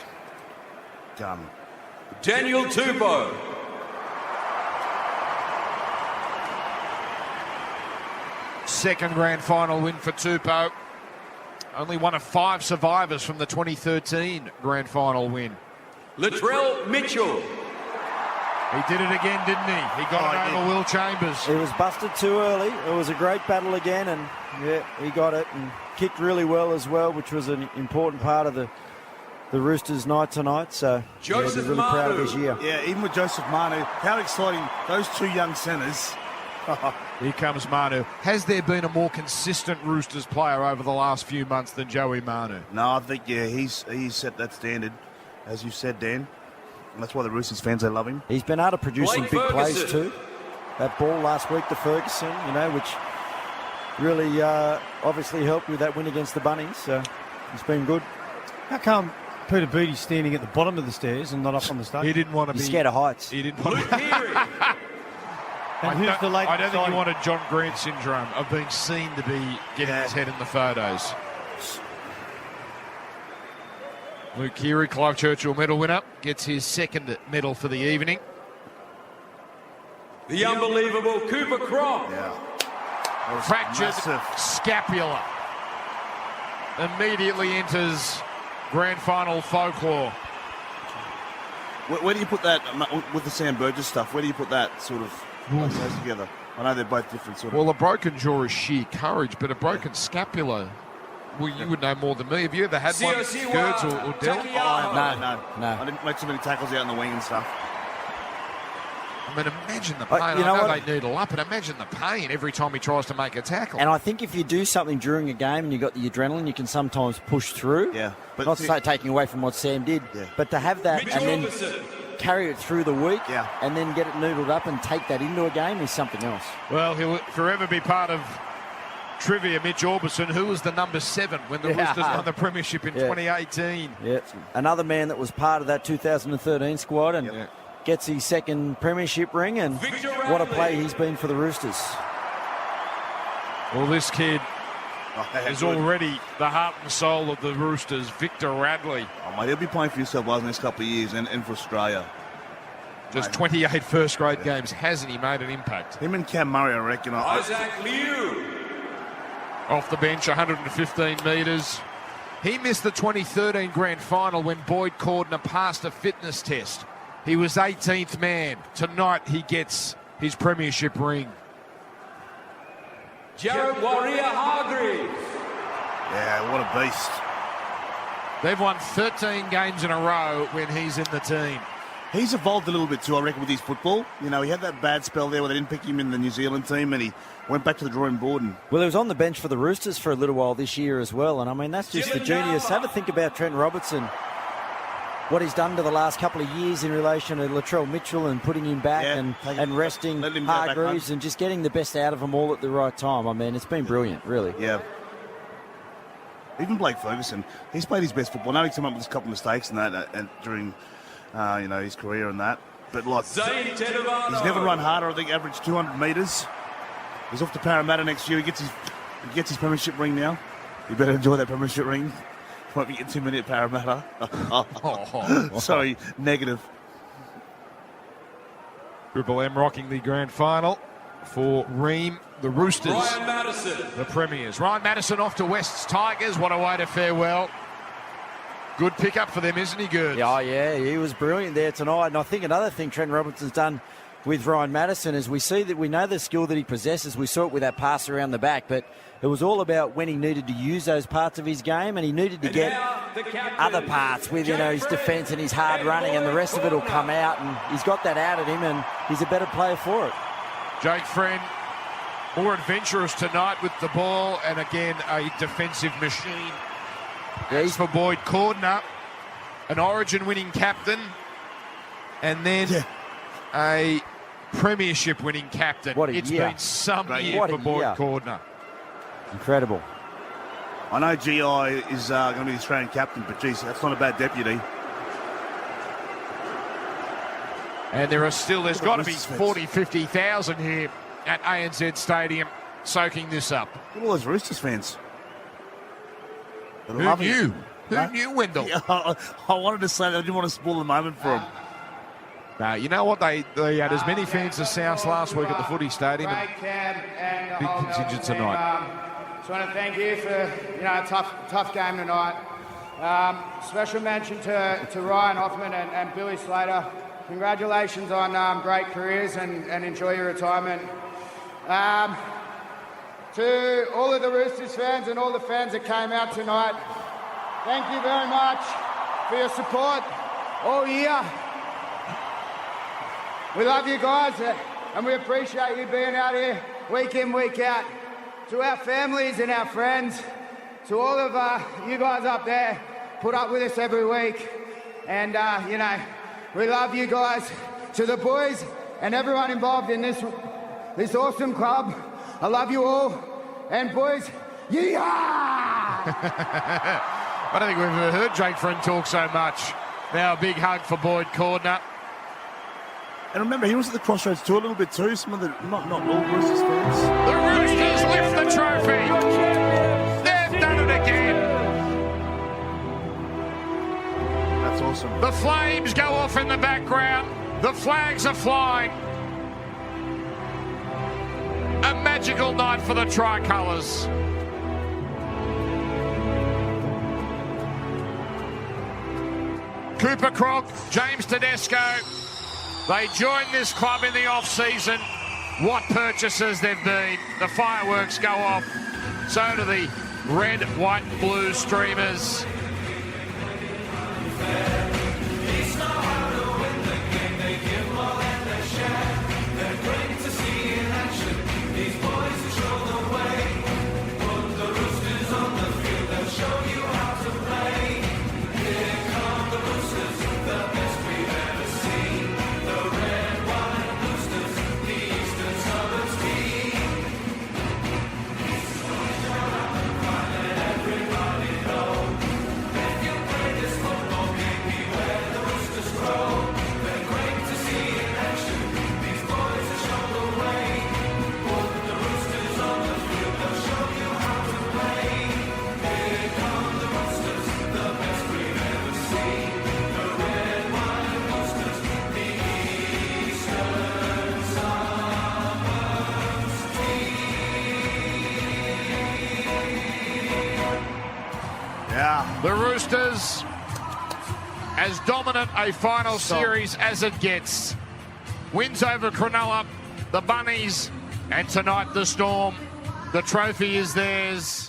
Daniel Tupou. second grand final win for Tupou. Only one of 5 survivors from the 2013 grand final win. Latrell Mitchell. He did it again, didn't he? He got it over Will Chambers. He was busted too early. It was a great battle again, and yeah, he got it and kicked really well as well, which was an important part of the Roosters' night tonight. So yeah, he's really proud of his year. Yeah, even with Joseph Manu, how exciting, those 2 young centres. Here comes Manu. Has there been a more consistent Roosters player over the last few months than Joey Manu? No, I think, yeah, he's set that standard, as you said, Dan. And that's why the Roosters fans, they love him. He's been able to produce some big plays too. That ball last week to Ferguson, which really obviously helped with that win against the Bunnies. So it's been good. How come Peter Beattie's standing at the bottom of the stairs and not up on the stage? He didn't want to be... He's scared of heights. He didn't want to... I don't think he wanted John Grant syndrome of being seen to be getting his head in the photos. Luke Keary, Clive Churchill medal winner, gets his second medal for the evening. The unbelievable Cooper Cronk. Fractured scapula. Immediately enters grand final folklore. Where do you put that, with the Sam Burgess stuff, where do you put that sort of goes together? I know they're both different sort of... Well, a broken jaw is sheer courage, but a broken scapula... Well, you would know more than me. Have you ever had one, Gerds or Del? No. I didn't make so many tackles out in the wing and stuff. I mean, imagine the pain. I know they needle up, and imagine the pain every time he tries to make a tackle. And I think if you do something during a game and you've got the adrenaline, you can sometimes push through. Yeah. But not taking away from what Sam did, but to have that and then carry it through the week and then get it noodled up and take that into a game is something else. Well, he'll forever be part of trivia. Mitch Orbison, who was the number 7 when the Roosters won the premiership in 2018. Yeah, another man that was part of that 2013 squad and gets his second premiership ring, and what a play he's been for the Roosters. Well, this kid is already the heart and soul of the Roosters, Victor Radley. Oh, mate, he'll be playing for New South Wales the next couple of years and for Australia. Just 28 first-grade games. Hasn't he made an impact? Him and Cam Murray, I reckon. Isaac Liu. Off the bench, 115 metres. He missed the 2013 grand final when Boyd Cordner passed a fitness test. He was 18th man. Tonight he gets his premiership ring. Jared Warrior-Hargreaves. Yeah, what a beast. They've won 13 games in a row when he's in the team. He's evolved a little bit too, I reckon, with his football. He had that bad spell there where they didn't pick him in the New Zealand team, and he went back to the drawing board. Well, he was on the bench for the Roosters for a little while this year as well, and I mean, that's just the genius. Have a think about Trent Robertson, what he's done to the last couple of years in relation to Latrell Mitchell and putting him back and resting Hargreaves and just getting the best out of them all at the right time. I mean, it's been brilliant, really. Yeah. Even Blake Ferguson, he's played his best football. I know he's come up with a couple of mistakes and that and during... his career and that. But he's never run harder. I think averaged 200 metres. He's off to Parramatta next year. He gets his premiership ring now. You better enjoy that premiership ring. Won't be getting too many at Parramatta. Sorry, negative. Triple M rocking the grand final for Ream, the Roosters. Ryan Madison. The premiers. Ryan Madison off to West's Tigers. What a way to farewell. Good pick-up for them, isn't he, Good? Yeah, he was brilliant there tonight. And I think another thing Trent Robinson's done with Ryan Madison is we know the skill that he possesses. We saw it with that pass around the back, but it was all about when he needed to use those parts of his game, and he needed to get other parts with his defence and his hard running, and the rest of it will come out, and he's got that out of him, and he's a better player for it. Jake Friend, more adventurous tonight with the ball, and again, a defensive machine. As for Boyd Cordner, an Origin-winning captain, and then a Premiership-winning captain. What a It's year. been some year for Boyd Cordner. Incredible. I know GI is going to be the Australian captain, but geez, that's not a bad deputy. And there's got to be 40, 50,000 here at ANZ Stadium soaking this up. Look at all those Roosters fans. Who knew? Who knew, Wendell? I wanted to say that. I didn't want to spoil the moment for him. You know what? They had as many fans as South last week at the footy stadium. Great camp and Big contingent tonight. Just want to thank you for a tough game tonight. Special mention to Ryan Hoffman and Billy Slater. Congratulations on great careers and enjoy your retirement. To all of the Roosters fans and all the fans that came out tonight, thank you very much for your support all year. We love you guys and we appreciate you being out here week in, week out. To our families and our friends, to all of you guys up there, put up with us every week. And, we love you guys. To the boys and everyone involved in this awesome club, I love you all. And boys, yeehaw! I don't think we've ever heard Jake Friend talk so much. Now a big hug for Boyd Cordner. And remember, he was at the Crossroads too a little bit too. Some of the, not all Roosters fans. The Roosters lift the trophy. They've done it again. That's awesome. The flames go off in the background. The flags are flying. A magical night for the Tricolours. Cooper Cronk, James Tedesco. They joined this club in the off-season. What purchases they've been. The fireworks go off. So do the red, white, blue streamers. The Roosters, as dominant a final series as it gets. Wins over Cronulla, the Bunnies, and tonight the Storm. The trophy is theirs.